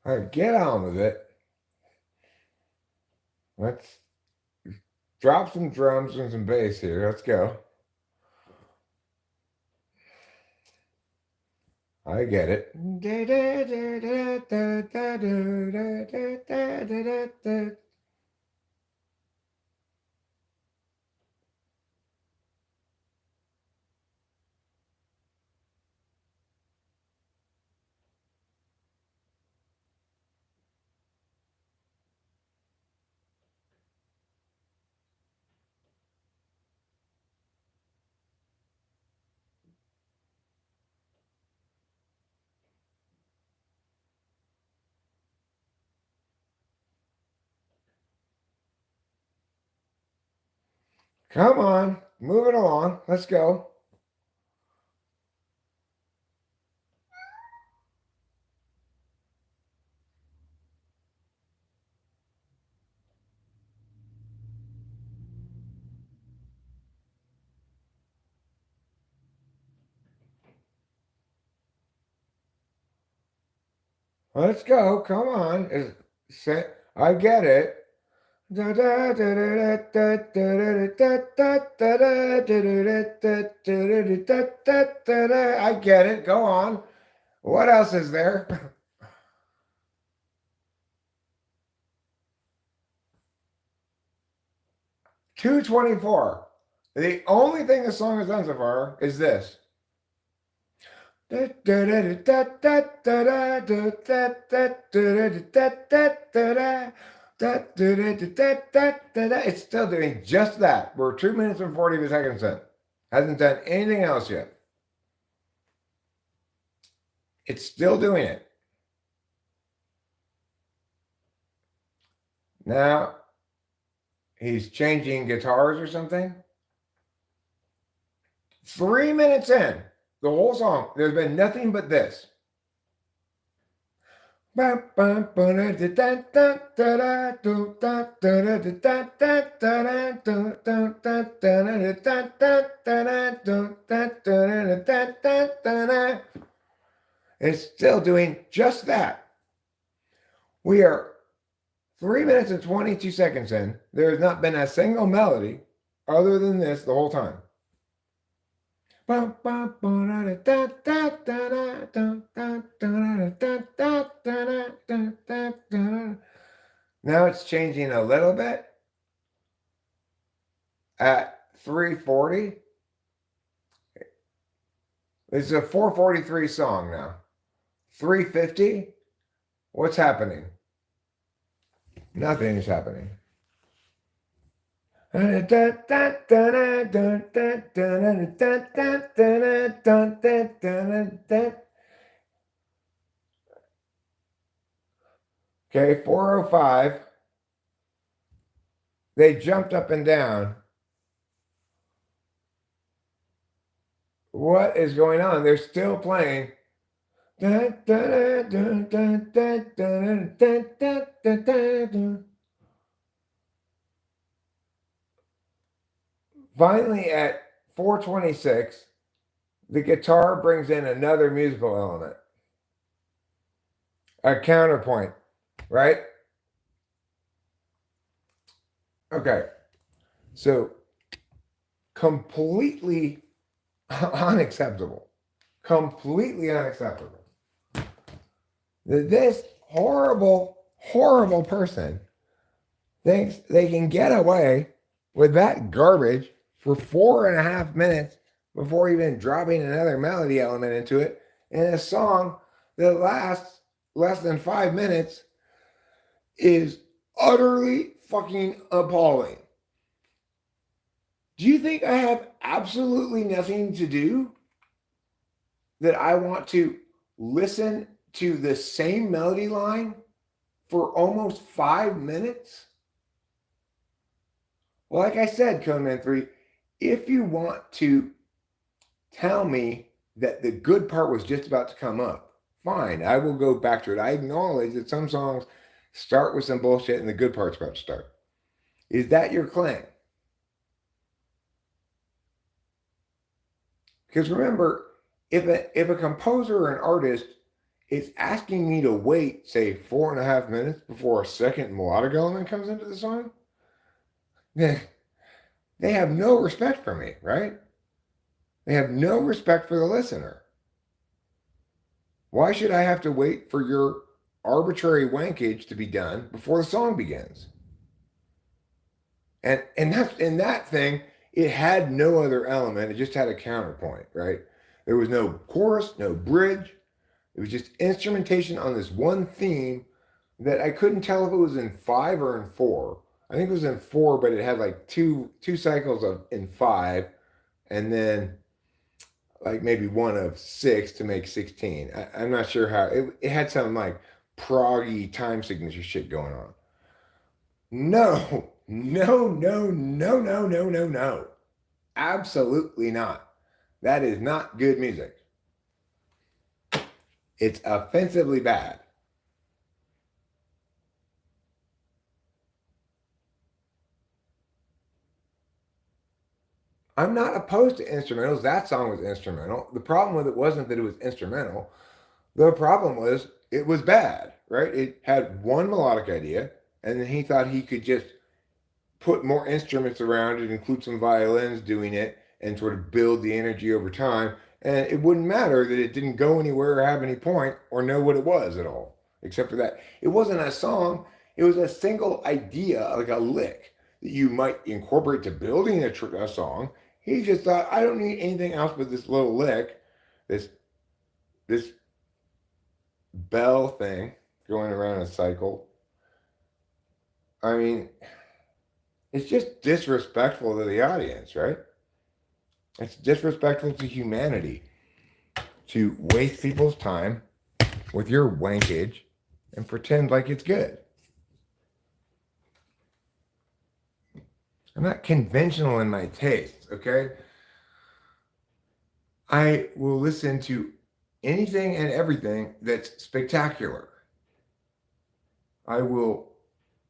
All right, get on with it. Let's drop some drums and some bass here. Let's go. I get it. Come on, move it along. Let's go. Let's go. Come on. I get it. I get it. Go on. What else is there? 224. The only thing the song has done so far is this. It's still doing just that. We're 2 minutes and 40 seconds in. Hasn't done anything else yet. It's still doing it. Now, he's changing guitars or something. 3 minutes in, the whole song, there's been nothing but this. It's still doing just that. We are 3 minutes and 22 seconds in. There has not been a single melody other than this the whole time. Now it's changing a little bit at 340. This is a 443 song now. 350. What's happening? Nothing is happening. Okay, 405. They jumped up and down. What is going on? They're still playing. Finally, at 426, the guitar brings in another musical element, a counterpoint, right? Okay, so completely unacceptable. Completely unacceptable. This horrible, horrible person thinks they can get away with that garbage for 4.5 minutes before even dropping another melody element into it in a song that lasts less than 5 minutes is utterly fucking appalling. Do you think I have absolutely nothing to do that I want to listen to the same melody line for almost 5 minutes? Well, like I said, Conan 3, if you want to tell me that the good part was just about to come up, fine, I will go back to it. I acknowledge that some songs start with some bullshit and the good part's about to start. Is that your claim? Because remember, if a composer or an artist is asking me to wait, say, 4.5 minutes before a second melodic element comes into the song, then they have no respect for me, right? They have no respect for the listener. Why should I have to wait for your arbitrary wankage to be done before the song begins? And that's in that thing, it had no other element. It just had a counterpoint, right? There was no chorus, no bridge. It was just instrumentation on this one theme that I couldn't tell if it was in 5 or in 4. I think it was in 4, but it had like two cycles of in 5, and then like maybe one of 6 to make 16. I'm not sure how it had some like proggy time signature shit going on. No, no, no, no, no, no, no, no. Absolutely not. That is not good music. It's offensively bad. I'm not opposed to instrumentals. That song was instrumental. The problem with it wasn't that it was instrumental. The problem was it was bad, right? It had one melodic idea, and then he thought he could just put more instruments around it, include some violins doing it, and sort of build the energy over time. And it wouldn't matter that it didn't go anywhere or have any point or know what it was at all, except for that. It wasn't a song, it was a single idea, like a lick that you might incorporate to building a song. He just thought, I don't need anything else but this little lick, this this bell thing going around a cycle. I mean, it's just disrespectful to the audience, right? It's disrespectful to humanity to waste people's time with your wankage and pretend like it's good. I'm not conventional in my tastes, okay? I will listen to anything and everything that's spectacular. I will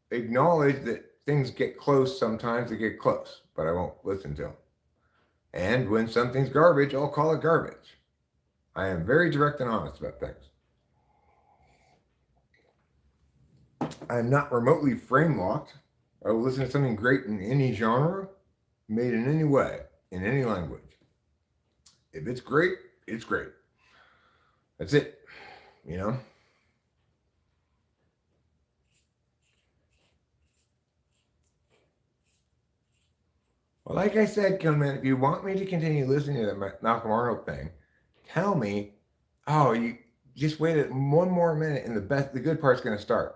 acknowledge that things get close sometimes, they get close, but I won't listen to them. And when something's garbage, I'll call it garbage. I am very direct and honest about things. I'm not remotely frame locked. I will listen to something great in any genre, made in any way, in any language. If it's great, it's great. That's it, you know? Well, like I said, Kilman, if you want me to continue listening to the Malcolm Arnold thing, tell me, oh, you just wait one more minute and the good part's going to start.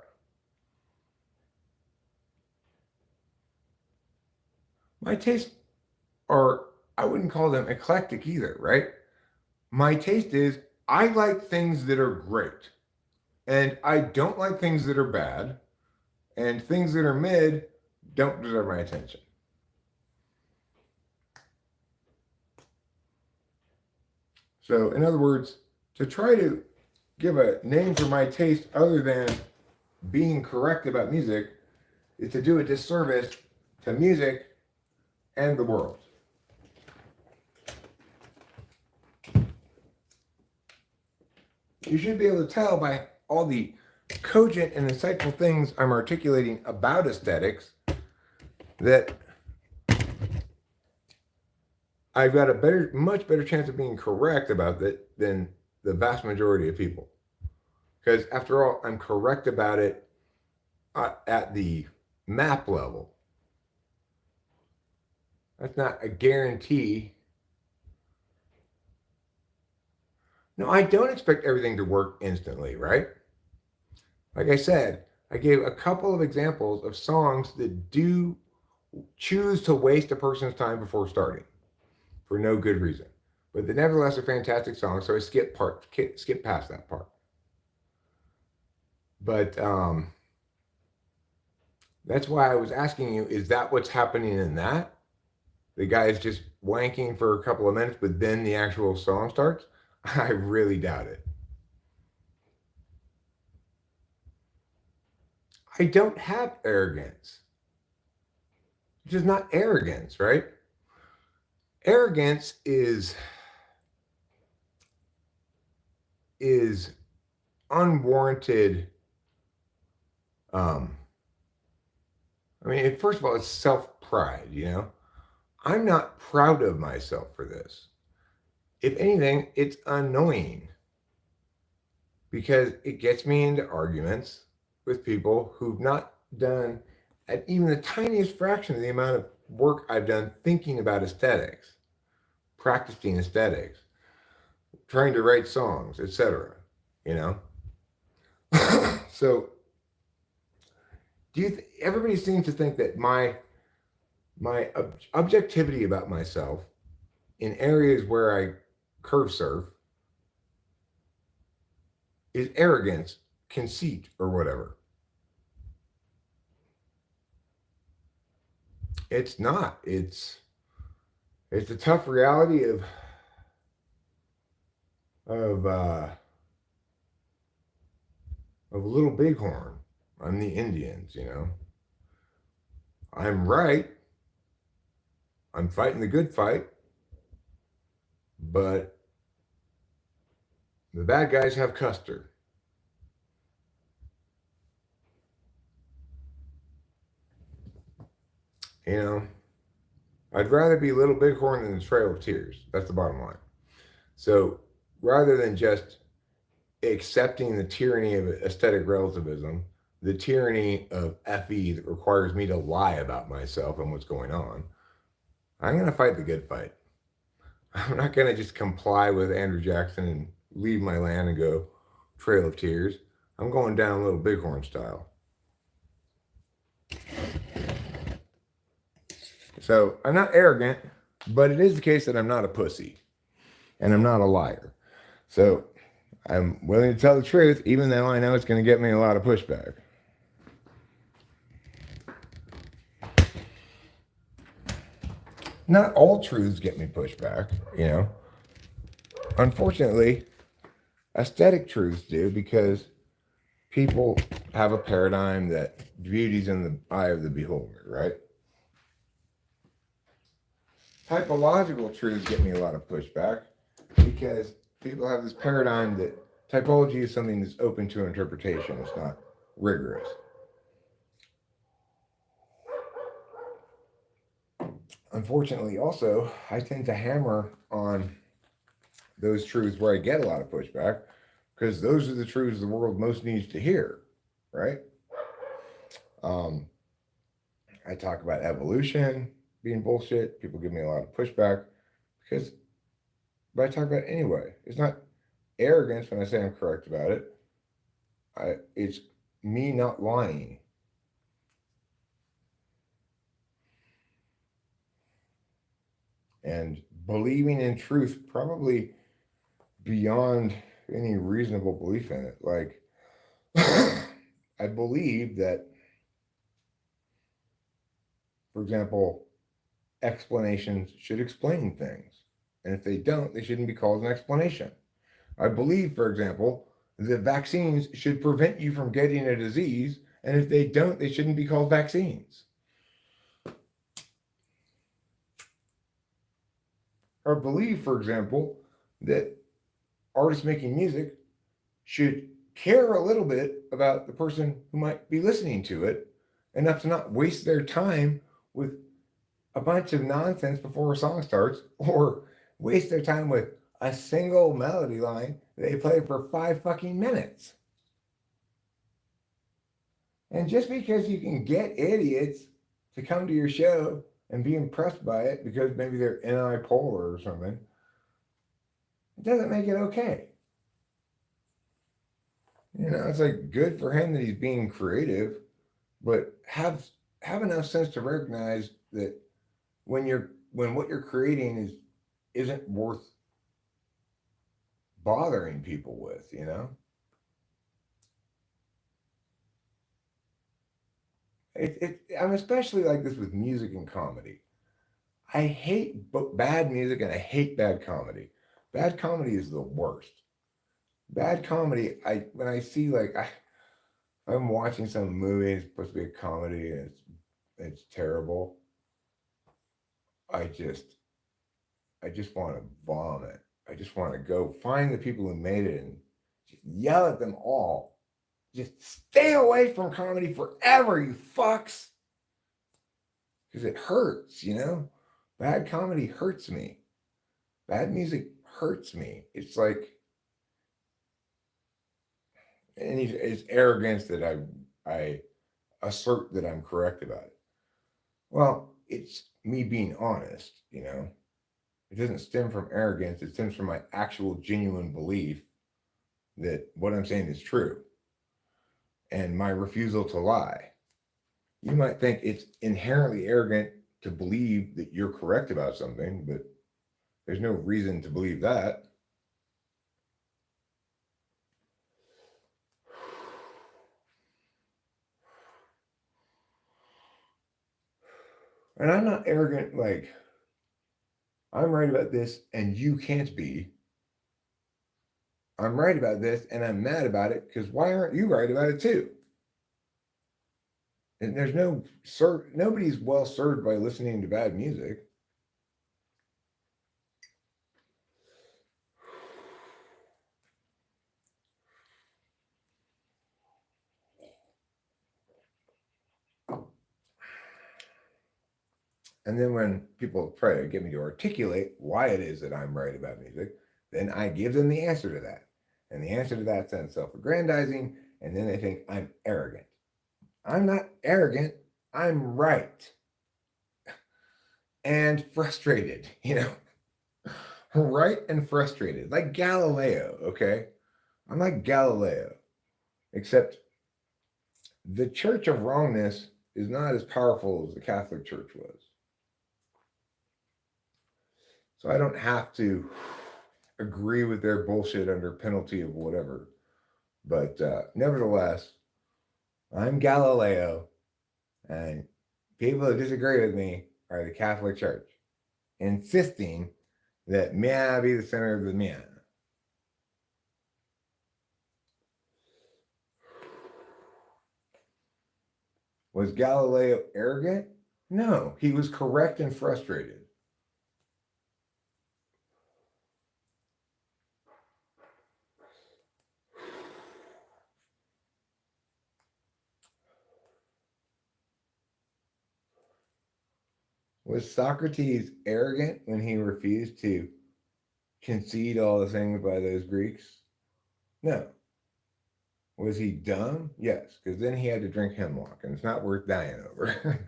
My tastes are, I wouldn't call them eclectic either, right? My taste is I like things that are great, and I don't like things that are bad, and things that are mid don't deserve my attention. So, in other words, to try to give a name for my taste other than being correct about music is to do a disservice to music and the world. You should be able to tell by all the cogent and insightful things I'm articulating about aesthetics that I've got a much better chance of being correct about it than the vast majority of people. Because after all, I'm correct about it at the map level. That's not a guarantee. No, I don't expect everything to work instantly, right? Like I said, I gave a couple of examples of songs that do choose to waste a person's time before starting for no good reason. But they nevertheless are fantastic songs, so I skip past that part. But that's why I was asking you, is that what's happening in that? The guy's just wanking for a couple of minutes, but then the actual song starts? I really doubt it. I don't have arrogance. Which is not arrogance, right? Arrogance is unwarranted. I mean, first of all, it's self-pride, you know? I'm not proud of myself for this. If anything, it's annoying because it gets me into arguments with people who've not done at even the tiniest fraction of the amount of work I've done thinking about aesthetics, practicing aesthetics, trying to write songs, etc. You know? So everybody seems to think that my objectivity about myself in areas where I curve surf is arrogance, conceit, or whatever. It's not. It's the tough reality of Little Bighorn. I'm the Indians, you know. I'm right. I'm fighting the good fight, but The bad guys have Custer. You know, I'd rather be Little Bighorn than the Trail of Tears. That's the bottom line. So rather than just accepting the tyranny of aesthetic relativism, the tyranny of FE that requires me to lie about myself and what's going on, I'm going to fight the good fight. I'm not going to just comply with Andrew Jackson and leave my land and go Trail of Tears. I'm going down Little Bighorn style. So I'm not arrogant, but it is the case that I'm not a pussy and I'm not a liar. So I'm willing to tell the truth, even though I know it's going to get me a lot of pushback. Not all truths get me pushback, you know. Unfortunately, aesthetic truths do, because people have a paradigm that beauty's in the eye of the beholder, right? Typological truths get me a lot of pushback because people have this paradigm that typology is something that's open to interpretation. It's not rigorous. Unfortunately, also, I tend to hammer on those truths where I get a lot of pushback, because those are the truths the world most needs to hear, right? I talk about evolution being bullshit. People give me a lot of pushback because, but I talk about it anyway. It's not arrogance when I say I'm correct about it. It's me not lying. And believing in truth probably beyond any reasonable belief in it. Like, I believe that, for example, explanations should explain things. And if they don't, they shouldn't be called an explanation. I believe, for example, that vaccines should prevent you from getting a disease. And if they don't, they shouldn't be called vaccines. Or believe, for example, that artists making music should care a little bit about the person who might be listening to it, enough to not waste their time with a bunch of nonsense before a song starts, or waste their time with a single melody line they play for 5 fucking minutes. And just because you can get idiots to come to your show and be impressed by it because maybe they're unipolar or something, it doesn't make it okay. You know, it's like, good for him that he's being creative, but have enough sense to recognize that when what you're creating isn't worth bothering people with, you know? I'm especially like this with music and comedy. I hate bad music and I hate bad comedy. Bad comedy is the worst. Bad comedy, when I see, like, I'm watching some movie, it's supposed to be a comedy and it's terrible. I just want to vomit. I just want to go find the people who made it and just yell at them all. Just stay away from comedy forever, you fucks. Because it hurts, you know? Bad comedy hurts me. Bad music hurts me. It's like, and it's arrogance that I assert that I'm correct about it. Well, it's me being honest, you know? It doesn't stem from arrogance. It stems from my actual genuine belief that what I'm saying is true, and my refusal to lie. You might think it's inherently arrogant to believe that you're correct about something, but there's no reason to believe that. And I'm not arrogant, like, I'm right about this and you can't be. I'm right about this and I'm mad about it because why aren't you right about it too? And there's nobody's well served by listening to bad music. And then when people try to get me to articulate why it is that I'm right about music, then I give them the answer to that. And the answer to that sounds self aggrandizing, and then they think I'm arrogant. I'm not arrogant, I'm right. And frustrated, right and frustrated. Like Galileo, okay? I'm like Galileo, except the Church of Wrongness is not as powerful as the Catholic Church was. So I don't have to agree with their bullshit under penalty of whatever. But nevertheless, I'm Galileo, and people who disagree with me are the Catholic Church, insisting that Mia be the center of the Mia. Was Galileo arrogant? No, he was correct and frustrated. Was Socrates arrogant when he refused to concede all the things by those Greeks? No. Was he dumb? Yes, because then he had to drink hemlock, and it's not worth dying over.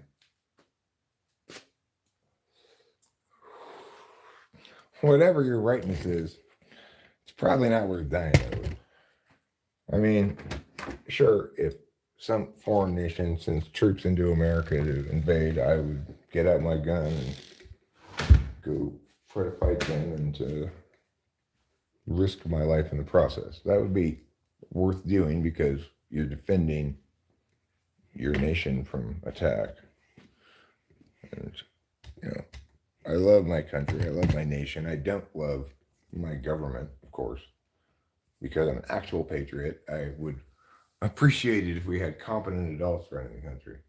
Whatever your rightness is, it's probably not worth dying over. I mean, sure, if some foreign nation sends troops into America to invade, I would get out my gun and go try to fight them and to risk my life in the process. That would be worth doing because you're defending your nation from attack. And, I love my country. I love my nation. I don't love my government, of course, because I'm an actual patriot. I would appreciate it if we had competent adults running the country.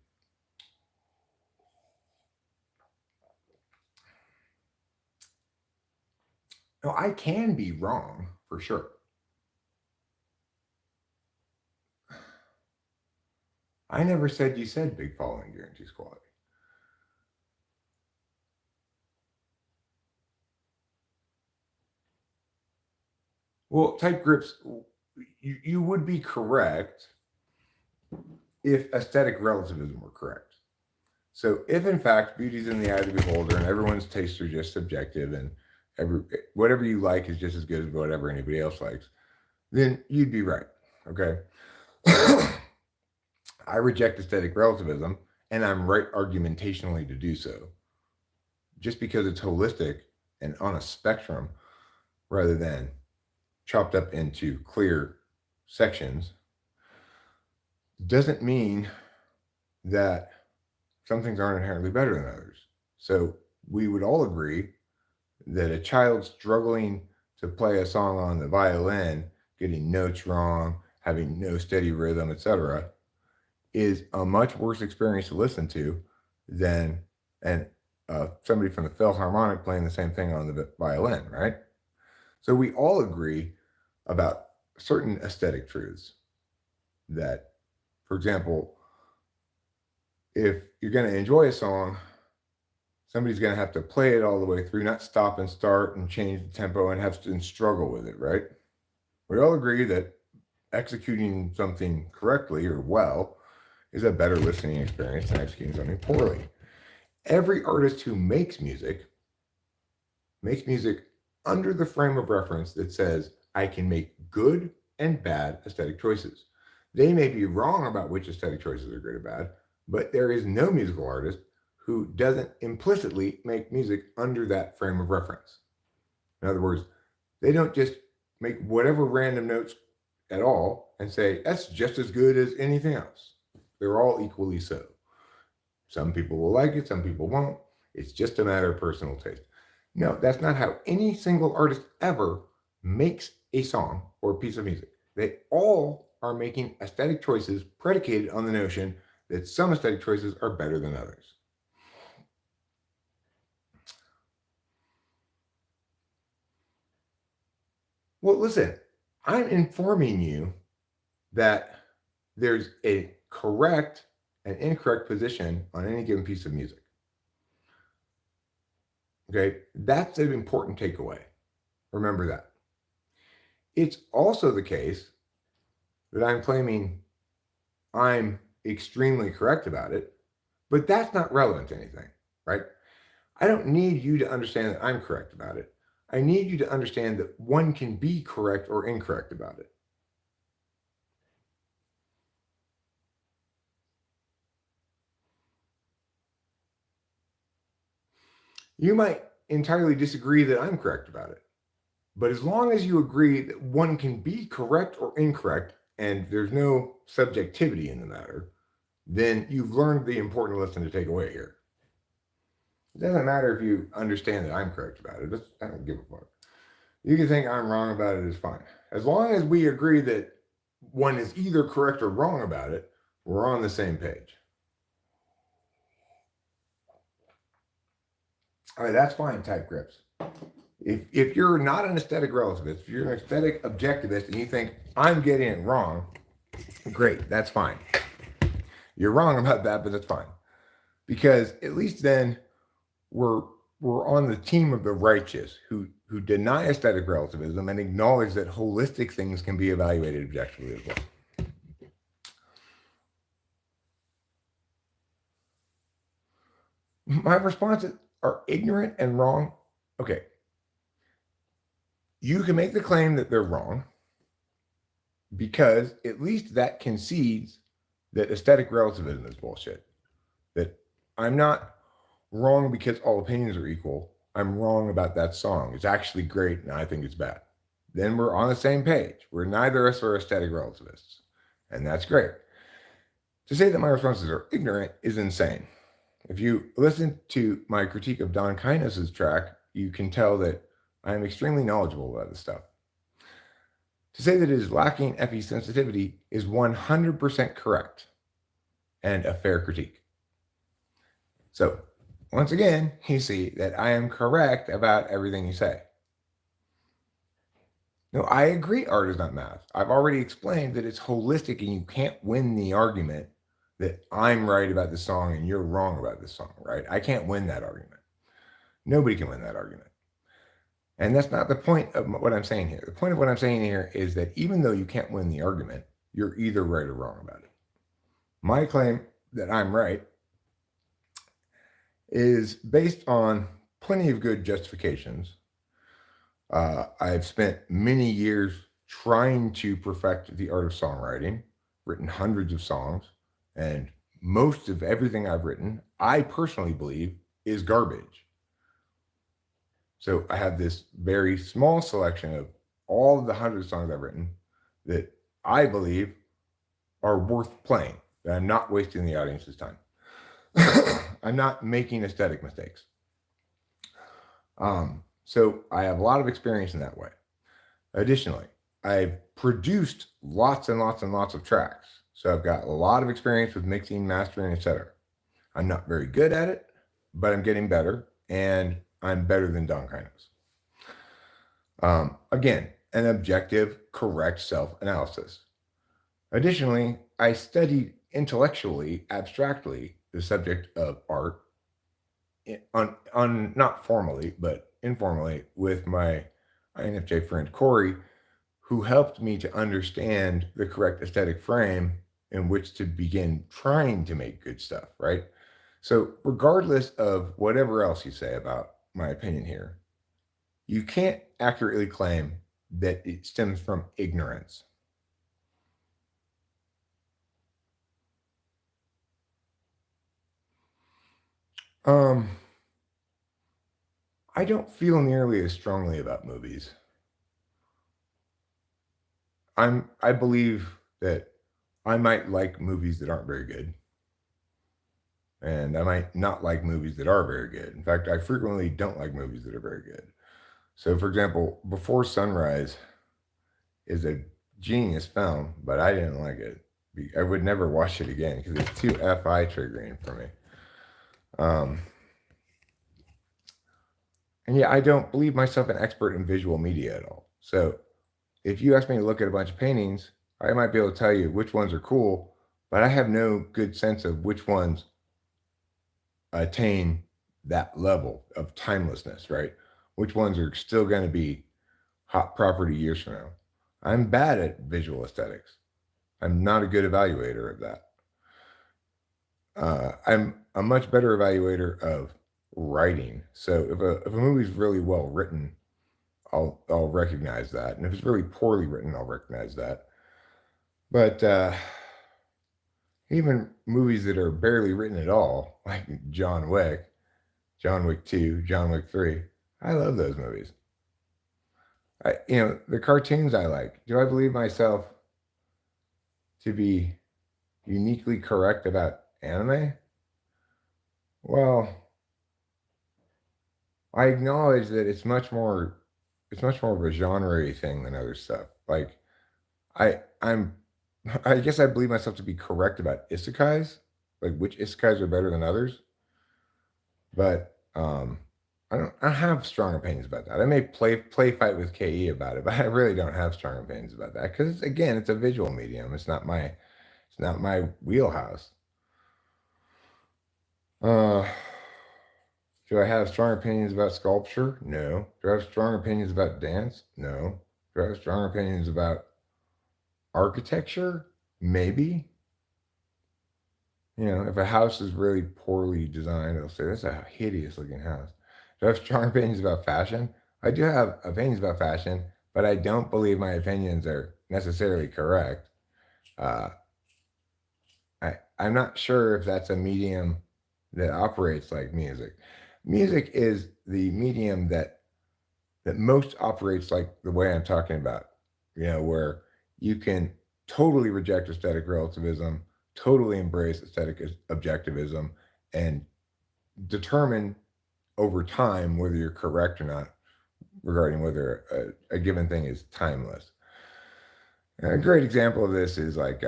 No, I can be wrong for sure. I never said you said big following guarantees quality. Well, type grips, you would be correct if aesthetic relativism were correct. So if in fact beauty's in the eye of the beholder and everyone's tastes are just subjective and whatever you like is just as good as whatever anybody else likes, then you'd be right. Okay. I reject aesthetic relativism, and I'm right argumentationally to do so. Just because it's holistic and on a spectrum rather than chopped up into clear sections doesn't mean that some things aren't inherently better than others. So we would all agree that a child struggling to play a song on the violin, getting notes wrong, having no steady rhythm, etc., is a much worse experience to listen to than somebody from the Philharmonic playing the same thing on the violin, right? So we all agree about certain aesthetic truths that, for example, if you're going to enjoy a song, somebody's going to have to play it all the way through, not stop and start and change the tempo and have to struggle with it, right? We all agree that executing something correctly or well is a better listening experience than executing something poorly. Every artist who makes music under the frame of reference that says, I can make good and bad aesthetic choices. They may be wrong about which aesthetic choices are good or bad, but there is no musical artist who doesn't implicitly make music under that frame of reference. In other words, they don't just make whatever random notes at all and say, that's just as good as anything else. They're all equally so. Some people will like it, some people won't. It's just a matter of personal taste. No, that's not how any single artist ever makes a song or a piece of music. They all are making aesthetic choices predicated on the notion that some aesthetic choices are better than others. Well, listen, I'm informing you that there's a correct and incorrect position on any given piece of music. Okay, that's an important takeaway. Remember that. It's also the case that I'm claiming I'm extremely correct about it, but that's not relevant to anything, right? I don't need you to understand that I'm correct about it. I need you to understand that one can be correct or incorrect about it. You might entirely disagree that I'm correct about it, but as long as you agree that one can be correct or incorrect and there's no subjectivity in the matter, then you've learned the important lesson to take away here. It doesn't matter if you understand that I'm correct about it. I don't give a fuck. You can think I'm wrong about it, is fine. As long as we agree that one is either correct or wrong about it, we're on the same page. All right, that's fine, type grips. If you're not an aesthetic relativist, if you're an aesthetic objectivist and you think I'm getting it wrong, great, that's fine. You're wrong about that, but that's fine. Because at least then we're on the team of the righteous who deny aesthetic relativism and acknowledge that holistic things can be evaluated objectively as well. My responses are ignorant and wrong. Okay. You can make the claim that they're wrong because at least that concedes that aesthetic relativism is bullshit. That I'm not wrong because all opinions are equal. I'm wrong about that song. It's actually great and I think it's bad. Then we're on the same page. We're neither of us are aesthetic relativists. And that's great. To say that my responses are ignorant is insane. If you listen to my critique of Don Kainos' track, you can tell that I am extremely knowledgeable about this stuff. To say that it is lacking FE sensitivity is 100% correct and a fair critique. So, once again, you see that I am correct about everything you say. No, I agree art is not math. I've already explained that it's holistic and you can't win the argument that I'm right about this song and you're wrong about this song, right? I can't win that argument. Nobody can win that argument. And that's not the point of what I'm saying here. The point of what I'm saying here is that even though you can't win the argument, you're either right or wrong about it. My claim that I'm right is based on plenty of good justifications. I've spent many years trying to perfect the art of songwriting, written hundreds of songs, and most of everything I've written, I personally believe, is garbage. So I have this very small selection of all of the hundred songs I've written that I believe are worth playing, that I'm not wasting the audience's time. I'm not making aesthetic mistakes. So I have a lot of experience in that way. Additionally, I've produced lots and lots and lots of tracks. So I've got a lot of experience with mixing, mastering, etc. I'm not very good at it, but I'm getting better, and I'm better than Don Kainos. Again, an objective, correct self-analysis. Additionally, I studied intellectually, abstractly, the subject of art on not formally, but informally with my INFJ friend Corey, who helped me to understand the correct aesthetic frame in which to begin trying to make good stuff, right? So, regardless of whatever else you say about my opinion here, you can't accurately claim that it stems from ignorance. I don't feel nearly as strongly about movies. I believe that I might like movies that aren't very good, and I might not like movies that are very good. In fact, I frequently don't like movies that are very good. So, for example, Before Sunrise is a genius film, but I didn't like it. I would never watch it again because it's too FI triggering for me. And yeah, I don't believe myself an expert in visual media at all. So if you ask me to look at a bunch of paintings, I might be able to tell you which ones are cool, but I have no good sense of which ones attain that level of timelessness, right? Which ones are still going to be hot property years from now? I'm bad at visual aesthetics. I'm not a good evaluator of that. I'm a much better evaluator of writing. So if a movie's really well written, I'll recognize that, and if it's really poorly written, I'll recognize that. But even movies that are barely written at all, like John Wick, John Wick 2, John Wick 3, I love those movies. The cartoons I like. Do I believe myself to be uniquely correct about anime? Well, I acknowledge that it's much more of a genre thing than other stuff. Like I'm I guess I believe myself to be correct about isekais, like which isekais are better than others, but I don't have strong opinions about that. I may play fight with KE about it, but I really don't have strong opinions about that because again, it's a visual medium. It's not my wheelhouse. Uh, do I have strong opinions about sculpture? No. Do I have strong opinions about dance? No. Do I have strong opinions about architecture? Maybe. If a house is really poorly designed, I'll say that's a hideous looking house. Do I have strong opinions about fashion? I do have opinions about fashion, but I don't believe my opinions are necessarily correct. Uh, I'm not sure if that's a medium that operates like music. Music is the medium that most operates like the way I'm talking about, where you can totally reject aesthetic relativism, totally embrace aesthetic objectivism, and determine over time whether you're correct or not regarding whether a given thing is timeless. A great example of this is like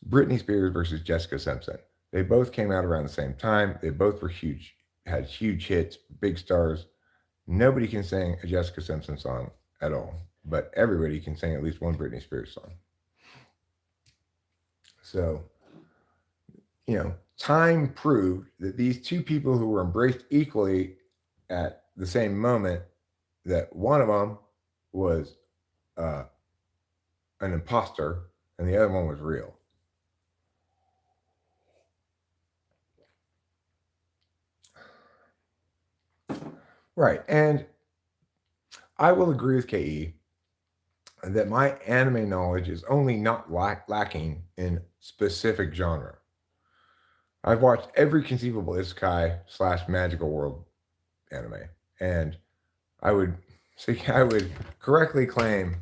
Britney Spears versus Jessica Simpson. They both came out around the same time. They both were huge, had huge hits, big stars. Nobody can sing a Jessica Simpson song at all, but everybody can sing at least one Britney Spears song. So, time proved that these two people who were embraced equally at the same moment, that one of them was uh, an imposter and the other one was real. Right. And I will agree with KE that my anime knowledge is only not lacking in specific genre. I've watched every conceivable isekai slash magical world anime, and I would I would correctly claim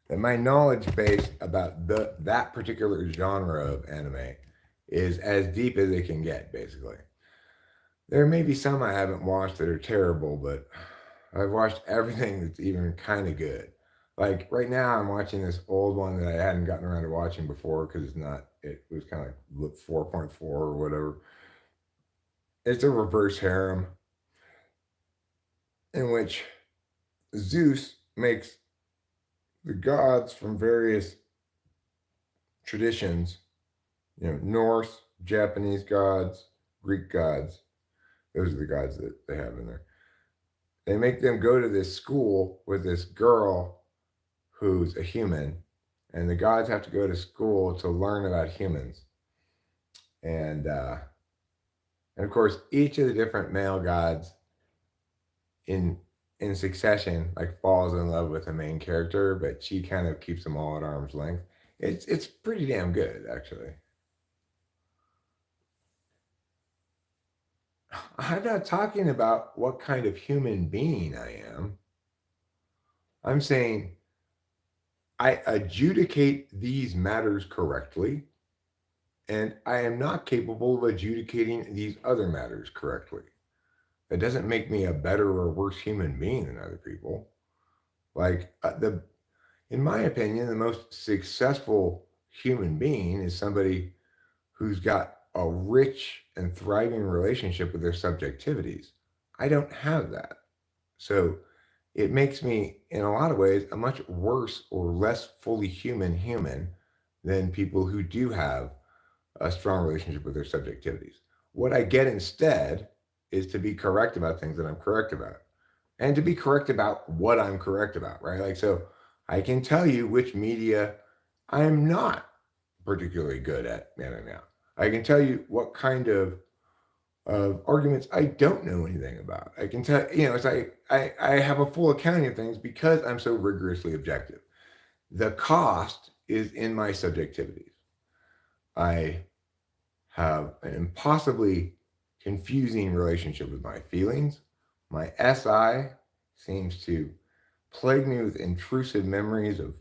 that my knowledge base about that particular genre of anime is as deep as it can get. Basically, there may be some I haven't watched that are terrible, but I've watched everything that's even kind of good. Like right now, I'm watching this old one that I hadn't gotten around to watching before because it's not. It was kind of like 4.4 or whatever. It's a reverse harem in which Zeus makes the gods from various traditions, Norse, Japanese gods, Greek gods. Those are the gods that they have in there. They make them go to this school with this girl who's a human, and the gods have to go to school to learn about humans. And of course, each of the different male gods in in succession like falls in love with the main character, but she kind of keeps them all at arm's length. It's pretty damn good, actually. I'm not talking about what kind of human being I am. I'm saying I adjudicate these matters correctly, and I am not capable of adjudicating these other matters correctly. That doesn't make me a better or worse human being than other people. Like in my opinion, the most successful human being is somebody who's got a rich and thriving relationship with their subjectivities. I don't have that. So it makes me, in a lot of ways, a much worse or less fully human than people who do have a strong relationship with their subjectivities. What I get instead is to be correct about things that I'm correct about, and to be correct about what I'm correct about, right? Like, so I can tell you which media I'm not particularly good at manning out. I can tell you what kind of arguments I don't know anything about. I can tell, it's like I have a full accounting of things because I'm so rigorously objective. The cost is in my subjectivities. I have an impossibly confusing relationship with my feelings. My SI seems to plague me with intrusive memories of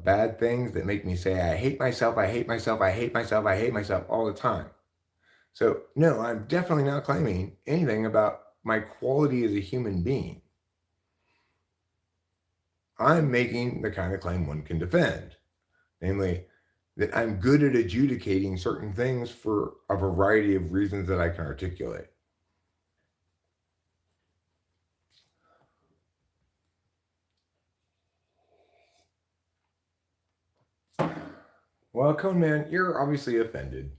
bad things that make me say, I hate myself, I hate myself, I hate myself, I hate myself all the time. So, no, I'm definitely not claiming anything about my quality as a human being. I'm making the kind of claim one can defend, namely, that I'm good at adjudicating certain things for a variety of reasons that I can articulate. Well, Cone Man, you're obviously offended,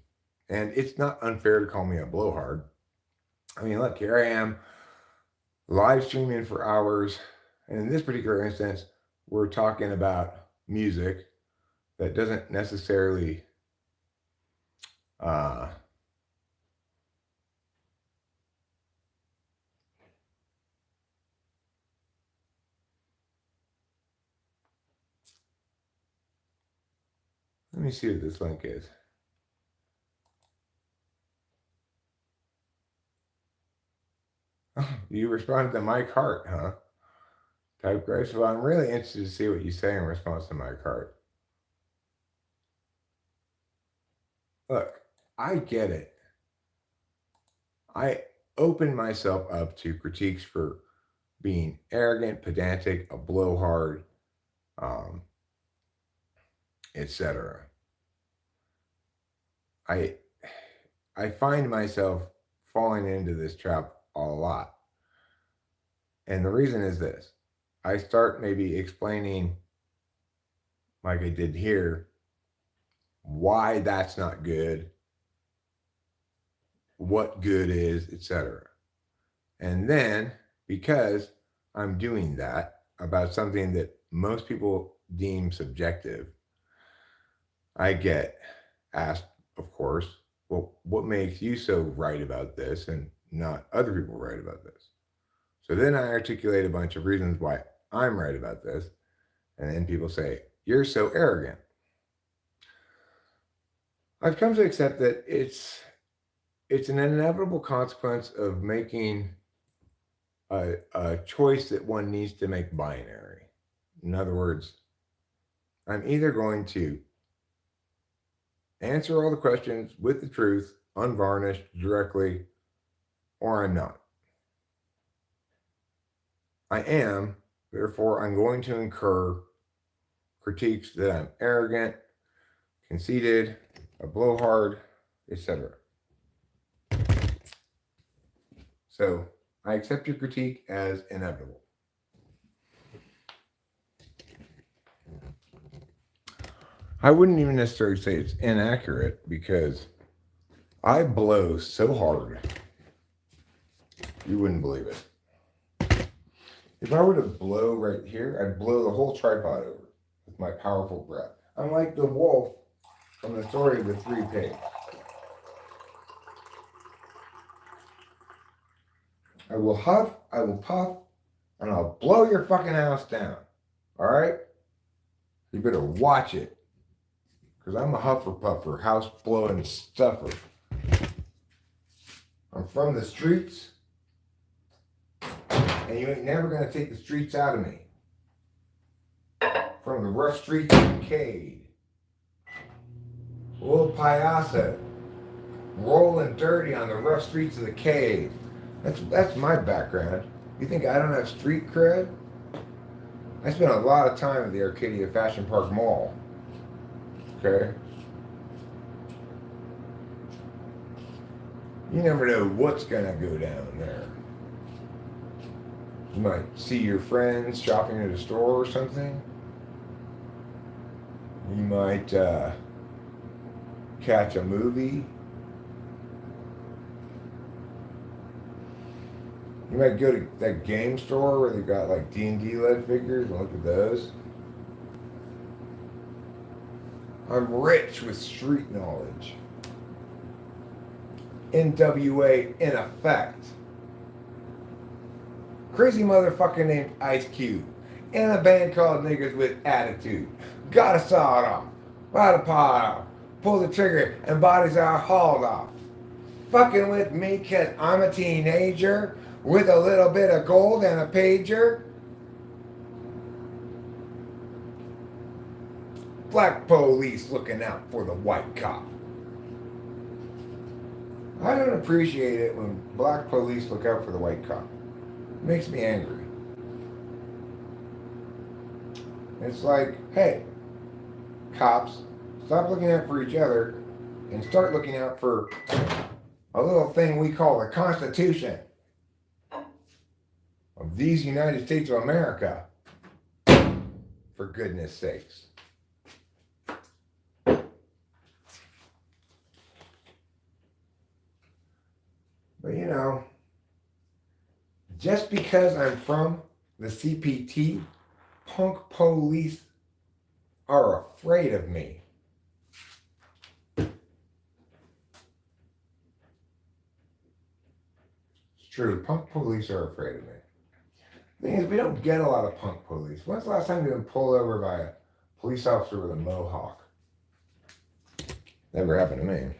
and it's not unfair to call me a blowhard. I mean, look, here I am, live streaming for hours, and in this particular instance, we're talking about music that doesn't necessarily uh, let me see what this link is. You responded to Mike Hart, huh? Type Grace. Well, I'm really interested to see what you say in response to Mike Hart. Look, I get it. I open myself up to critiques for being arrogant, pedantic, a blowhard, um, etc. I I find myself falling into this trap a lot. And the reason is this. I start maybe explaining, like I did here, why that's not good, what good is, etc. And then, because I'm doing that about something that most people deem subjective, I get asked, of course, well, what makes you so right about this and not other people right about this? So then I articulate a bunch of reasons why I'm right about this. And then people say, you're so arrogant. I've come to accept that it's an inevitable consequence of making a choice that one needs to make binary. In other words, I'm either going to answer all the questions with the truth, unvarnished, directly, or I'm not. I am, therefore, I'm going to incur critiques that I'm arrogant, conceited, a blowhard, etc. So I accept your critique as inevitable. I wouldn't even necessarily say it's inaccurate because I blow so hard, you wouldn't believe it. If I were to blow right here, I'd blow the whole tripod over with my powerful breath. I'm like the wolf from the story of the three pigs. I will huff, I will puff, and I'll blow your fucking house down. All right? You better watch it. Because I'm a huffer puffer, house blowing stuffer. I'm from the streets, and you ain't never going to take the streets out of me. From the rough streets of the Cade. Little payaso, rolling dirty on the rough streets of the Cade. That's my background. You think I don't have street cred? I spent a lot of time at the Arcadia Fashion Park Mall. Okay? You never know what's gonna go down there. You might see your friends shopping at a store or something. You might catch a movie. You might go to that game store where they got like D&D lead figures and look at those. I'm rich with street knowledge. NWA in effect. Crazy motherfucker named Ice Cube. In a band called Niggas with Attitude. Gotta saw it off. Bought a pot off. Pull the trigger and bodies are hauled off. Fucking with me cause I'm a teenager with a little bit of gold and a pager. Black police looking out for the white cop. I don't appreciate it when black police look out for the white cop. It makes me angry. It's like, hey, cops, stop looking out for each other and start looking out for a little thing we call the Constitution of these United States of America. For goodness sakes. But you know, just because I'm from the CPT, punk police are afraid of me. It's true, punk police are afraid of me. The thing is, we don't get a lot of punk police. When's the last time you've been pulled over by a police officer with a mohawk? Never happened to me.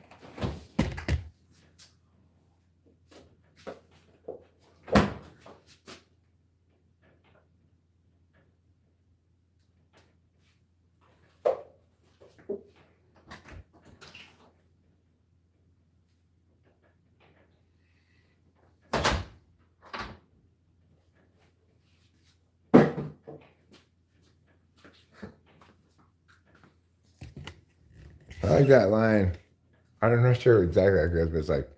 I like that line. I'm not sure exactly how it goes, but it's like,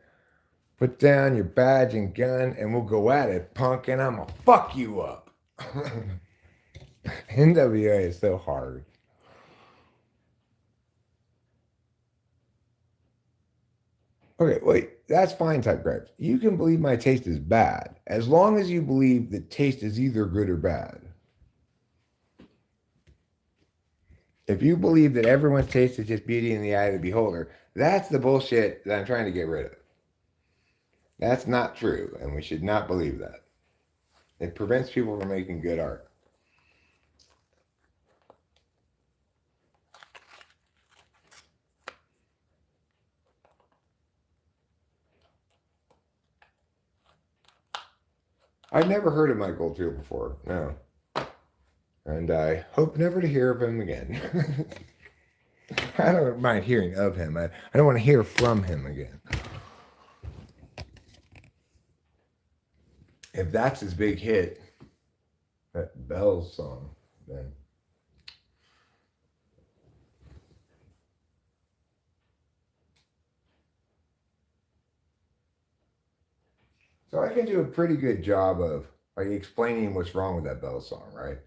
put down your badge and gun and we'll go at it, punk, and I'm gonna fuck you up. NWA is so hard. Okay, wait, that's fine, type gripes. You can believe my taste is bad, as long as you believe that taste is either good or bad. If you believe that everyone's taste is just beauty in the eye of the beholder, that's the bullshit that I'm trying to get rid of. That's not true, and we should not believe that. It prevents people from making good art. I've never heard of Michael Oldfield before, no. And I hope never to hear of him again. I don't mind hearing of him. I don't want to hear from him again. If that's his big hit, that Bells song, then. So I can do a pretty good job of like explaining what's wrong with that Bells song, right?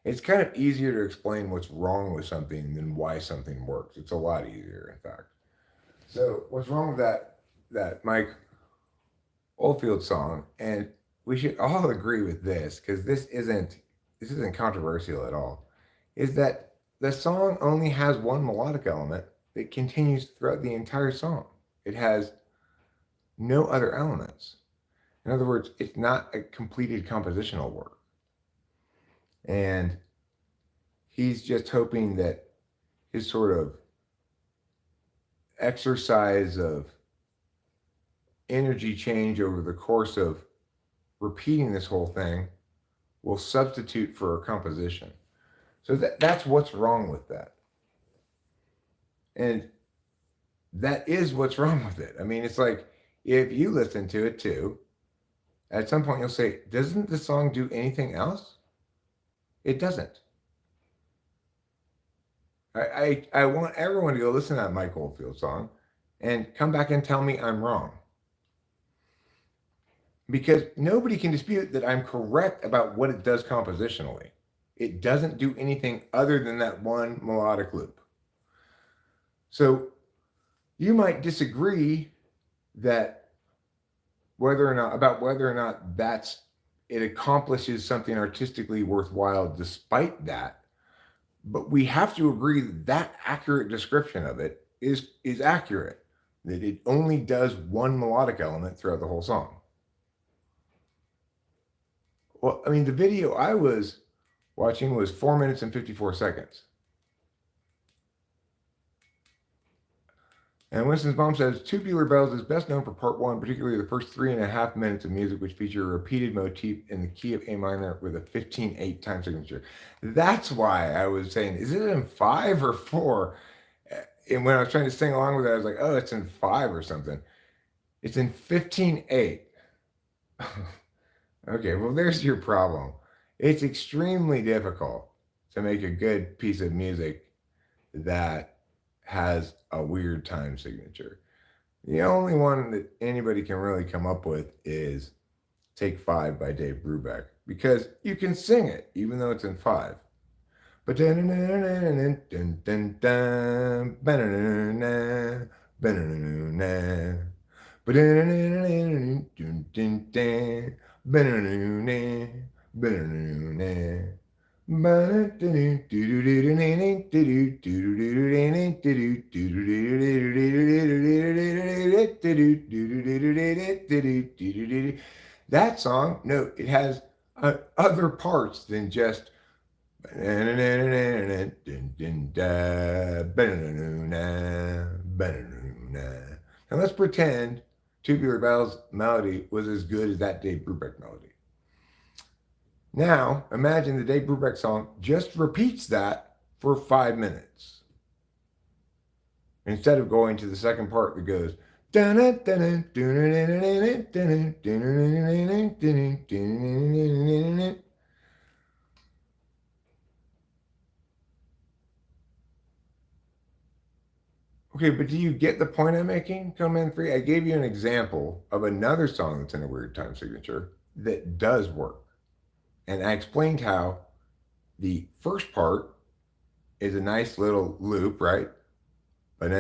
It's kind of easier to explain what's wrong with something than why something works. It's a lot easier, in fact. So what's wrong with that Mike Oldfield song? And we should all agree with this because this isn't controversial at all. Is that the song only has one melodic element that continues throughout the entire song. It has no other elements. In other words, it's not a completed compositional work. And he's just hoping that his sort of exercise of energy change over the course of repeating this whole thing will substitute for a composition. So that's what's wrong with that. And that is what's wrong with it. I mean, it's like if you listen to it too, at some point you'll say, doesn't the song do anything else? It doesn't. I want everyone to go listen to that Mike Oldfield song and come back and tell me I'm wrong. Because nobody can dispute that I'm correct about what it does compositionally. It doesn't do anything other than that one melodic loop. So you might disagree that whether or not that's it accomplishes something artistically worthwhile despite that. But we have to agree that that accurate description of it is accurate. That it only does one melodic element throughout the whole song. Well, I mean, the video I was watching was 4 minutes and 54 seconds. And Winston's mom says Tubular Bells is best known for part one, particularly the first 3.5 minutes of music, which feature a repeated motif in the key of A minor with a 15/8 time signature. That's why I was saying, is it in 5 or 4? And when I was trying to sing along with it, I was like, oh, it's in 5 or something. It's in 15/8. Okay, well, there's your problem. It's extremely difficult to make a good piece of music that has a weird time signature. The only one that anybody can really come up with is Take 5 by Dave Brubeck, because you can sing it even though it's in 5. But that song, no, it has other parts than just. Now let's pretend Tubular Bells melody was as good as that Dave Brubeck melody. Now imagine the Dave Brubeck song just repeats that for 5 minutes. Instead of going to the second part that goes. Okay, but do you get the point I'm making, Command 3? I gave you an example of another song that's in a weird time signature that does work. And I explained how the first part is a nice little loop, right? And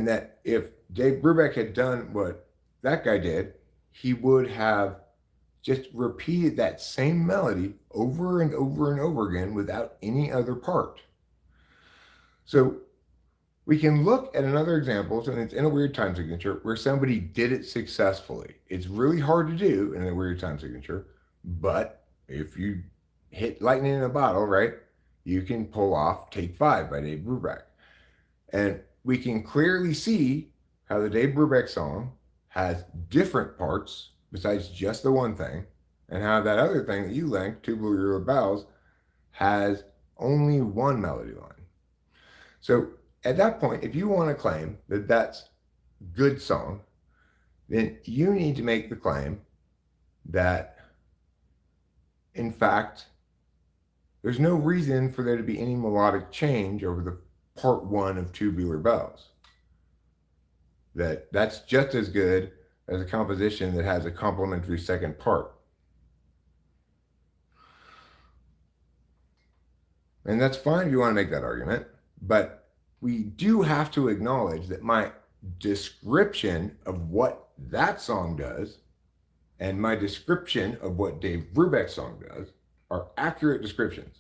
that if Dave Brubeck had done what that guy did, he would have just repeated that same melody over and over and over again without any other part. So we can look at another example, and it's in a weird time signature, where somebody did it successfully. It's really hard to do in a weird time signature, but if you hit lightning in a bottle, right, you can pull off Take 5 by Dave Brubeck. And we can clearly see how the Dave Brubeck song has different parts besides just the one thing, and how that other thing that you linked, Tubular Bells, has only one melody line. So at that point, if you want to claim that that's good song, then you need to make the claim that, in fact, there's no reason for there to be any melodic change over the part one of Tubular Bells. That's just as good as a composition that has a complementary second part. And that's fine if you want to make that argument, but we do have to acknowledge that my description of what that song does and my description of what Dave Brubeck's song does are accurate descriptions.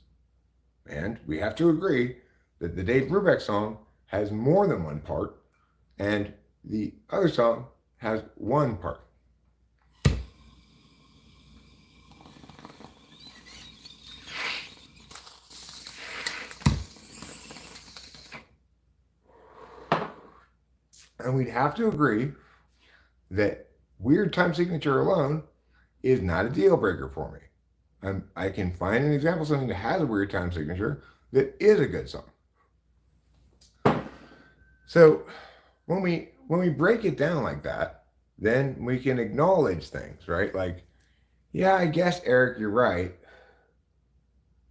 And we have to agree that the Dave Brubeck song has more than one part, and the other song has one part. And we'd have to agree that weird time signature alone is not a deal breaker for me. I can find an example of something that has a weird time signature that is a good song. So when we break it down like that, then we can acknowledge things, right? Like, yeah, I guess, Eric, you're right.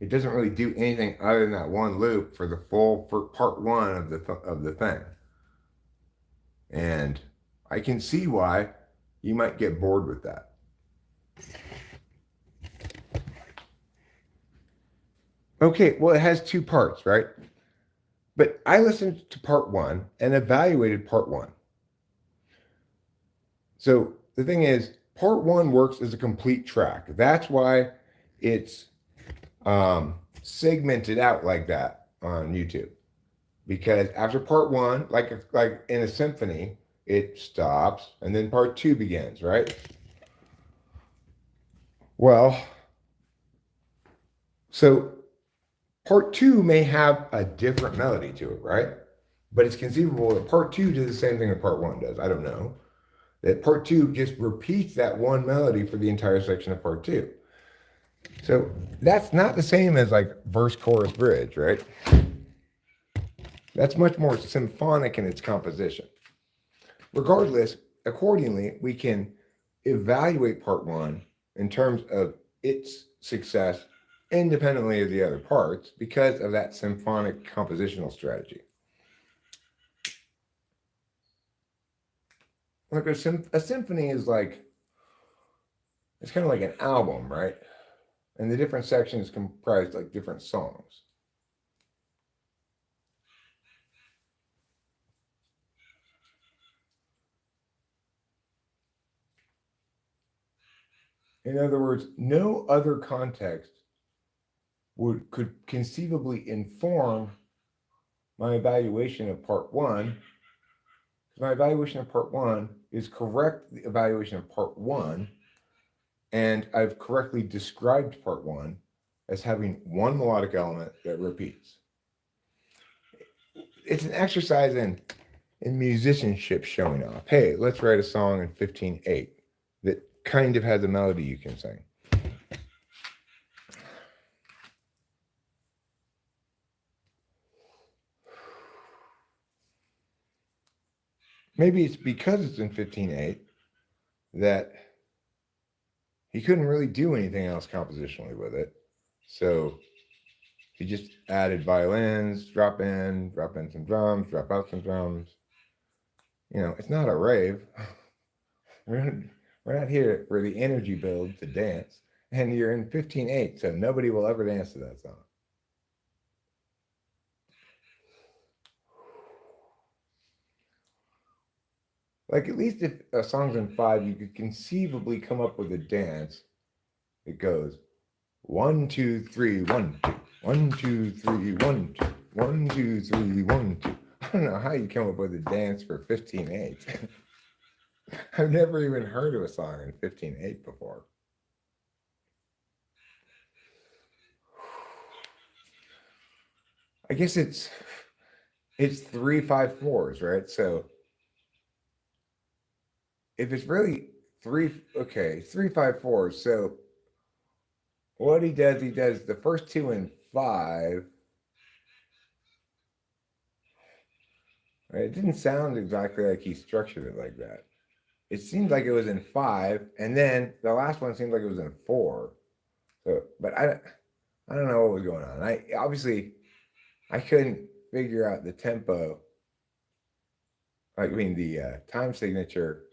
It doesn't really do anything other than that one loop for part one of the thing. And I can see why you might get bored with that. Okay, well, it has two parts, right? But I listened to part one and evaluated part one. So the thing is, part one works as a complete track. That's why it's segmented out like that on YouTube. Because after part one, like in a symphony, it stops and then part two begins, right? Well, so part two may have a different melody to it, right? But it's conceivable that part two does the same thing that part one does. I don't know. That part two just repeats that one melody for the entire section of part two. So that's not the same as like verse, chorus, bridge, right? That's much more symphonic in its composition. Regardless, accordingly, we can evaluate part one in terms of its success independently of the other parts because of that symphonic compositional strategy. Like a symphony is like, it's kind of like an album, right? And the different sections comprise like different songs. In other words, no other context could conceivably inform my evaluation of part one. My evaluation of part one is correct, the evaluation of part one, and I've correctly described part one as having one melodic element that repeats. It's an exercise in musicianship showing off. Hey, let's write a song in 15/8 that kind of has a melody you can sing. Maybe it's because it's in 15/8 that he couldn't really do anything else compositionally with it. So he just added violins, drop in some drums, drop out some drums. You know, it's not a rave. We're not here for the energy build to dance. And you're in 15/8, so nobody will ever dance to that song. Like, at least if a song's in 5, you could conceivably come up with a dance. It goes 1, 2, 3, 1, 2, 1, 2, 3, 1, 2, 1, 2, 3, 1, 2. I don't know how you come up with a dance for 15/8. I've never even heard of a song in 15/8 before. I guess it's 3/5/4s, right? So if it's really 3/5/4. So what he does the first two in 5. Right? It didn't sound exactly like he structured it like that. It seemed like it was in 5, and then the last one seemed like it was in 4. So, but I don't know what was going on. I couldn't figure out the tempo. I mean the time signature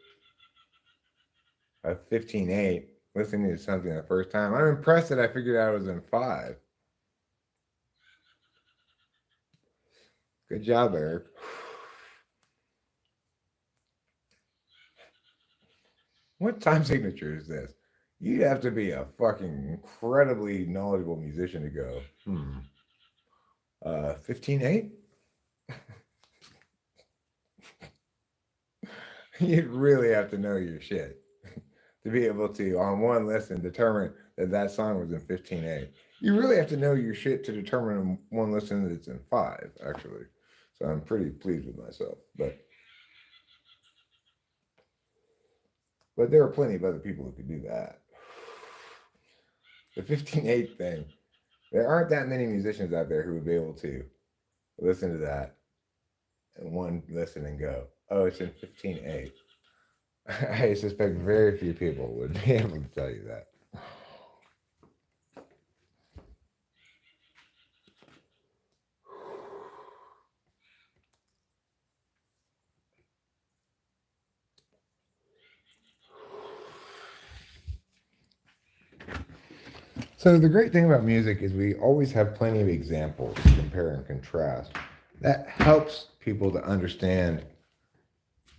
of 15/8. Listening to something the first time, I'm impressed that I figured out it was in 5. Good job, Eric. What time signature is this? You'd have to be a fucking incredibly knowledgeable musician to go, 15/8? You'd really have to know your shit to be able to, on one listen, determine that song was in 15/8. You really have to know your shit to determine on one listen that it's in 5, actually. So I'm pretty pleased with myself. But there are plenty of other people who could do that. The 15/8 thing, there aren't that many musicians out there who would be able to listen to that in one listen and go, oh, it's in 15/8. I suspect very few people would be able to tell you that. So the great thing about music is we always have plenty of examples to compare and contrast That helps people to understand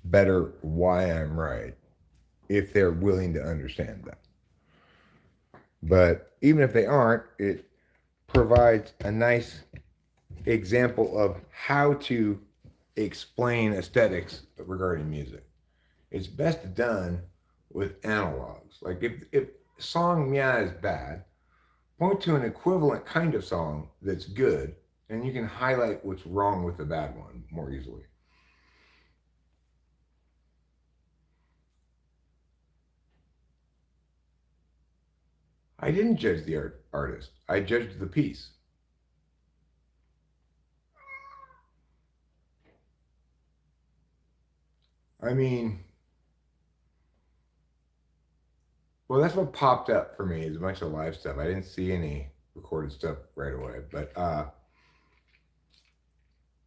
better why I'm right if they're willing to understand that. But even if they aren't, it provides a nice example of how to explain aesthetics regarding music. It's best done with analogs. Like if song Mia is bad, point to an equivalent kind of song that's good, and you can highlight what's wrong with the bad one more easily. I didn't judge the artist. I judged the piece. I mean, well, that's what popped up for me is a bunch of live stuff. I didn't see any recorded stuff right away, but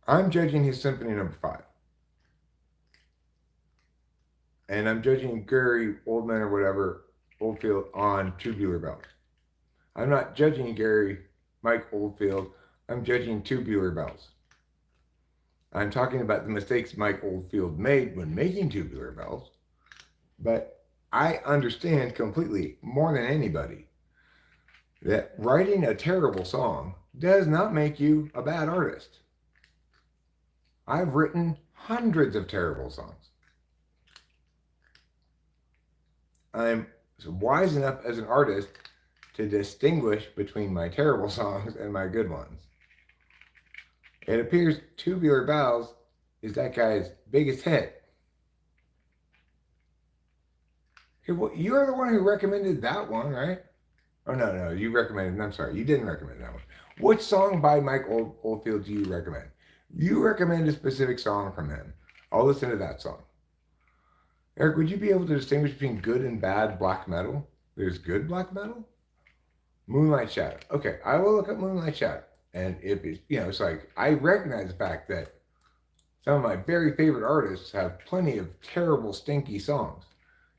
I'm judging his Symphony Number Five, and I'm judging Gary Oldman or whatever Oldfield on Tubular Bells. I'm not judging Gary Mike Oldfield. I'm judging Tubular Bells. I'm talking about the mistakes Mike Oldfield made when making Tubular Bells, but I understand completely more than anybody that writing a terrible song does not make you a bad artist. I've written hundreds of terrible songs. I'm wise enough as an artist to distinguish between my terrible songs and my good ones. It appears Tubular Bells is that guy's biggest hit. Okay, well, you're the one who recommended that one, right? Oh no, you recommended. I'm sorry, you didn't recommend that one. Which song by Mike Oldfield do you recommend? You recommend a specific song from him. I'll listen to that song. Eric, would you be able to distinguish between good and bad black metal? There's good black metal? Moonlight Shadow. Okay, I will look up Moonlight Shadow. And if it's, it's like, I recognize the fact that some of my very favorite artists have plenty of terrible, stinky songs.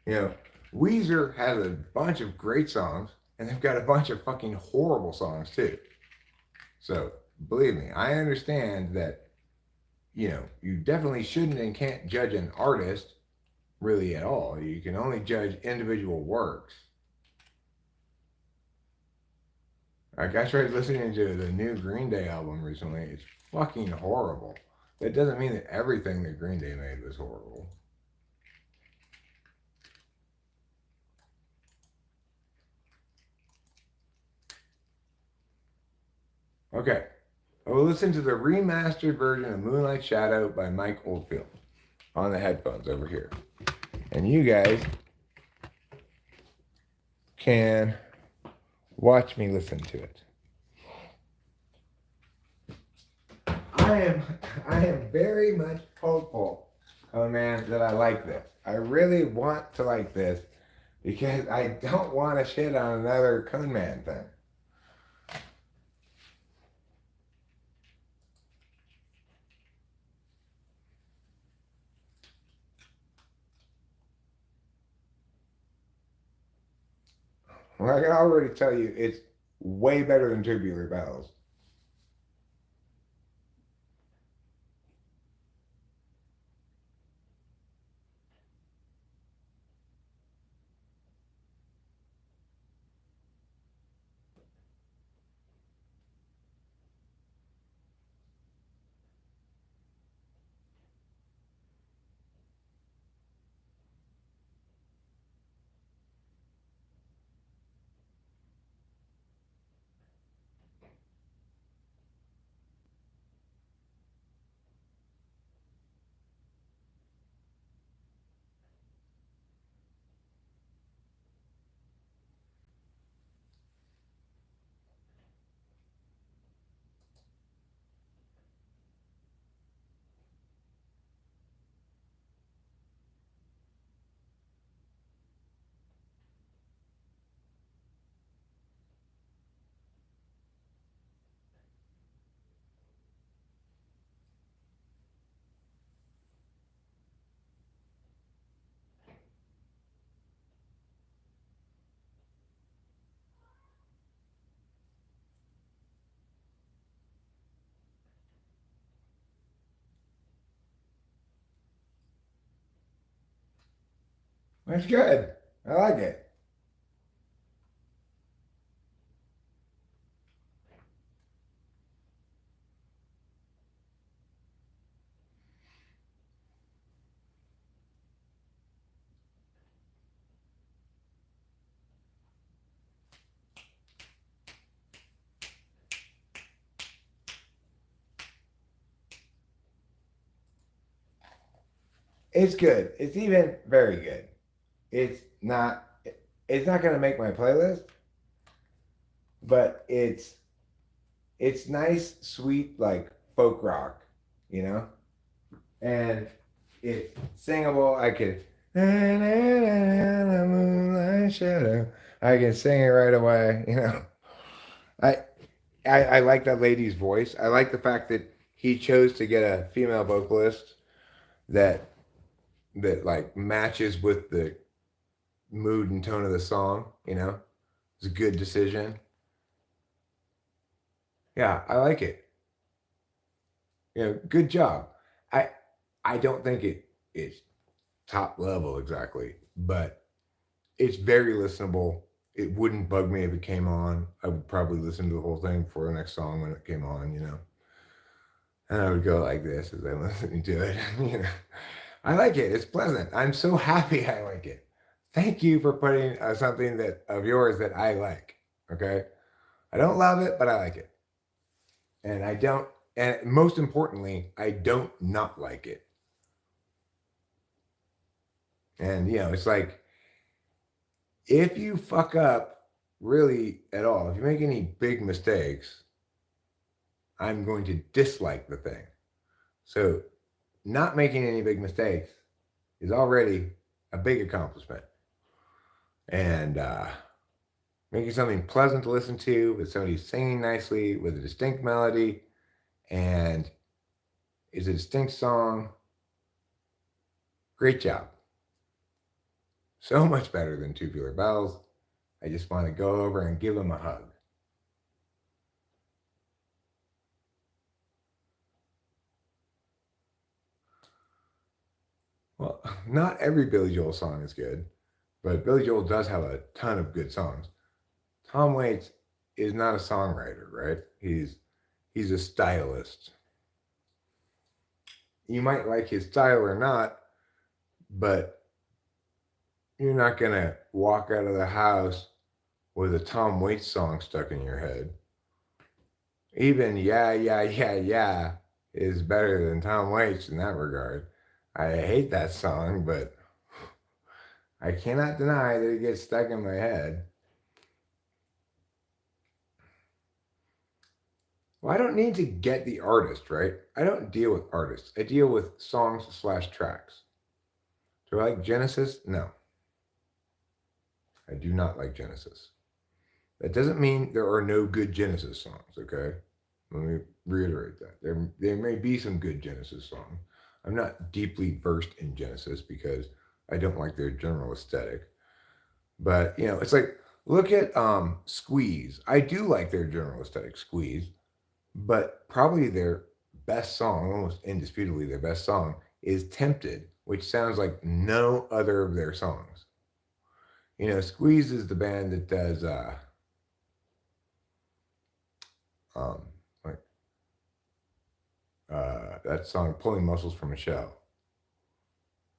You know, Weezer has a bunch of great songs, and they've got a bunch of fucking horrible songs too. So believe me, I understand that, you definitely shouldn't and can't judge an artist really at all. You can only judge individual works. Like I tried listening to the new Green Day album recently. It's fucking horrible. That doesn't mean that everything that Green Day made was horrible. Okay. We'll listen to the remastered version of Moonlight Shadow by Mike Oldfield on the headphones over here. And you guys can watch me listen to it. I am very much hopeful, oh man, that I like this. I really want to like this because I don't want to shit on another Cone Man thing. Well, I can already tell you it's way better than Tubular Bells. That's good. I like it. It's good. It's even very good. It's not. It's not gonna make my playlist, but it's nice, sweet, like folk rock, you know, and it's singable. I could. Moonlight shadow. I can sing it right away. You know, I, I like that lady's voice. I like the fact that he chose to get a female vocalist that like matches with the mood and tone of the song. You know, it's a good decision. Yeah, I like it. You know, good job. I I don't think it's top level exactly, but it's very listenable. It wouldn't bug me if it came on. I would probably listen to the whole thing for the next song when it came on, you know. And I would go like this as I'm listening to it. You know, I like it. It's pleasant. I'm so happy I like it. Thank you for putting something that of yours that I like. Okay, I don't love it, but I like it, and I don't. And most importantly, I don't not like it. And you know, it's like if you fuck up really at all, if you make any big mistakes, I'm going to dislike the thing. So, not making any big mistakes is already a big accomplishment. And making something pleasant to listen to with somebody singing nicely with a distinct melody and is a distinct song. Great job. So much better than Tubular Bells. I just want to go over and give them a hug. Well, not every Billy Joel song is good, but Billy Joel does have a ton of good songs. Tom Waits is not a songwriter, right? He's a stylist. You might like his style or not, but you're not gonna walk out of the house with a Tom Waits song stuck in your head. Even Yeah, Yeah, Yeah, Yeah is better than Tom Waits in that regard. I hate that song, but I cannot deny that it gets stuck in my head. Well, I don't need to get the artist, right? I don't deal with artists. I deal with songs slash tracks. Do I like Genesis? No, I do not like Genesis. That doesn't mean there are no good Genesis songs, okay? Let me reiterate that. There may be some good Genesis songs. I'm not deeply versed in Genesis because I don't like their general aesthetic. But, you know, it's like look at Squeeze. I do like their general aesthetic, Squeeze, but probably their best song, almost indisputably their best song, is Tempted, which sounds like no other of their songs. You know, Squeeze is the band that does um like that song Pulling Muscles from a Shell.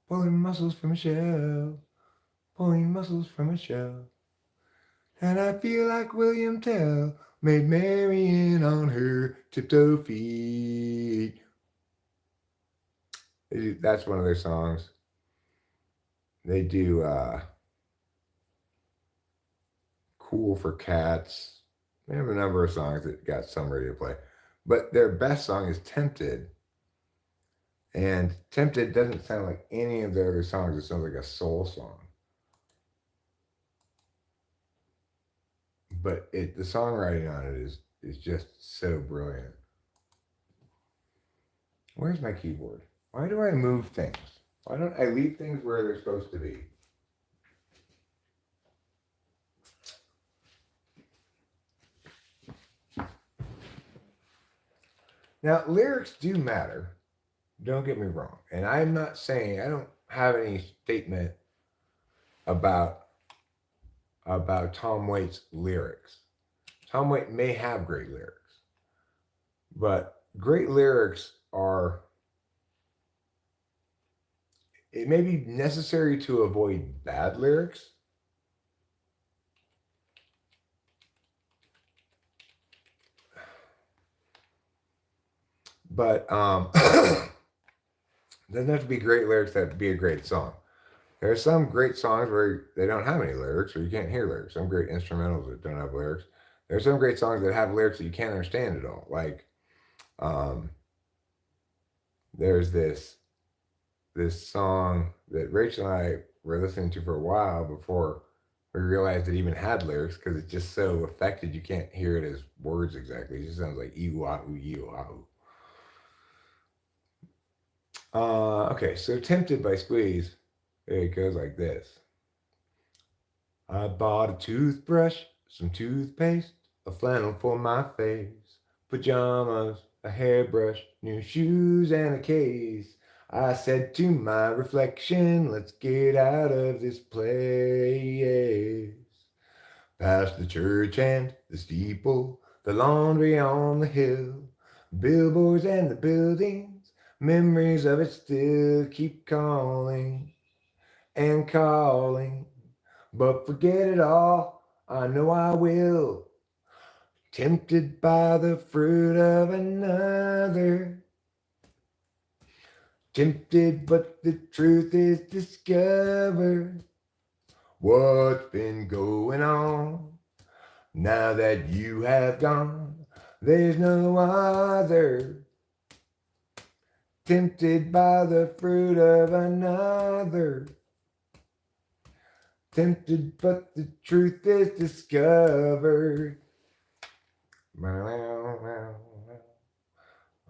Pulling muscles from a shell, pulling muscles from a shell. And I feel like William Tell made Marion on her tiptoe feet. That's one of their songs. They do Cool for Cats. They have a number of songs that got some radio play. But their best song is Tempted. And Tempted doesn't sound like any of their other songs. It sounds like a soul song. But the songwriting on it is just so brilliant. Where's my keyboard? Why do I move things? Why don't I leave things where they're supposed to be? Now, lyrics do matter. Don't get me wrong. And I'm not saying, I don't have any statement about Tom Waits' lyrics. Tom Waits may have great lyrics, but great lyrics are, it may be necessary to avoid bad lyrics, but doesn't have to be great lyrics that be a great song. There are some great songs where they don't have any lyrics or you can't hear lyrics. Some great instrumentals that don't have lyrics. There are some great songs that have lyrics that you can't understand at all. Like um, there's this song that Rachel and I were listening to for a while before we realized it even had lyrics because it's just so affected you can't hear it as words exactly. It just sounds like ee-oo-ah-oo. Okay, so Tempted by Squeeze, it goes like this. I bought a toothbrush, some toothpaste, a flannel for my face, pajamas, a hairbrush, new shoes, and a case. I said to my reflection, let's get out of this place. Past the church and the steeple, the laundry on the hill, billboards and the buildings, memories of it still keep calling and calling. But forget it all, I know I will. Tempted by the fruit of another. Tempted, but the truth is discovered. What's been going on now that you have gone? There's no other. Tempted by the fruit of another. Tempted, but the truth is discovered.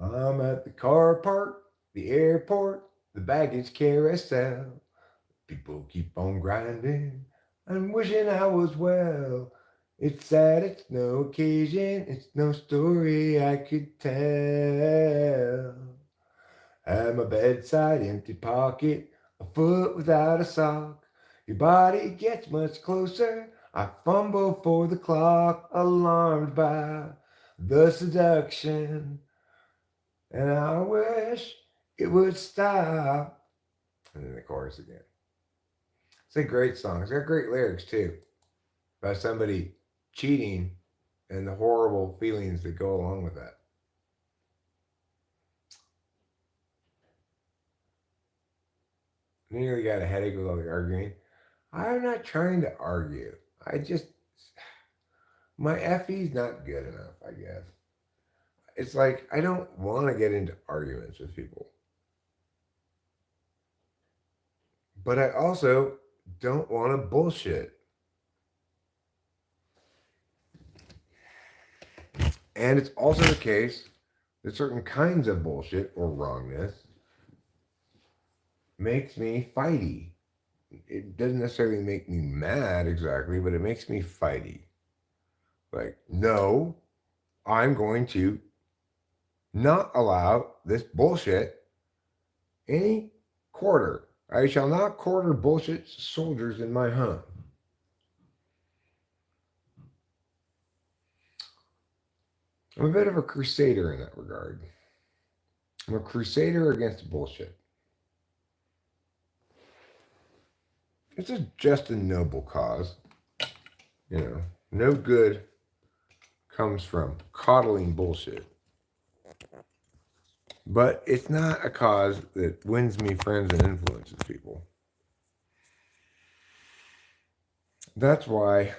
I'm at the car park, the airport, the baggage carousel. People keep on grinding and wishing I was well. It's sad, it's no occasion, it's no story I could tell. At my bedside, empty pocket, a foot without a sock. Your body gets much closer. I fumble for the clock, alarmed by the seduction. And I wish it would stop. And then the chorus again. It's a great song. It's got great lyrics too. About somebody cheating and the horrible feelings that go along with that. Nearly got a headache with all the arguing. I'm not trying to argue. I just, my FE's not good enough, I guess. It's like, I don't want to get into arguments with people. But I also don't want to bullshit. And it's also the case that certain kinds of bullshit or wrongness makes me fighty. It doesn't necessarily make me mad exactly, but it makes me fighty. Like, no, I'm going to not allow this bullshit any quarter. I shall not quarter bullshit soldiers in my home. I'm a bit of a crusader in that regard. I'm a crusader against bullshit. It's just a noble cause. You know, no good comes from coddling bullshit. But it's not a cause that wins me friends and influences people. That's why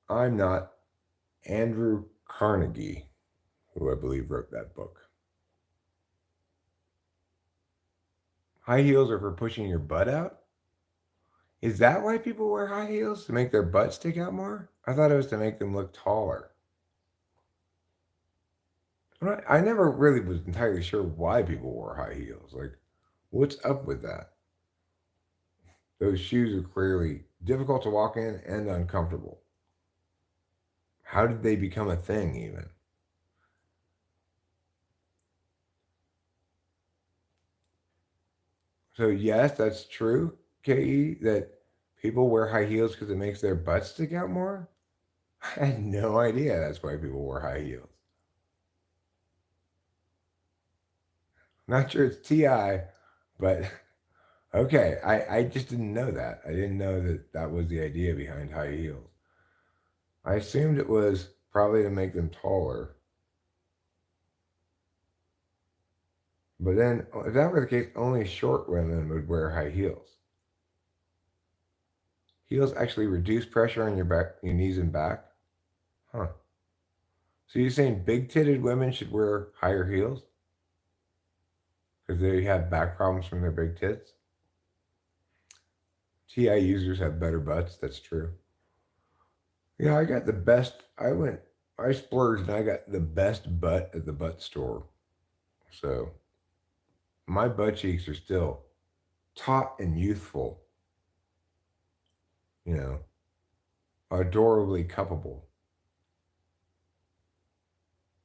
I'm not Andrew Carnegie, who I believe wrote that book. High heels are for pushing your butt out? Is that why people wear high heels? To make their butt stick out more? I thought it was to make them look taller. I never really was entirely sure why people wore high heels. Like, what's up with that? Those shoes are clearly difficult to walk in and uncomfortable. How did they become a thing, even? So, yes, that's true, KE, that People wear high heels because it makes their butts stick out more? I had no idea that's why people wear high heels. Not sure it's TI, but okay. I just didn't know that. I didn't know that that was the idea behind high heels. I assumed it was probably to make them taller. But then, if that were the case, only short women would wear high heels. Heels actually reduce pressure on your back, your knees and back. Huh. So you're saying big-titted women should wear higher heels because they have back problems from their big tits? TI users have better butts. That's true. Yeah, I got the best. I splurged and I got the best butt at the butt store. So my butt cheeks are still taut and youthful, you know, adorably cuppable.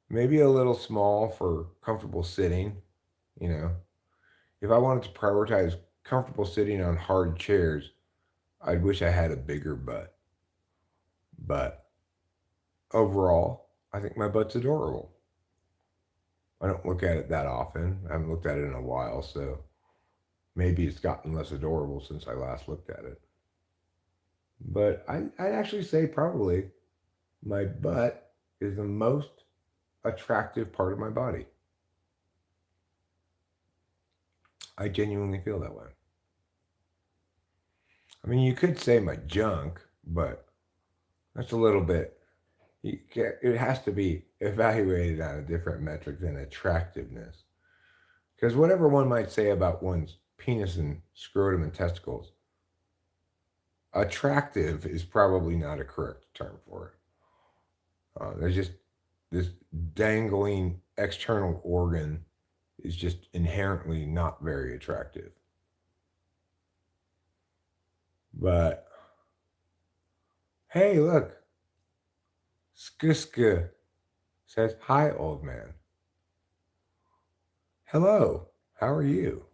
Maybe a little small for comfortable sitting, you know. If I wanted to prioritize comfortable sitting on hard chairs, I'd wish I had a bigger butt. But overall, I think my butt's adorable. I don't look at it that often. I haven't looked at it in a while, so maybe it's gotten less adorable since I last looked at it. But I'd actually say probably my butt is the most attractive part of my body. I genuinely feel that way. I mean, you could say my junk, but that's a little bit, it has to be evaluated on a different metric than attractiveness. Because whatever one might say about one's penis and scrotum and testicles, attractive is probably not a correct term for it. There's just this dangling external organ is just inherently not very attractive. But hey, look, Skuska says, "Hi, old man. Hello, how are you?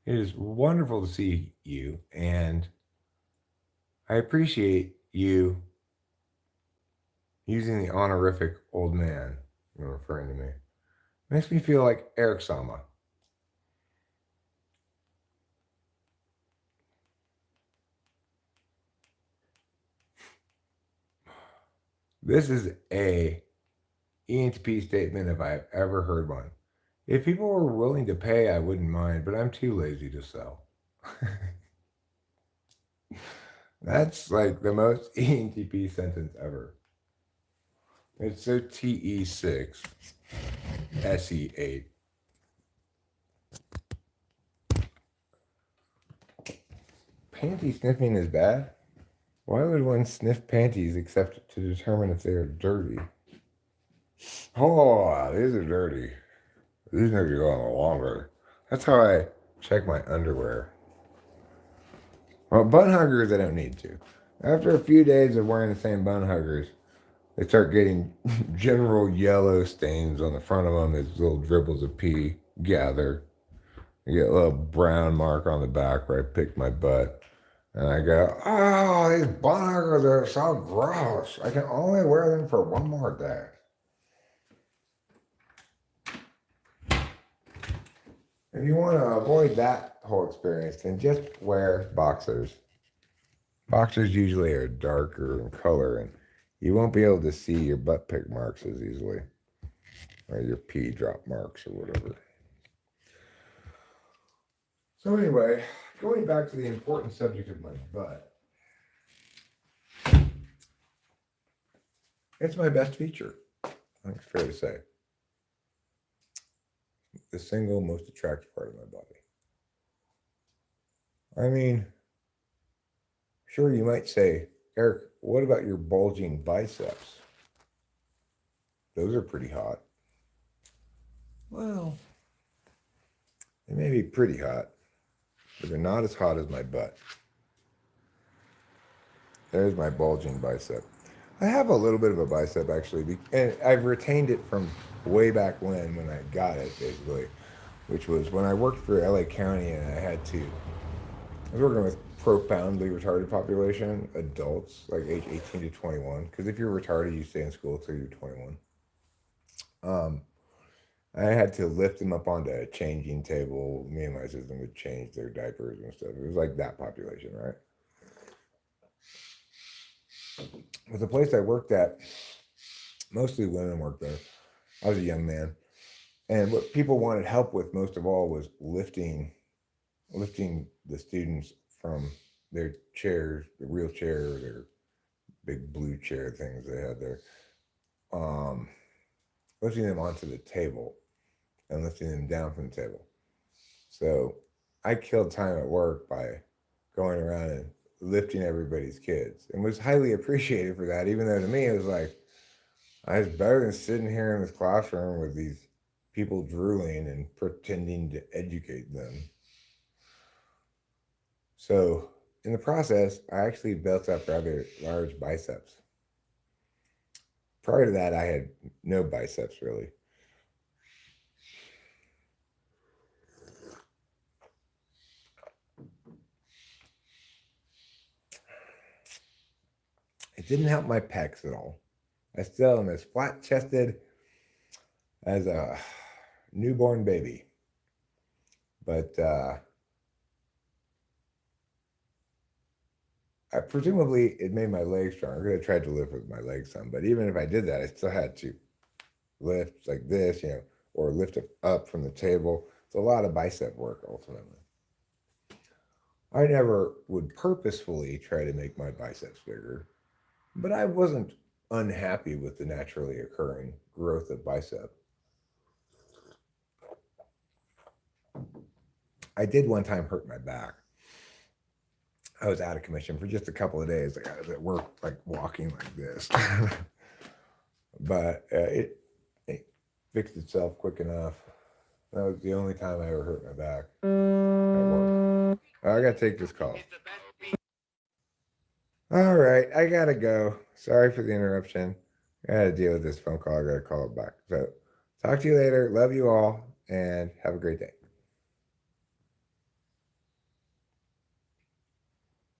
It is wonderful to see you, and I appreciate you using the honorific old man when referring to me. Makes me feel like Eric Sama." This is a ENTP statement if I have ever heard one. If people were willing to pay, I wouldn't mind, but I'm too lazy to sell. That's like the most ENTP sentence ever. It's so TE6, SE8. Panty sniffing is bad? Why would one sniff panties except to determine if they are dirty? Oh, these are dirty. These need to go on longer. That's how I check my underwear. Well, bun huggers, I don't need to. After a few days of wearing the same bun huggers, they start getting general yellow stains on the front of them as little dribbles of pee gather. You get a little brown mark on the back where I picked my butt. And I go, oh, these bun huggers are so gross. I can only wear them for one more day. If you want to avoid that whole experience, then just wear boxers. Boxers usually are darker in color, and you won't be able to see your butt pick marks as easily, or your pee drop marks or whatever. So anyway, going back to the important subject of my butt, it's my best feature. I think it's fair to say. The single most attractive part of my body. I mean, sure, you might say, Eric, what about your bulging biceps? Those are pretty hot. Well, they may be pretty hot, but they're not as hot as my butt. There's my bulging bicep. I have a little bit of a bicep actually, and I've retained it from way back when I got it, basically, which was when I worked for LA County and I was working with profoundly retarded population, adults like age 18 to 21. Because if you're retarded, you stay in school till you're 21. Um, I had to lift them up onto a changing table. Me and my sister would change their diapers and stuff. It was like that population, right? But the place I worked at, mostly women worked there. I was a young man, and what people wanted help with most of all was lifting the students from their chairs, the real chair, their big blue chair things they had there, um, lifting them onto the table and lifting them down from the table. So I killed time at work by going around and lifting everybody's kids and was highly appreciated for that, even though to me it was like, I was better than sitting here in this classroom with these people drooling and pretending to educate them. So in the process, I actually built up rather large biceps. Prior to that, I had no biceps really. It didn't help my pecs at all. I still am as flat chested as a newborn baby. But presumably it made my legs stronger. I tried to lift with my legs some, but even if I did that, I still had to lift like this, or lift it up from the table. It's a lot of bicep work ultimately. I never would purposefully try to make my biceps bigger, but I wasn't unhappy with the naturally occurring growth of bicep. I did one time hurt my back. I was out of commission for just a couple of days. Like I was at work, like walking like this, but it fixed itself quick enough. That was the only time I ever hurt my back at work. I gotta take this call. All right, I gotta go. Sorry for the interruption. I gotta deal with this phone call. I gotta call it back. So, talk to you later. Love you all, and have a great day.